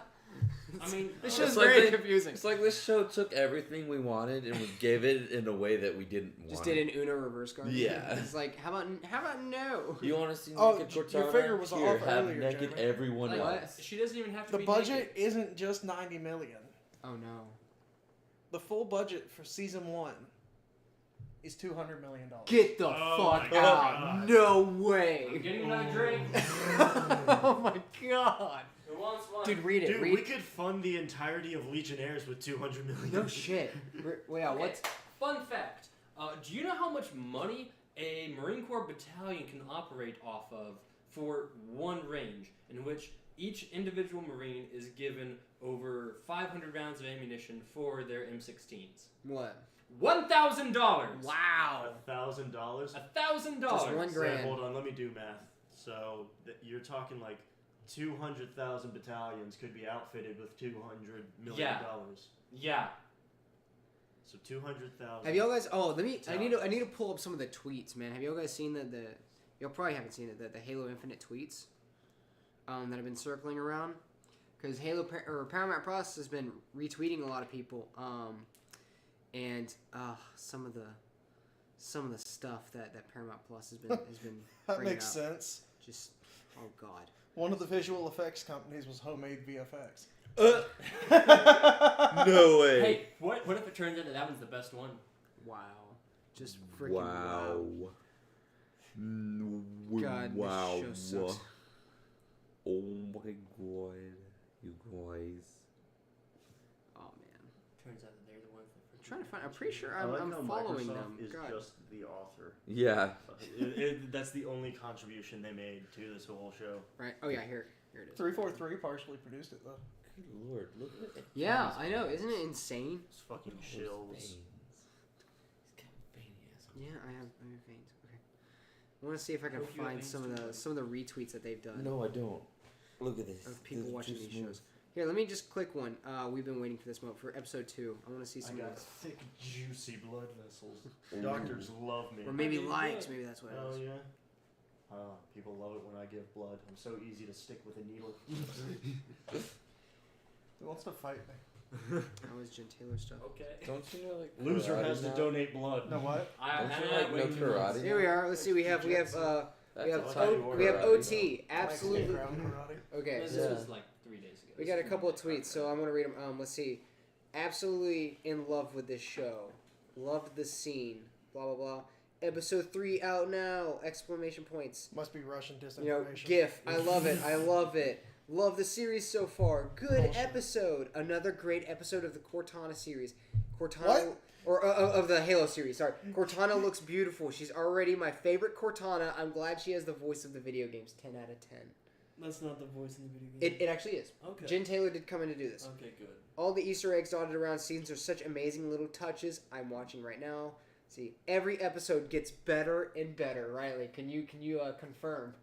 I mean, This It's show's like very they- confusing. It's like this show took everything we wanted and we gave it in a way that we didn't want. Just did an Uno reverse card. Yeah. It's like, how about no? You want to see Oh, naked your Cortana? finger was Here, off have earlier, naked Jeremy. everyone like, else. she doesn't even have to The be budget naked. isn't just 90 million. Oh no. The full budget for season 1 is $200 million. Get the Oh fuck my out. God. No I'm way. getting my drink. Oh my god. Who wants one? Dude, read it. Dude, read we could fund the entirety of Legionnaires with $200 million. No shit. Wait, Okay, what's... Fun fact. Do you know how much money a Marine Corps battalion can operate off of for one range, in which each individual Marine is given over 500 rounds of ammunition for their M16s? What? $1,000. Wow. $1,000. $1,000. Just $1 grand. So, hold on, let me do math. So you're talking like 200,000 battalions could be outfitted with $200 million. Yeah. Yeah. So 200,000. Have y'all guys... Oh, let me... I need to pull up some of the tweets, man. Have y'all guys seen the... Y'all probably haven't seen it. The Halo Infinite tweets that have been circling around. Because Paramount Plus has been retweeting a lot of people. And some of the stuff that Paramount Plus has been That bringing makes up. sense. Just... Oh, God. One of the visual effects companies was Homemade VFX. No way. Hey, what if it turns into that one's the best one? Wow. Just freaking wow. God, wow. this show sucks. Oh my god, you guys. Oh, man. Turns out that they're the ones that. I'm trying to find... I'm pretty sure I like I'm how following Microsoft them. is God. just the author. Yeah. That's the only contribution they made to this whole show. Right. Oh, yeah, here it is. 343 partially produced it, though. Good lord, look at it. Yeah, I know. Isn't it insane? It's fucking Those shills. veins. He's got veiny ass. Yeah, I have veins. Okay. I want to see if I can Hope you have find veins some of too, the buddy. some of the retweets that they've done No, I don't. Look at this. of people This is watching too these smooth. shows. Here, let me just click one. We've been waiting for this moment for episode 2. I want to see I some of got this. thick, juicy blood vessels. Ooh. Doctors love me. Or maybe I mean, likes. yeah. Maybe that's what it Oh is. yeah. People love it when I give blood. I'm so easy to stick with a needle. Who wants to fight me? That was Jen Taylor stuff. Okay. Don't you know like Loser karate has to now? donate blood. No what? I'm Don't you not like no waiting for karate? this. Here we are. Let's see. We have That's we have a type of we have karate, OT. Absolutely. Mexican ground karate. Okay. This Yeah. was like 3 days ago. We got a couple of tweets, so I'm gonna read them. Let's see. Absolutely in love with this show. Loved the scene. Blah blah blah. Episode 3 out now! Exclamation points. Must be Russian You know, disinformation. GIF. I love it. I love it. Love the series so far. Good Bullshit. episode. Another great episode of the Cortana series. Cortana, What? or of the Halo series. Sorry. Cortana looks beautiful. She's already my favorite Cortana. I'm glad she has the voice of the video games. 10 out of 10. That's not the voice in the video game. It actually is. Okay. Jen Taylor did come in to do this. Okay, good. All the Easter eggs dotted around scenes are such amazing little touches. I'm watching right now. See, every episode gets better and better. Riley, can you confirm?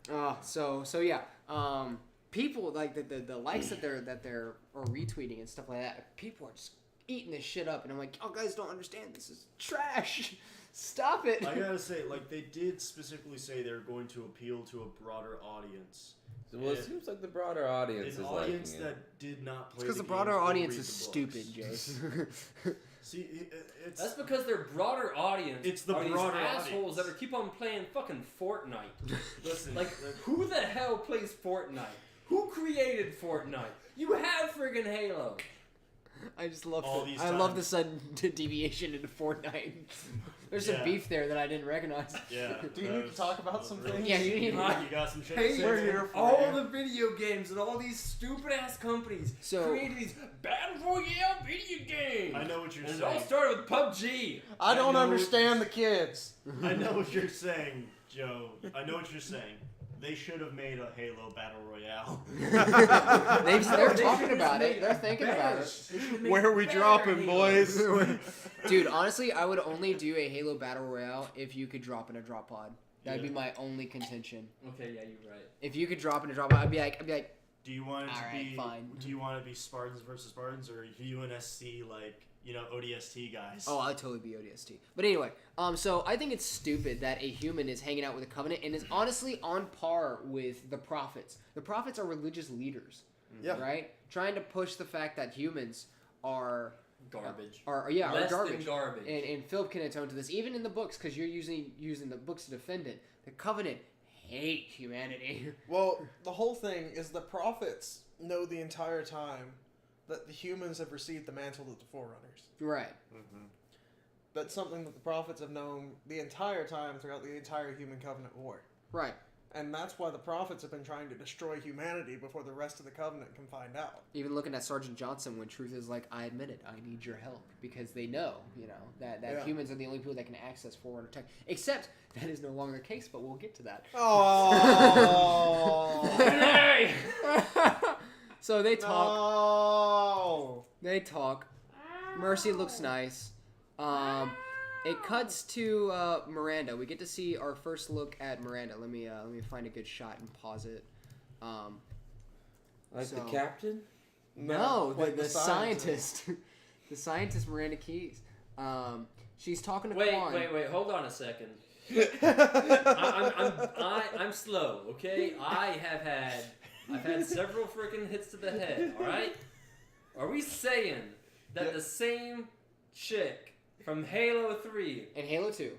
No. So yeah. People like the likes that they're or retweeting and stuff like that. People are just eating this shit up, and I'm like, y'all guys don't understand. This is trash. Stop it. I gotta say, like, they did specifically say they're going to appeal to a broader audience. Well, it seems like the broader audience An is audience liking that it. did not play It's because the games broader or audience read is the stupid, books. Jace. See, it's That's because their broader audience It's the are broader these assholes audience. that are keep on playing fucking Fortnite. listen. Like, who the hell plays Fortnite? Who created Fortnite? You have friggin' Halo. I just love All it. these I love times. the sudden deviation into Fortnite. There's some Yeah. beef there that I didn't recognize. Yeah. Do you need to talk about some things? Yeah, you need- You got some shit to Hey, say? We're man? here for all you. the video games and all these stupid ass companies So- created these battle royale video games. I know what you're And it all saying. started with PUBG. I don't I know understand the kids. I know what you're saying, Joe. I know what you're saying. They should have made a Halo Battle Royale. They're They talking should've about made it. They're thinking better. about it. They should've made Where are we better dropping, Halos. boys? Dude, honestly, I would only do a Halo Battle Royale if you could drop in a drop pod. That'd Yeah. be my only contention. Okay, yeah, you're right. If you could drop in a drop pod, I'd be like, Do you want it to Alright, be? fine. Do you want it to be Spartans versus Spartans or UNSC ODST guys? oh, I'd totally be ODST. But anyway, so I think it's stupid that a human is hanging out with a covenant and is honestly on par with the prophets. The prophets are religious leaders, Yeah. right? Trying to push the fact that humans are Garbage. are Less garbage. than garbage. And Philip can atone to this, even in the books, because you're using the books to defend it. The Covenant hate humanity. Well, the whole thing is the prophets know the entire time that the humans have received the mantle of the Forerunners. Right. That's something that the prophets have known the entire time throughout the entire human covenant war. Right. And that's why the prophets have been trying to destroy humanity before the rest of the covenant can find out. Even looking at Sergeant Johnson when truth is like, I admit it, I need your help. Because they know, that Yeah. humans are the only people that can access Forerunner tech. Except, that is no longer the case, but we'll get to that. Oh So they talk. no! They talk. Mercy looks nice. It cuts to Miranda. We get to see our first look at Miranda. Let me find a good shot and pause it. Like So- the captain? No, like the scientist. The scientist Miranda Keys. She's talking to Wait, Quan. wait, hold on a second. I'm slow, okay? I've had several freaking hits to the head, alright? Are we saying that the same chick from Halo 3 And Halo 2.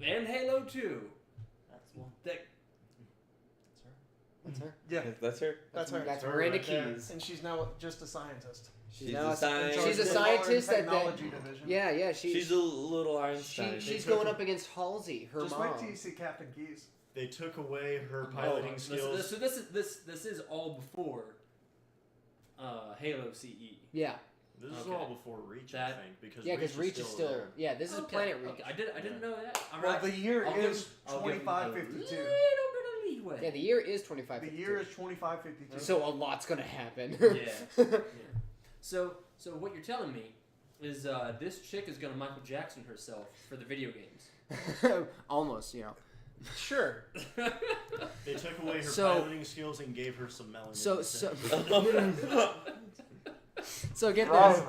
and Halo 2 That's one. that That's her. Yeah, That's her. that's her. That's her Miranda right there. Keys. And she's now just a scientist. She's now a scientist. She's a She's scientist that. technology division. Yeah. She's a little Einstein. She's took going her- up against Halsey, her Just mom. wait till you see Captain Keys. They took away her piloting skills. So this is all before Halo CE. Yeah. This is Okay. all before Reach, I That- think, because Yeah, because Reach is still. there. Yeah, this is Okay, Planet Reach. okay, I didn't know that. All Well, right. the year I'll is give- I'll give 2552. a little bit of leeway. Yeah, the year is 25. The year is 2552. So a lot's gonna happen. Yeah. So what you're telling me is this chick is gonna Michael Jackson herself for the video games. Almost, Sure. They took away her So- piloting skills and gave her some melanin. So instead. so get this.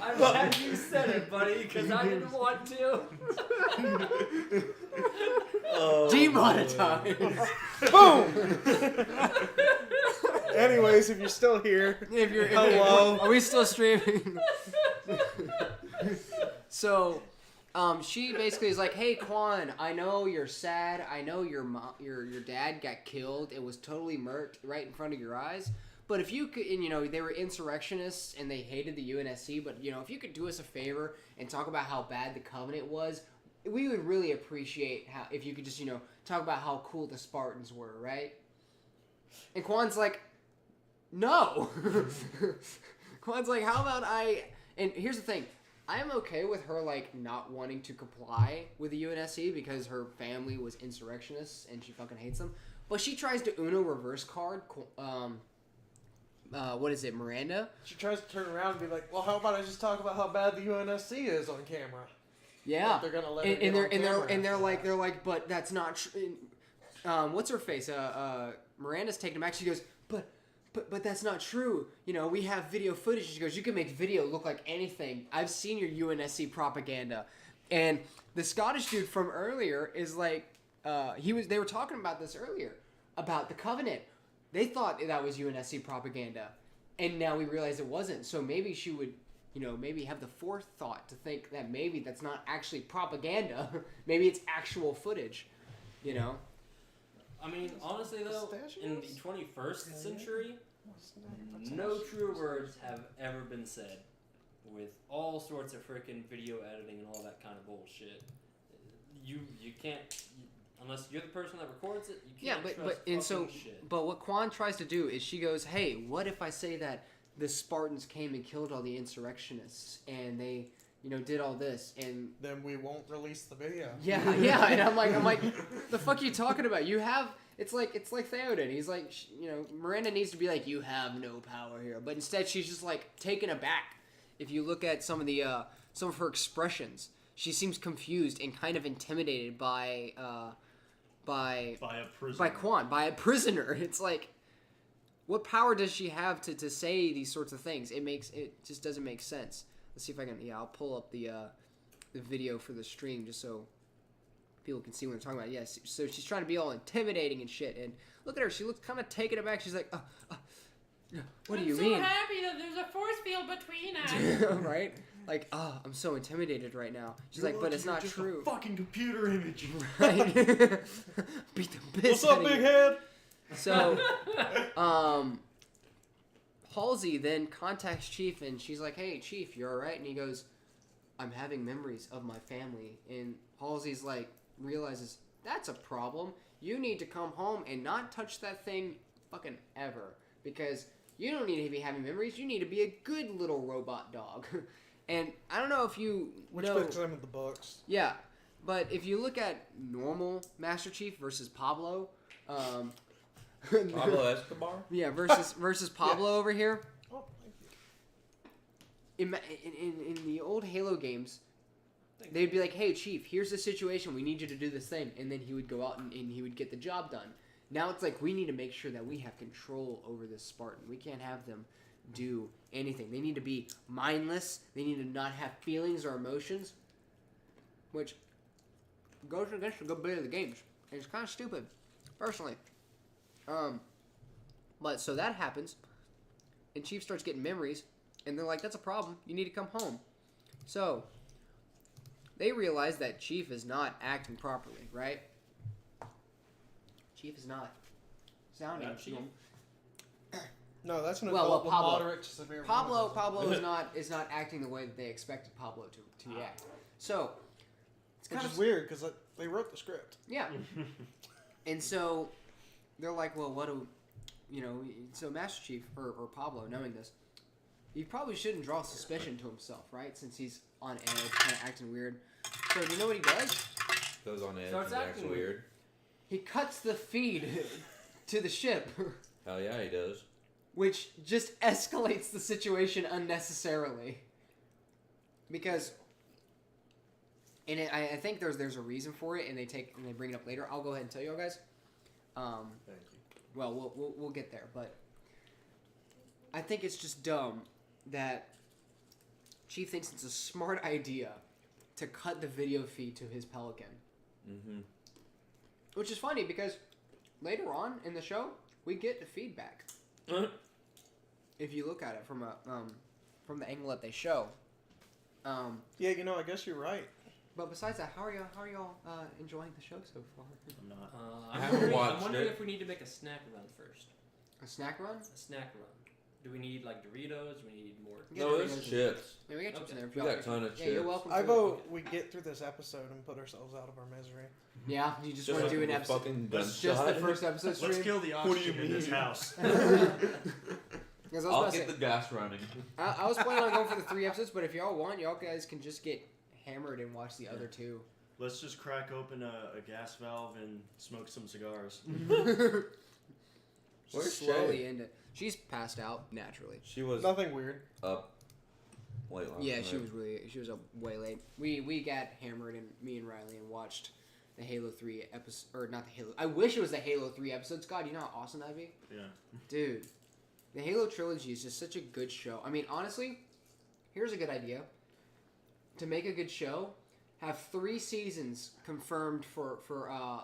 I'm glad you said it, buddy, because I didn't want to. Oh, Demonetized. Boom! Anyways, if you're still here, If you're Hello. are we still streaming? So, she basically is like, "Hey, Quan, I know you're sad. I know your dad got killed. It was totally murked right in front of your eyes. But if you could, and they were insurrectionists and they hated the UNSC. But if you could do us a favor and talk about how bad the Covenant was, we would really appreciate if you could just talk about how cool the Spartans were, right?" And Quan's like, "No." Quan's like, "How about I?" And here's the thing. I am okay with her, not wanting to comply with the UNSC because her family was insurrectionists and she fucking hates them. But she tries to Uno reverse card, what is it, Miranda? she tries to turn around and be like, "Well, how about I just talk about how bad the UNSC is on camera?" Yeah. Like they're gonna let her And get they're on and camera they're after they're like, but that's not true. What's her face? Miranda's taking him back. She goes, but that's not true. We have video footage. She goes, you can make video look like anything. I've seen your UNSC propaganda. And the Scottish dude from earlier is like, they were talking about this earlier, about the Covenant. They thought that was UNSC propaganda. And now we realize it wasn't. So maybe she would, maybe have the forethought to think that maybe that's not actually propaganda. Maybe it's actual footage, I mean, honestly though, in the 21st century, no truer words have ever been said. with all sorts of freaking video editing and all that kind of bullshit. You can't unless you're the person that records it. You can't trust shit. But what Quan tries to do is she goes, "Hey, what if I say that the Spartans came and killed all the insurrectionists and they, did all this and Then we won't release the video. yeah, and I'm like, the fuck are you talking about? You have it's like Theoden. He's like, Miranda needs to be like, you have no power here, but instead she's just like taken aback. If you look at some of her expressions, she seems confused and kind of intimidated by a prisoner. by Quan, by a prisoner. It's like, what power does she have to say these sorts of things? It just doesn't make sense. Let's see if I can. Yeah, I'll pull up the video for the stream just so people can see what I'm talking about. Yes, so she's trying to be all intimidating and shit. And look at her. She looks kind of taken aback. She's like, what do you mean? I'm so happy that there's a force field between us. Right? Like, I'm so intimidated right now. She's like, but it's not true. A fucking computer image. Right? Beat the piss What's up, out of big you. head? So, Halsey then contacts Chief and she's like, "Hey, Chief, you're alright?" And he goes, "I'm having memories of my family." And Halsey's like, realizes, that's a problem. You need to come home and not touch that thing fucking ever. Because you don't need to be having memories. You need to be a good little robot dog. And I don't know if you Which know... fits them in the books. Yeah, but if you look at normal Master Chief versus Pablo... Pablo Escobar? Yeah, versus Pablo over here. Oh, thank you. In the old Halo games, they'd be like, "Hey, Chief, here's the situation. We need you to do this thing," and then he would go out and he would get the job done. Now it's like, we need to make sure that we have control over this Spartan. We can't have them do anything. They need to be mindless. They need to not have feelings or emotions, which goes against the good bit of the games. And it's kind of stupid, personally. But so that happens, and Chief starts getting memories, and they're like, "That's a problem. You need to come home." So they realize that Chief is not acting properly, right? Chief is not sounding. Not Chief? No, that's an Well, adult with Pablo. moderate to severe. Pablo autism. is not acting the way that they expected Pablo to act. So it's Which kind is of weird because they wrote the script. yeah. And so they're like, "Well, what do so Master Chief or Pablo, knowing this, he probably shouldn't draw suspicion to himself, right? Since he's on edge, kind of acting weird. So you know what he does? Goes on edge Starts and acting acts weird. He cuts the feed to the ship, Hell yeah, he does. which just escalates the situation unnecessarily. Because, and I think there's a reason for it, and they bring it up later. I'll go ahead and tell you all guys. Thank you. Well, we'll get there, but I think it's just dumb that Chief thinks it's a smart idea to cut the video feed to his Pelican. Mm-hmm. Which is funny because later on in the show, we get the feedback. If you look at it from the angle that they show. Yeah, I guess you're right. But besides that, how are y'all enjoying the show so far? I'm not. I haven't watched I'm wondering it. if we need to make a snack run first. A snack run? A snack run. Do we need like Doritos? Do we need more? Yeah, No, Doritos it's and- chips. Yeah, we got chips in there. if We y'all- got a ton of Yeah, you're chips. welcome. I to- vote we get through this episode and put ourselves out of our misery. Yeah, you just Just want like to do an a episode. fucking Let's Just the gunshot. first episode stream. Let's kill the What do you oxygen in this mean? house. Because I I'll was, get about the gas running. I was planning on going for the 3 episodes, but if y'all want, y'all guys can just get hammered and watch the other 2. Let's just crack open a gas valve and smoke some cigars. Where's Slowly Shay? end it. She's passed out naturally. She was Nothing weird. up late last Yeah, night. she was up way late. We got hammered, and me and Riley and watched the Halo 3 episode, or not the Halo. I wish it was the Halo 3 episodes. God, you know how awesome that'd be, Yeah. dude. The Halo trilogy is just such a good show. I mean, honestly, here's a good idea. To make a good show, have 3 seasons confirmed for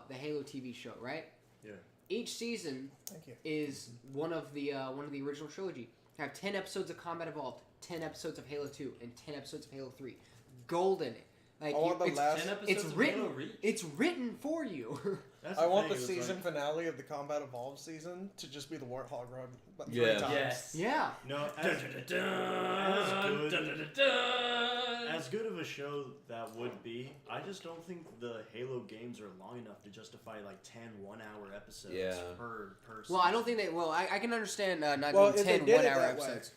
the Halo TV show, right? Yeah. Each season Thank you. is one of the original trilogy. Have 10 episodes of Combat Evolved, 10 episodes of Halo 2, and 10 episodes of Halo 3. Golden. Like I want the it's, last. 10 episodes it's of written. Halo Reach? It's written for you. That's I want thing, the is, season like, finale of the Combat Evolved season to just be the Warthog Run, but 3 Yeah. times. Yes. Yeah. No, as good of a show that would be, I just don't think the Halo games are long enough to justify like 10 one-hour episodes Yeah. per season. Well, I don't think they. Well, I can understand not Well, doing if they 10 did it 1-hour that way- episodes.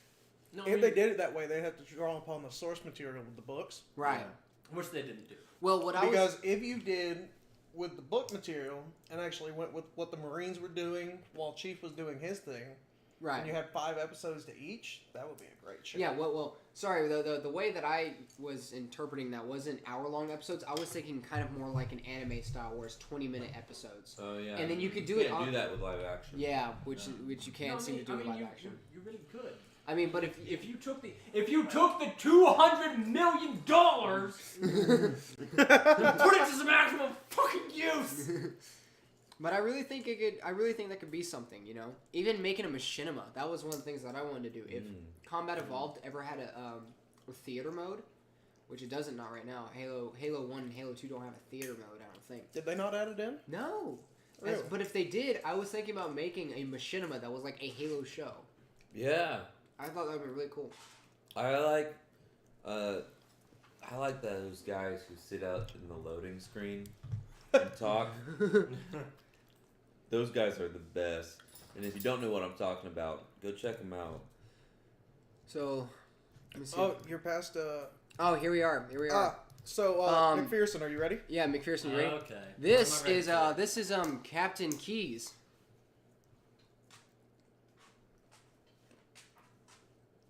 No, If they did it that way, they'd have to draw upon the source material of the books. Right. which they didn't do. Well, what I was. Because if you did with the book material and actually went with what the Marines were doing while Chief was doing his thing, Right. and you had 5 episodes to each, that would be a great show. Yeah, well, sorry, the way that I was interpreting that wasn't hour-long episodes. I was thinking kind of more like an anime style, where it's 20-minute episodes. Oh yeah. And then you could do can't it on- do that with live action. Yeah, which you can't No, I seem mean- to do I with mean, live you, action. You really could. I mean, but if If you took the $200 million and put it to some actual fucking use. But I really think that could be something, you know. Even making a machinima, that was one of the things that I wanted to do. If Combat Evolved ever had a theater mode, which it doesn't not right now. Halo 1 and Halo 2 don't have a theater mode, I don't think. Did they not add it in? No. Really? But if they did, I was thinking about making a machinima that was like a Halo show. Yeah. I thought that would be really cool. I like those guys who sit out in the loading screen and talk. Those guys are the best. And if you don't know what I'm talking about, go check them out. So, let me see. Oh, you're past. Oh, here we are. So McPherson, are you ready? Yeah, McPherson, you ready? Okay. This What am I ready is for? Captain Keys.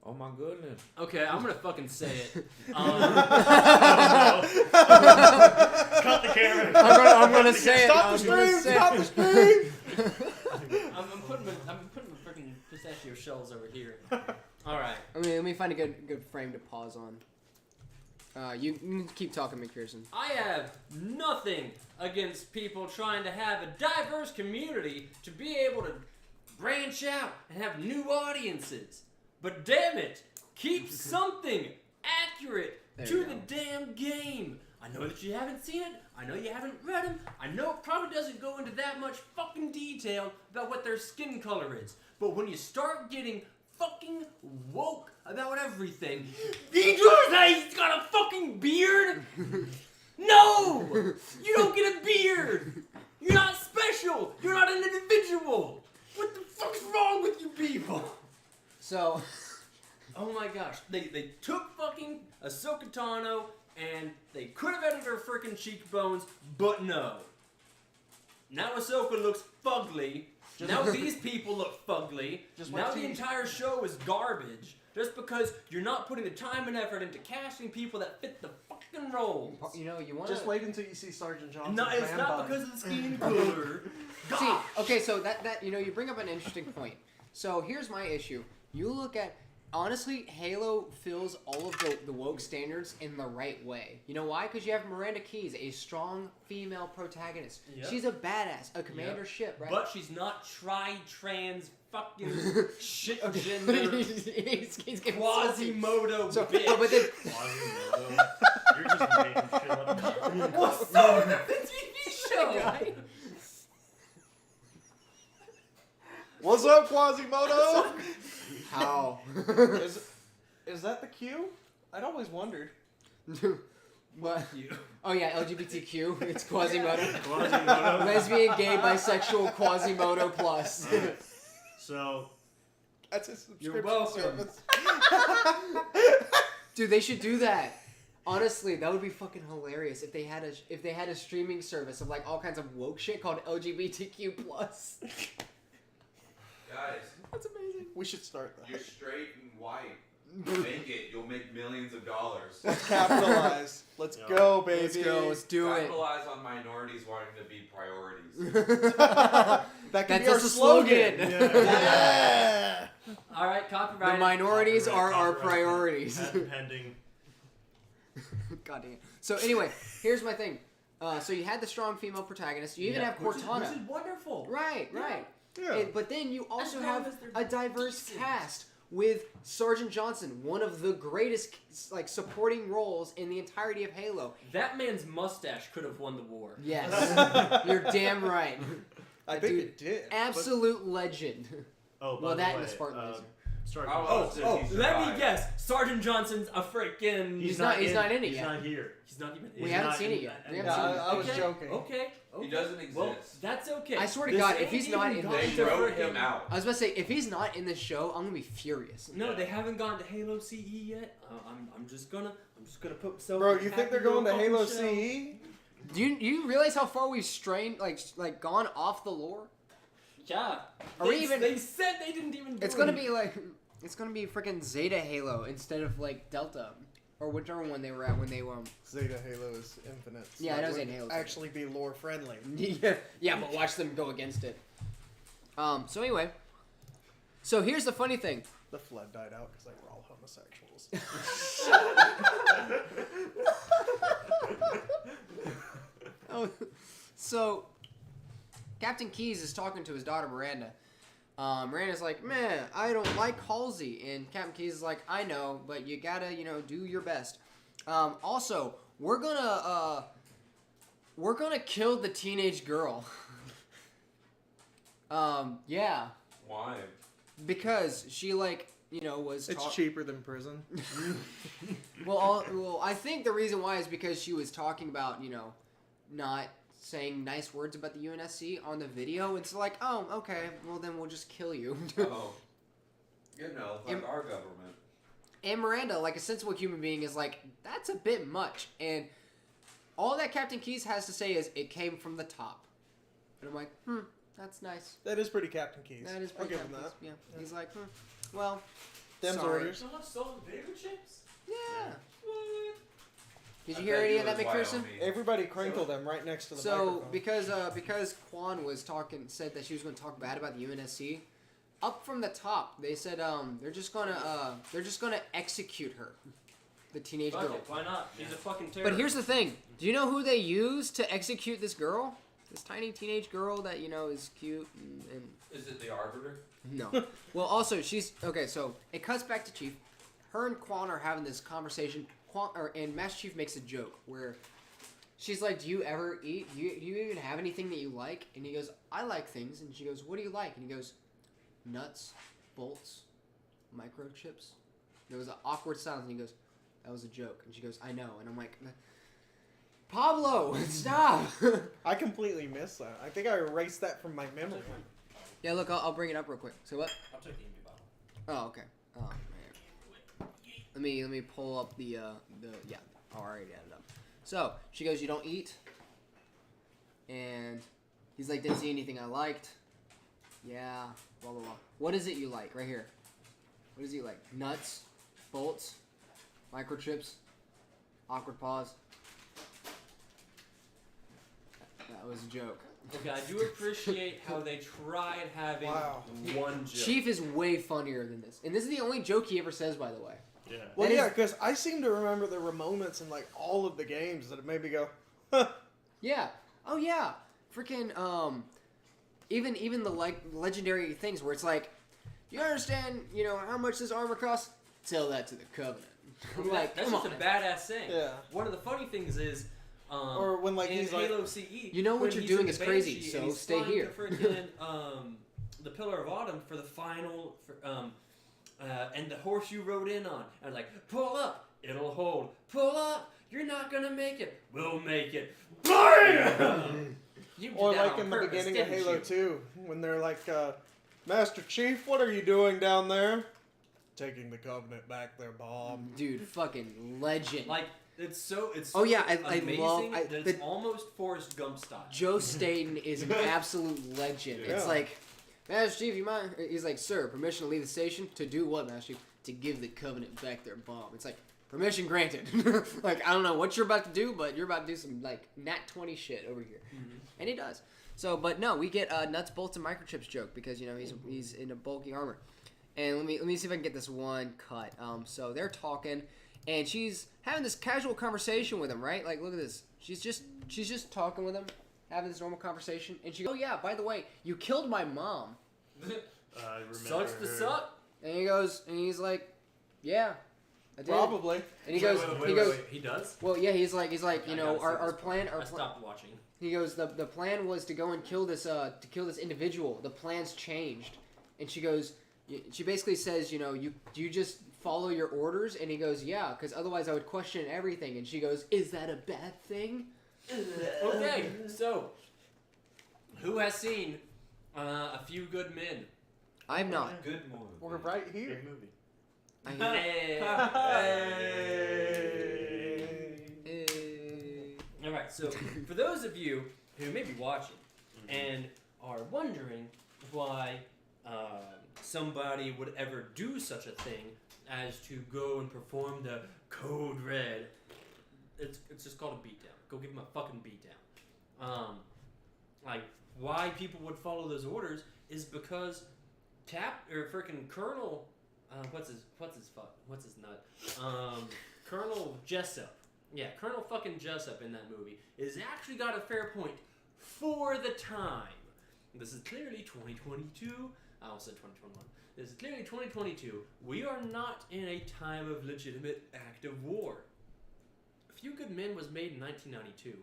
Oh my goodness. Okay, I'm gonna fucking say it. Cut the camera. I'm gonna say it. Stop the stream! Stop the stream! I'm putting my freaking pistachio shells over here. All right. Let me find a good frame to pause on. You can keep talking, McPherson. I have nothing against people trying to have a diverse community to be able to branch out and have new audiences. But damn it, keep something accurate There to you the go. damn game. I know that you haven't seen it. I know you haven't read them. I know it probably doesn't go into that much fucking detail about what their skin color is. But when you start getting fucking woke about everything, he's got a fucking beard. No, you don't get a beard. You're not special. You're not an individual. What the fuck's wrong with you people? So, Oh my gosh, they took fucking Ahsoka Tano and they could have edited her freaking cheekbones, but no. Now Ahsoka looks fugly. Now these people look fugly. Just Now wait the till you- entire show is garbage. Just because you're not putting the time and effort into casting people that fit the fucking roles. you know, you want Just wait until you see Sergeant Johnson's No, it's man not bun. because of the skin color. See, Gosh. okay, so that you bring up an interesting point. So here's my issue. You look at, honestly, Halo fills all of the woke standards in the right way. You know why? Because you have Miranda Keyes, a strong female protagonist. Yep. She's a badass, a commander ship, right? But she's not trans fucking shit Okay. gender he's getting Quasimodo So, bitch. but then, Quasimodo. You're just making shit up. What's up with the TV show? Guy. What's up, Quasimodo? how? Is that the Q? I'd always wondered. What? You. Oh yeah, LGBTQ. It's Quasimodo. Quasimodo. Lesbian, gay, bisexual, Quasimodo plus. So, That's his subscription You're welcome. service. Dude, they should do that. Honestly, that would be fucking hilarious if they had a streaming service of like all kinds of woke shit called LGBTQ plus. Guys, That's amazing. We should start you're that. straight and white. Make it. You'll make millions of dollars. Let's capitalize. Let's Yeah. go, baby. Let's go. Let's do it. Capitalize on minorities wanting to be priorities. That can That's be our just a slogan. Yeah. All right, copyright. The minorities are our Copyright, priorities. patent pending. God damn. So anyway, here's my thing. So you had the strong female protagonist. You even have Cortana. Which is wonderful. Right. Yeah. But then you also As long have as they're a diverse decent. cast. with Sergeant Johnson, one of the greatest like supporting roles in the entirety of Halo. That man's mustache could have won the war. Yes, you're damn right. I think Dude, it did. Absolute legend. Oh, by Well, the that way, and the Spartan laser. Sergeant Oh, Johnson, oh, he's- Let me guess. Sergeant Johnson's a freaking. He's not in it He's yet. not here. He's not even. We He's haven't not seen in- it yet. We and- haven't seen it. I was Okay, joking. Okay. He doesn't exist. Well, that's okay. I swear to This God, if ain't he's not even in gone this They to wrote freaking- him out. I was about to say, if he's not in this show, I'm gonna be furious. No, Yeah. they haven't gone to Halo CE yet. I'm just gonna put myself. Bro, in a you think happy they're going to little Halo fucking shell. CE? Do you realize how far we've strained, like gone off the lore? Yeah. Are they, we even- They said they didn't even. Do It's gonna it. be like, it's gonna be freaking Zeta Halo instead of like Delta, or whichever one they were at when they were. Zeta Halo is infinite. So Yeah, I that know would Zeta Halo's actually be lore friendly. yeah, but watch them go against it. So anyway, so here's the funny thing. The flood died out because they were all homosexuals. Oh, so Captain Keyes is talking to his daughter Miranda. Miranda's like, man, I don't like Halsey, and Captain Keyes is like, I know, but you gotta, do your best. Also, we're gonna kill the teenage girl. Yeah, Why? because she was. It's cheaper than prison. Well, I think the reason why is because she was talking about, not saying nice words about the UNSC on the video. It's like, oh, okay, well then we'll just kill you. Oh. Like Im- our government. And Miranda, like a sensible human being, is like, that's a bit much. And all that Captain Keyes has to say is, it came from the top. And I'm like, that's nice. That is pretty Captain Keys. That is I'll pretty give him Captain that. Keys. Yeah. He's like, well, Them's sorry. orders. Y'all sold potato chips? Yeah. What? Did I you hear bet any you of that, it was McPherson? Wyoming. Everybody crinkle them right next to the So microphone. because Quan was said that she was going to talk bad about the UNSC, up from the top they said they're just gonna execute her, the teenage Fuck girl. it, why not? She's a fucking terrorist. But here's the thing: do you know who they used to execute this girl? This tiny teenage girl that is cute and Is it the Arbiter? no. Well, also she's okay. So it cuts back to Chief. Her and Quan are having this conversation. And Master Chief makes a joke where she's like, "Do you ever eat? Do you even have anything that you like?" And he goes, "I like things." And she goes, "What do you like?" And he goes, "Nuts, bolts, microchips." There was an awkward silence. And he goes, "That was a joke." And she goes, "I know." And I'm like, "Pablo, stop!" I completely missed that. I think I erased that from my memory. Yeah, look, I'll bring it up real quick. So what? I'll take the empty bottle. Oh, okay. Oh man. Let me pull up the yeah. I already added it up. So she goes, "You don't eat," and he's like, "Didn't see anything I liked." Yeah. Blah blah blah. What is it you like? Right here. What does he like? Nuts, bolts, microchips, awkward pause. That was a joke. Okay, I do appreciate how they tried having Wow. one joke. Chief is way funnier than this, and this is the only joke he ever says, by the way. Yeah. Well, That yeah, is- because I seem to remember there were moments in like all of the games that it made me go, huh. Yeah. Oh yeah. Freaking even the legendary things where it's like, you understand, how much this armor costs? Tell that to the Covenant. Like, That's come just on. a badass saying. Yeah. One of the funny things is, Or when like in he's like, Halo CE, You know what when you're he's doing in the is crazy, Banshee so and he's stay flying here. The freaking the Pillar of Autumn for the final, and the horse you rode in on, and like, pull up, it'll hold. Pull up, you're not gonna make it. We'll make it. BAM! You did or that like on in the purpose, beginning of didn't Halo you? 2 when they're like, Master Chief, what are you doing down there? Taking the Covenant back, their bomb. Dude, fucking legend. Like, it's so Oh, yeah, I amazing love- that it's the- almost Forrest Gump style. Joe Staten is an absolute legend. It's Yeah. like, Master Chief, you mind? He's like, "Sir, permission to leave the station? To do what, Master Chief? To give the Covenant back their bomb." It's like, permission granted. Like, I don't know what you're about to do, but you're about to do some, like, Nat 20 shit over here. And he does. So, but no, we get nuts, bolts, and microchips joke because, he's in a bulky armor. And let me see if I can get this one cut. So they're talking, and she's having this casual conversation with him, right? Like, look at this. She's just talking with him, having this normal conversation, and she goes, "Oh yeah, by the way, you killed my mom." I remember Sucks to her. suck. And he's like, yeah, I did. Probably. And he goes, Wait, he does? well, yeah, he's like, I you know, gotta see our this plan, I stopped watching. he goes, the plan was to go and kill this individual. The plan's changed. And she goes, she basically says, you know, do you just follow your orders? And he goes, yeah, because otherwise I would question everything. And she goes, is that a bad thing? Okay, so who has seen A Few Good Men? I'm not. Good movie. We're right here. Good movie. All right, so for those of you who may be watching and are wondering why somebody would ever do such a thing as to go and perform the Code Red, it's just called a beatdown. Go give him a fucking beatdown. Like why people would follow those orders is because Colonel, what's his nut? Colonel Jessup. Yeah, Colonel fucking Jessup in that movie is actually got a fair point for the time. This is clearly 2022. I almost said 2021. This is clearly 2022. We are not in a time of legitimate active war. A Few Good Men was made in 1992.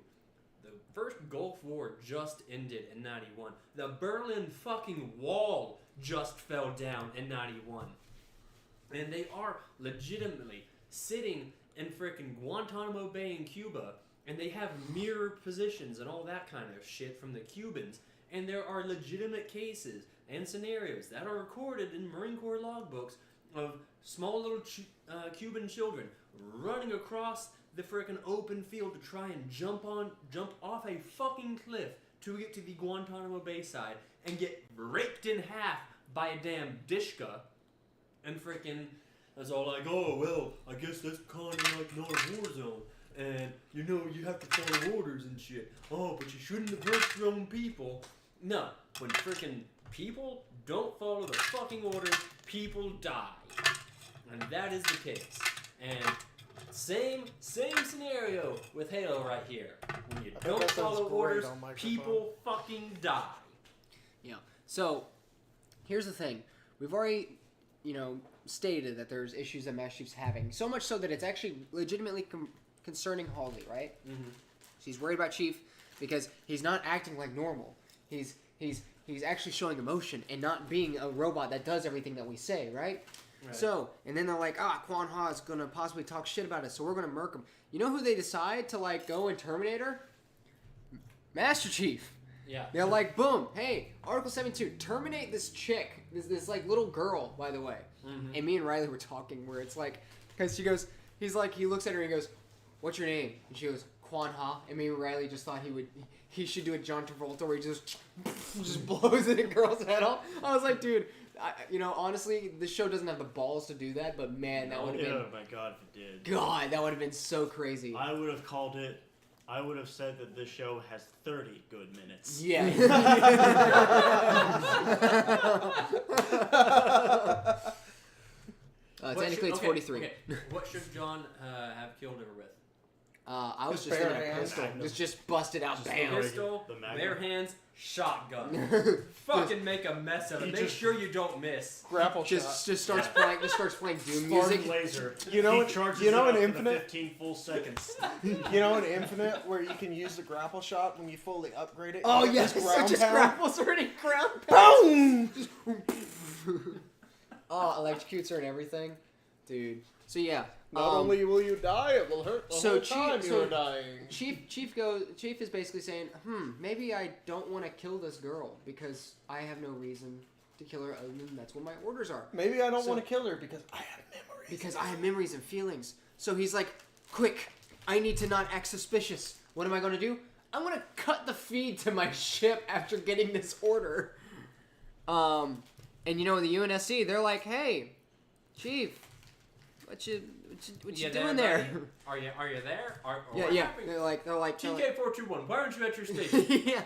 The first Gulf War just ended in 91. The Berlin fucking Wall just fell down in 91. And they are legitimately sitting in frickin' Guantanamo Bay in Cuba, and they have mirror positions and all that kind of shit from the Cubans. And there are legitimate cases and scenarios that are recorded in Marine Corps logbooks of small little Cuban children running across the frickin' open field to try and jump off a fucking cliff to get to the Guantanamo Bay side and get raked in half by a damn dishka. And frickin' that's all like, oh, well, I guess that's kind of like not a war zone. And, you know, you have to follow orders and shit. Oh, but you shouldn't have hurt your own people. No, when frickin' people don't follow the fucking orders, people die. And that is the case. And same scenario with Halo right here. When you don't that sounds follow great orders, on microphone. people fucking die. Yeah. So, here's the thing. We've already, you know, stated that there's issues that Master Chief's having. So much so that it's actually legitimately concerning Holly, right? Mm-hmm. She's worried about Chief because he's not acting like normal. He's actually showing emotion and not being a robot that does everything that we say, right? Right. So, and then they're like, Quan Ha is going to possibly talk shit about us, so we're going to murk him. You know who they decide to, like, go and terminate her? Master Chief. Yeah. They're like, boom, hey, Article 72, terminate this chick, this like, little girl, by the way. Mm-hmm. And me and Riley were talking where it's like, because she goes, he looks at her and he goes, what's your name? And she goes, Quan Ha. And me and Riley just thought he should do a John Travolta where he just blows the girl's head off. I was like, dude, honestly, this show doesn't have the balls to do that, but man, that would have been... Oh my god, if it did. God, that would have been so crazy. I would have called it... I would have said that this show has 30 good minutes. Yeah. Technically, it's 43. Okay. What should John have killed her with? I was His just bare thinking a hands. pistol. Just busted out, bam. Pistol, the Magnum. bare hands, shotgun. Fucking make a mess of it. He Make just- sure you don't miss. Grapple shot. Just starts playing Doom Spartan music. laser. You know he what- charges you know it in up in Infinite? 15 full seconds. You know in Infinite where you can use the grapple shot when you fully upgrade it? Oh You get yes, this so ground just pound. grapples her and ground pound. Boom! Oh, electrocutes her and everything, dude. So yeah. Not only will you die, it will hurt the so whole Chief- time so- you are dying. Chief is basically saying, maybe I don't want to kill this girl because I have no reason to kill her other than that's what my orders are. Maybe I don't So- want to kill her because I have memories. Because I have memories and feelings. So he's like, quick, I need to not act suspicious. What am I going to do? I'm going to cut the feed to my ship after getting this order. And you know, the UNSC, they're like, hey, Chief, what you doing there? Are you there? Or Yeah, what yeah. happened? They're like, TK421, why aren't you at your station? yeah.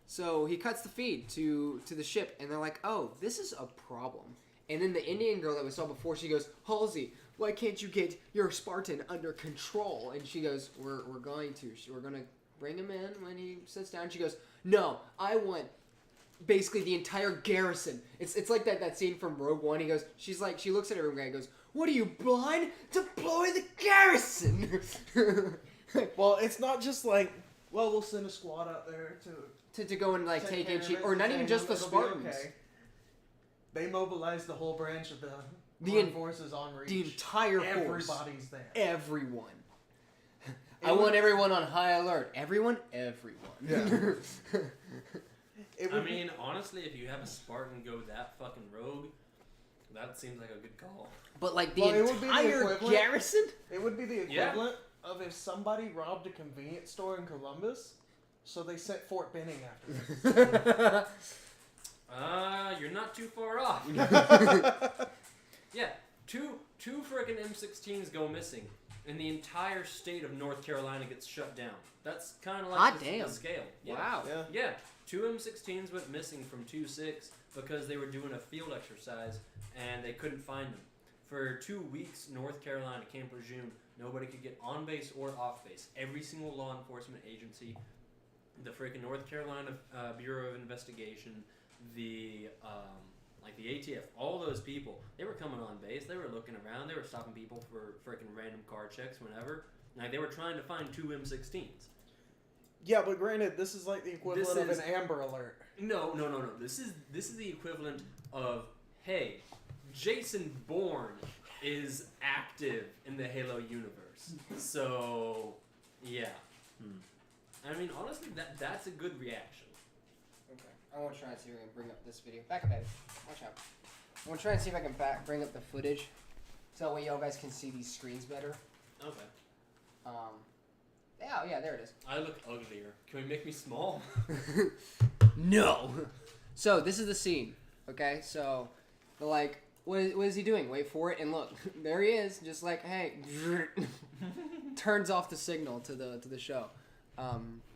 So he cuts the feed to the ship, and they're like, oh, this is a problem. And then the Indian girl that we saw before, she goes, Halsey, why can't you get your Spartan under control? And she goes, we're going to. We're going to bring him in when he sits down. She goes, no, I want basically the entire garrison. It's like that scene from Rogue One. She looks at everyone and goes, "What are you, blind? Deploy the garrison!" Well, it's not just like, well, we'll send a squad out there to go and like take in care chief, of it, or not even just the it'll be Spartans. okay. They mobilized the whole branch of the The armed forces on Reach. The entire force. Everybody's there. Everyone. I want everyone on high alert. Everyone. Yeah. I mean, honestly, if you have a Spartan go that fucking rogue, that seems like a good call. But like the Well, it would be the entire equivalent- garrison. It would be the equivalent of if somebody robbed a convenience store in Columbus, so they sent Fort Benning after them. You're not too far off. Yeah, two frickin' M16s go missing, and the entire state of North Carolina gets shut down. That's kind of like the scale. Yeah. Wow. Yeah, 2 M16s went missing from 2-6 because they were doing a field exercise and they couldn't find them. For 2 weeks, North Carolina, Camp Lejeune, nobody could get on base or off base. Every single law enforcement agency, the freaking North Carolina Bureau of Investigation, the ATF, all those people, they were coming on base. They were looking around. They were stopping people for freaking random car checks whenever. Like, they were trying to find 2 M16s. Yeah, but granted, this is like the equivalent of an Amber Alert. No. This is the equivalent of, hey, Jason Bourne is active in the Halo universe. So, yeah. I mean, honestly, that's a good reaction. Okay. I want to try and see if I can bring up this video. Back up, baby. Watch out. I want to try and see if I can bring up the footage, so that way y'all guys can see these screens better. Okay. Yeah, there it is. I look uglier. Can we make me small? No. So this is the scene. Okay, so they're like, what is he doing? Wait for it, and look, there he is. Just like, hey, turns off the signal to the show,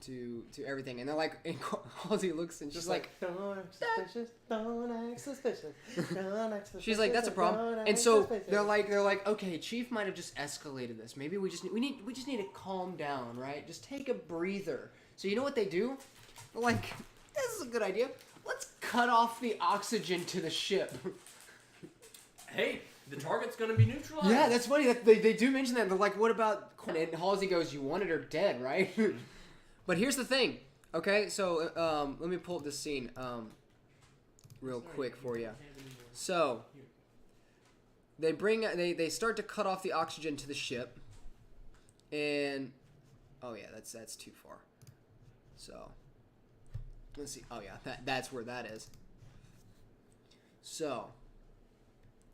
to everything, and they're like, and Halsey looks and she's like, don't act suspicious, don't act suspicious, don't act suspicious. she's like, that's a problem. don't And act so suspicious. they're like, okay, Chief might have just escalated this. Maybe we just need to calm down, right? Just take a breather. So you know what they do? They're like, this is a good idea. Let's cut off the oxygen to the ship. Hey, the target's gonna be neutralized. Yeah, that's funny. That they do mention that. They're like, what about... And Halsey goes, you wanted her dead, right? But here's the thing. Okay, so let me pull up this scene real quick for you. So they start to cut off the oxygen to the ship, and oh yeah, that's too far. So let's see. Oh yeah, that's where that is. So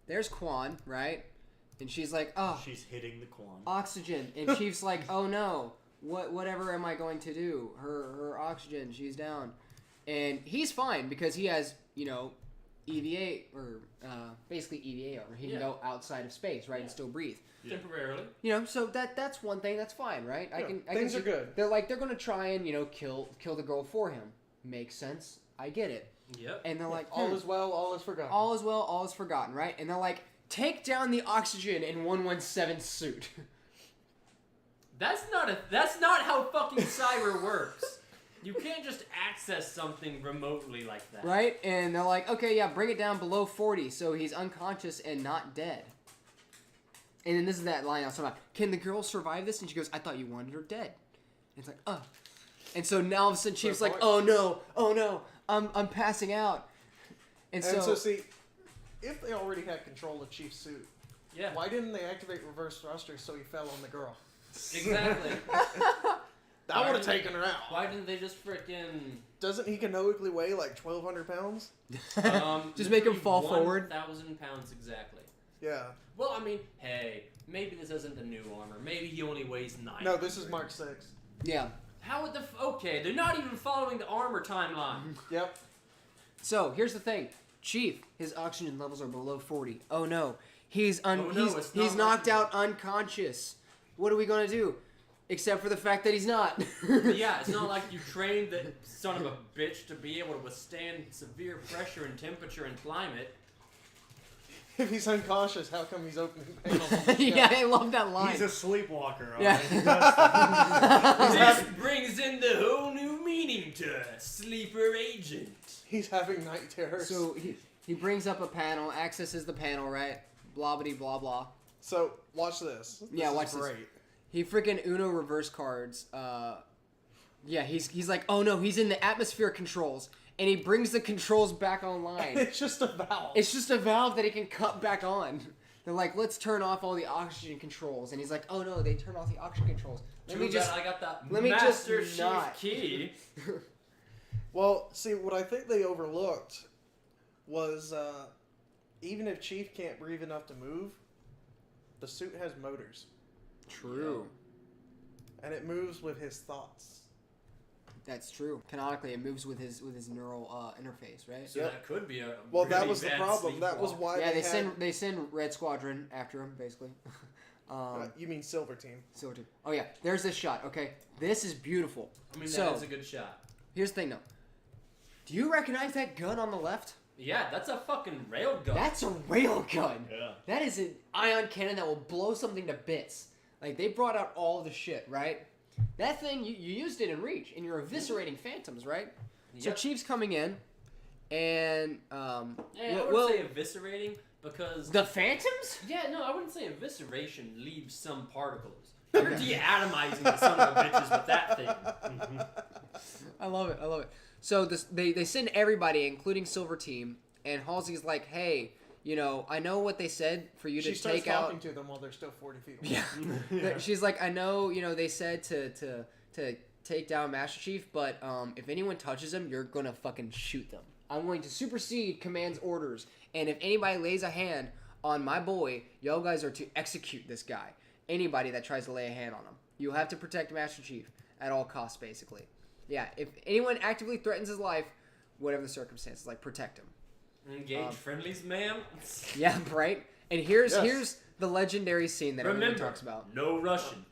there's Quan, right? And she's like, oh, She's hitting the Quan. oxygen. And Chief's like, oh no, whatever am I going to do? Her oxygen, she's down. And he's fine because he has, EVA, or basically EVA armor. He can go outside of space, right, and still breathe. Yeah. Temporarily. So that's one thing, that's fine, right? Yeah, I things can are good. They're going to try and, kill the girl for him. Makes sense. I get it. Yep. And they're like, All is well, all is forgotten. all is well, all is forgotten, right? And they're like, take down the oxygen in 117's suit. That's not how fucking cyber works. You can't just access something remotely like that. Right? And they're like, okay, yeah, bring it down below 40 so he's unconscious and not dead. And then this is that line I was talking about. Can the girl survive this? And she goes, I thought you wanted her dead. And it's like, oh. And so now all of a sudden Chief's like, oh no, I'm passing out. And so see, if they already had control of Chief's suit, Yeah. why didn't they activate reverse thrusters so he fell on the girl? Exactly. That would have taken her out. Why didn't they just frickin' Doesn't he canonically weigh like 1,200 pounds? just make him fall forward. 1,000 pounds exactly. Yeah. Well, I mean, hey, maybe this isn't the new armor. Maybe he only weighs 9. No, this is Mark 6. Yeah. How would okay, they're not even following the armor timeline. Yep. So here's the thing. Chief, his oxygen levels are below 40. Oh no. He's it's not he's knocked working. out unconscious. What are we gonna do? Except for the fact that he's not. Yeah, it's not like you trained the son of a bitch to be able to withstand severe pressure and temperature and climate. If he's unconscious, how come he's opening panels? on the ship? Yeah, I love that line. He's a sleepwalker. Yeah. This brings in the whole new meaning to sleeper agent. He's having night terrors. So he brings up a panel, accesses the panel, right? Blah blah blah blah. So watch this. Yeah, This watch is this. great. He freaking Uno reverse cards. Yeah, he's like, oh no, he's in the atmosphere controls, and he brings the controls back online. It's just a valve. It's just a valve that he can cut back on. They're like, let's turn off all the oxygen controls, and he's like, oh no, they turned off the oxygen controls. Too bad I got that let me just Master Chief not. key. Well, see, what I think they overlooked was even if Chief can't breathe enough to move, the suit has motors, True. and it moves with his thoughts. That's true. Canonically, it moves with his neural interface, right? So that could be a Well, really that was the bad problem. That was sleepwalk. why Yeah, they they send Red Squadron after him, basically. You mean Silver Team? Silver Team. Oh yeah, there's this shot. Okay, this is beautiful. I mean, So- that is a good shot. Here's the thing, though. Do you recognize that gun on the left? Yeah, that's a fucking rail gun. That's a rail gun. Yeah. That is an ion cannon that will blow something to bits. Like, they brought out all the shit, right? That thing, you used it in Reach, and you're eviscerating phantoms, right? So Yep. Chief's coming in, and Yeah, yeah, I would well, say eviscerating because the phantoms? yeah, no, I wouldn't say evisceration leaves some particles. You're de-atomizing the son of a bitches with that thing. I love it. I love it. So they send everybody, including Silver Team, and Halsey's like, hey, you know, I know what they said for you She to starts take out. talking to them while they're still 40 feet away. Yeah. She's like, I know, you know, they said to take down Master Chief, but if anyone touches him, you're gonna fucking shoot them. I'm going to supersede command's orders, and if anybody lays a hand on my boy, y'all guys are to execute this guy. Anybody that tries to lay a hand on him. You have to protect Master Chief at all costs, basically. Yeah, if anyone actively threatens his life, whatever the circumstances, like, protect him. Engage friendlies, ma'am. Yeah, right? And here's Yes. the legendary scene that everyone Remember, talks about. no Russian.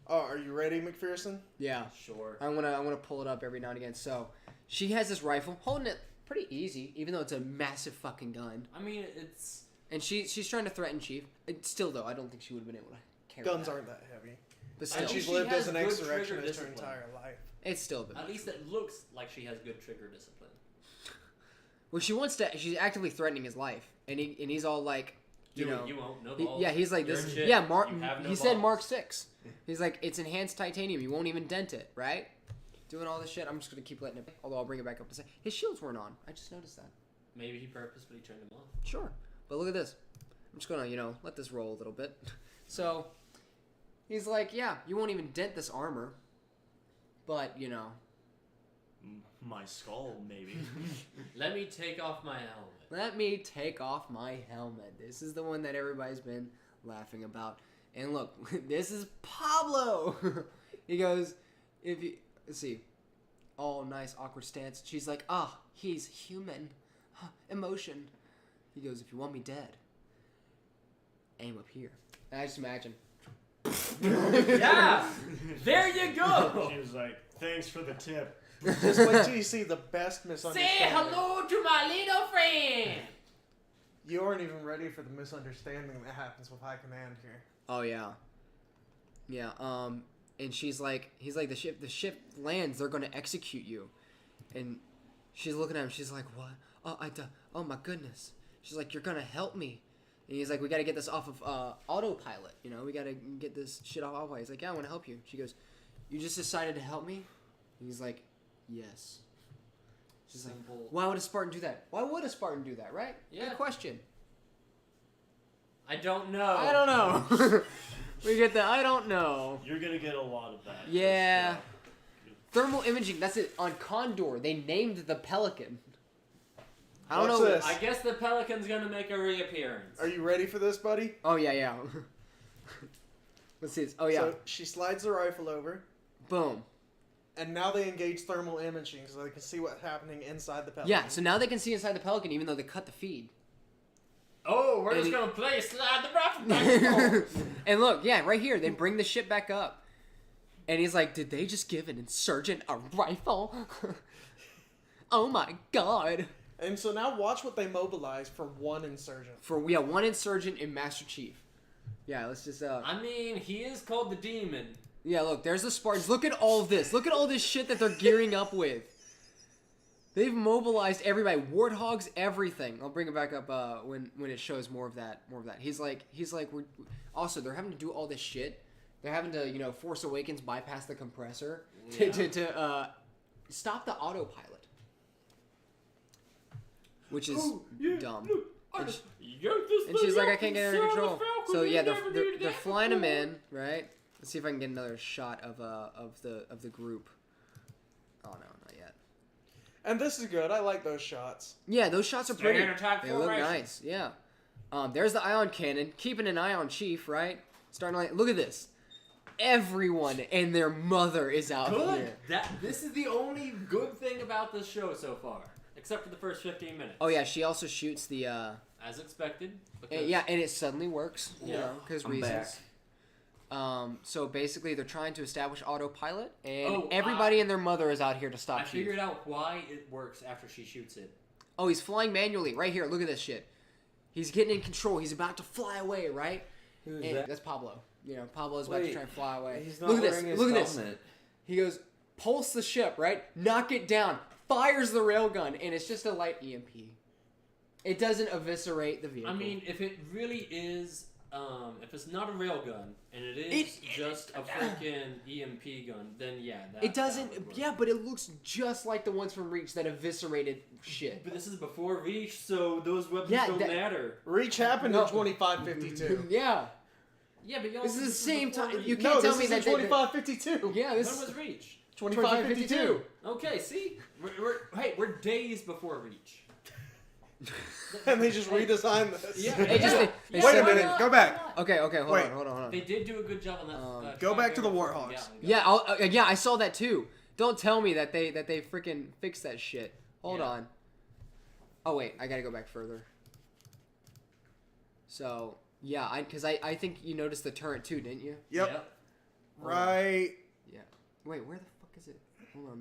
Oh, are you ready, McPherson? Yeah. Sure. I'm gonna pull it up every now and again. So she has this rifle, holding it pretty easy, even though it's a massive fucking gun. I mean, it's And she's trying to threaten Chief. Still though, I don't think she would have been able to carry Guns that. aren't that heavy. But I still, And think she's she lived has as an good insurrectionist trigger her discipline. entire life. it's still a bit. at least it looks like she has good trigger discipline. Well, she wants to. She's actively threatening his life, and he's all like, you Do know, it, you won't. No he- balls. yeah, he's like You're this. in shit. Yeah, Mark. You have no He said balls. Mark 6. He's like, it's enhanced titanium. You won't even dent it, right? Doing all this shit. I'm just gonna keep letting it. Although I'll bring it back up to say his shields weren't on. I just noticed that. Maybe he purposefully turned them off. Sure. But look at this. I'm just gonna, let this roll a little bit. So, he's like, yeah, you won't even dent this armor. But, My skull, maybe. Let me take off my helmet. let me take off my helmet. This is the one that everybody's been laughing about. And look, this is Pablo. He goes, let's see. Oh, nice, awkward stance. She's like, he's human. Emotion. He goes, if you want me dead, aim up here. And I just imagine. Yeah! There you go! She was like, thanks for the tip. Just wait till you see the best misunderstanding. Say hello to my little friend. You aren't even ready for the misunderstanding that happens with High Command here. Oh yeah. Yeah, and he's like, the ship lands, they're gonna execute you. And she's looking at him, she's like, what? Oh my goodness. She's like, you're gonna help me. And he's like, we gotta get this off of autopilot, we gotta get this shit off autopilot. He's like, yeah, I wanna help you. She goes, you just decided to help me? And he's like, yes. She's like, Simple. why would a Spartan do that? Why would a Spartan do that, right? Yeah. Good question. I don't know. I don't know. We get the I don't know. You're gonna get a lot of that. Yeah. Thermal imaging, that's it. On Condor, they named the Pelican. I don't Watch know. this. I guess the Pelican's gonna make a reappearance. Are you ready for this, buddy? Oh, yeah. Let's see this. Oh, yeah. So she slides the rifle over, Boom. and now they engage thermal imaging so they can see what's happening inside the Pelican. Yeah, so now they can see inside the Pelican even though they cut the feed. Oh, we're And just he- gonna play slide the rifle back and forth. And look, yeah, right here, they bring the ship back up. And he's like, did they just give an insurgent a rifle? Oh my god. And so now watch what they mobilize for one insurgent. One insurgent and Master Chief. Yeah, let's just, I mean, he is called the Demon. yeah, look, there's the Spartans. Look at all of this. Look at all this shit that they're gearing up with. They've mobilized everybody. Warthogs, everything. I'll bring it back up when it shows more of that. He's like we're also they're having to do all this shit. They're having to Force Awakens bypass the compressor to stop the autopilot, which is dumb. And she's like, I can't get under control. So yeah, they're flying him in, right? Let's see if I can get another shot of the group. Oh no, not yet. And this is good. I like those shots. Yeah, those shots are pretty. Stay in attack They look formation. nice. Yeah. There's the ion cannon, keeping an eye on Chief, right? Starting like, look at this. Everyone and their mother is out Good. here. This is the only good thing about this show so far, except for the first 15 minutes. Oh yeah, she also shoots the. As expected. And it suddenly works. Yeah. Because I'm reasons. back. So basically, they're trying to establish autopilot, and Oh, everybody and their mother is out here to stop I Chief. figured out why it works after she shoots it. Oh, he's flying manually. Right here, look at this shit. He's getting in control. He's about to fly away, right? Who's And that? that's Pablo. Pablo's about to Wait, try and fly away. He's not Look at wearing this. his Look at this. helmet. He goes, pulse the ship, right? Knock it down. Fires the railgun, and it's just a light EMP. It doesn't eviscerate the vehicle. I mean, if it really is, if it's not a railgun and it is just a freaking EMP gun, then yeah, that, it doesn't. that would work. Yeah, but it looks just like the ones from Reach that eviscerated shit. But this is before Reach, so those weapons Yeah, don't that- matter. Reach happened No. in 2552. Yeah, Yeah, but y'all. this is the same before time. Reach. You No, can't tell this me is that in 2552. Yeah, When this was Reach? 2552. Okay, see, we're days before Reach. And they just redesigned this. Yeah. They just- they- Wait a Why minute. Go back. Okay, hold Wait. on. They did do a good job on that. Go back to the Tri-Bear Warhogs. Gatling gun. Yeah, I saw that too. Don't tell me that they freaking fixed that shit. Hold Yeah. on. Oh wait, I gotta go back further. So yeah, because I think you noticed the turret too, didn't you? Yep. Right. Yeah. Wait, where the fuck is it? Hold on.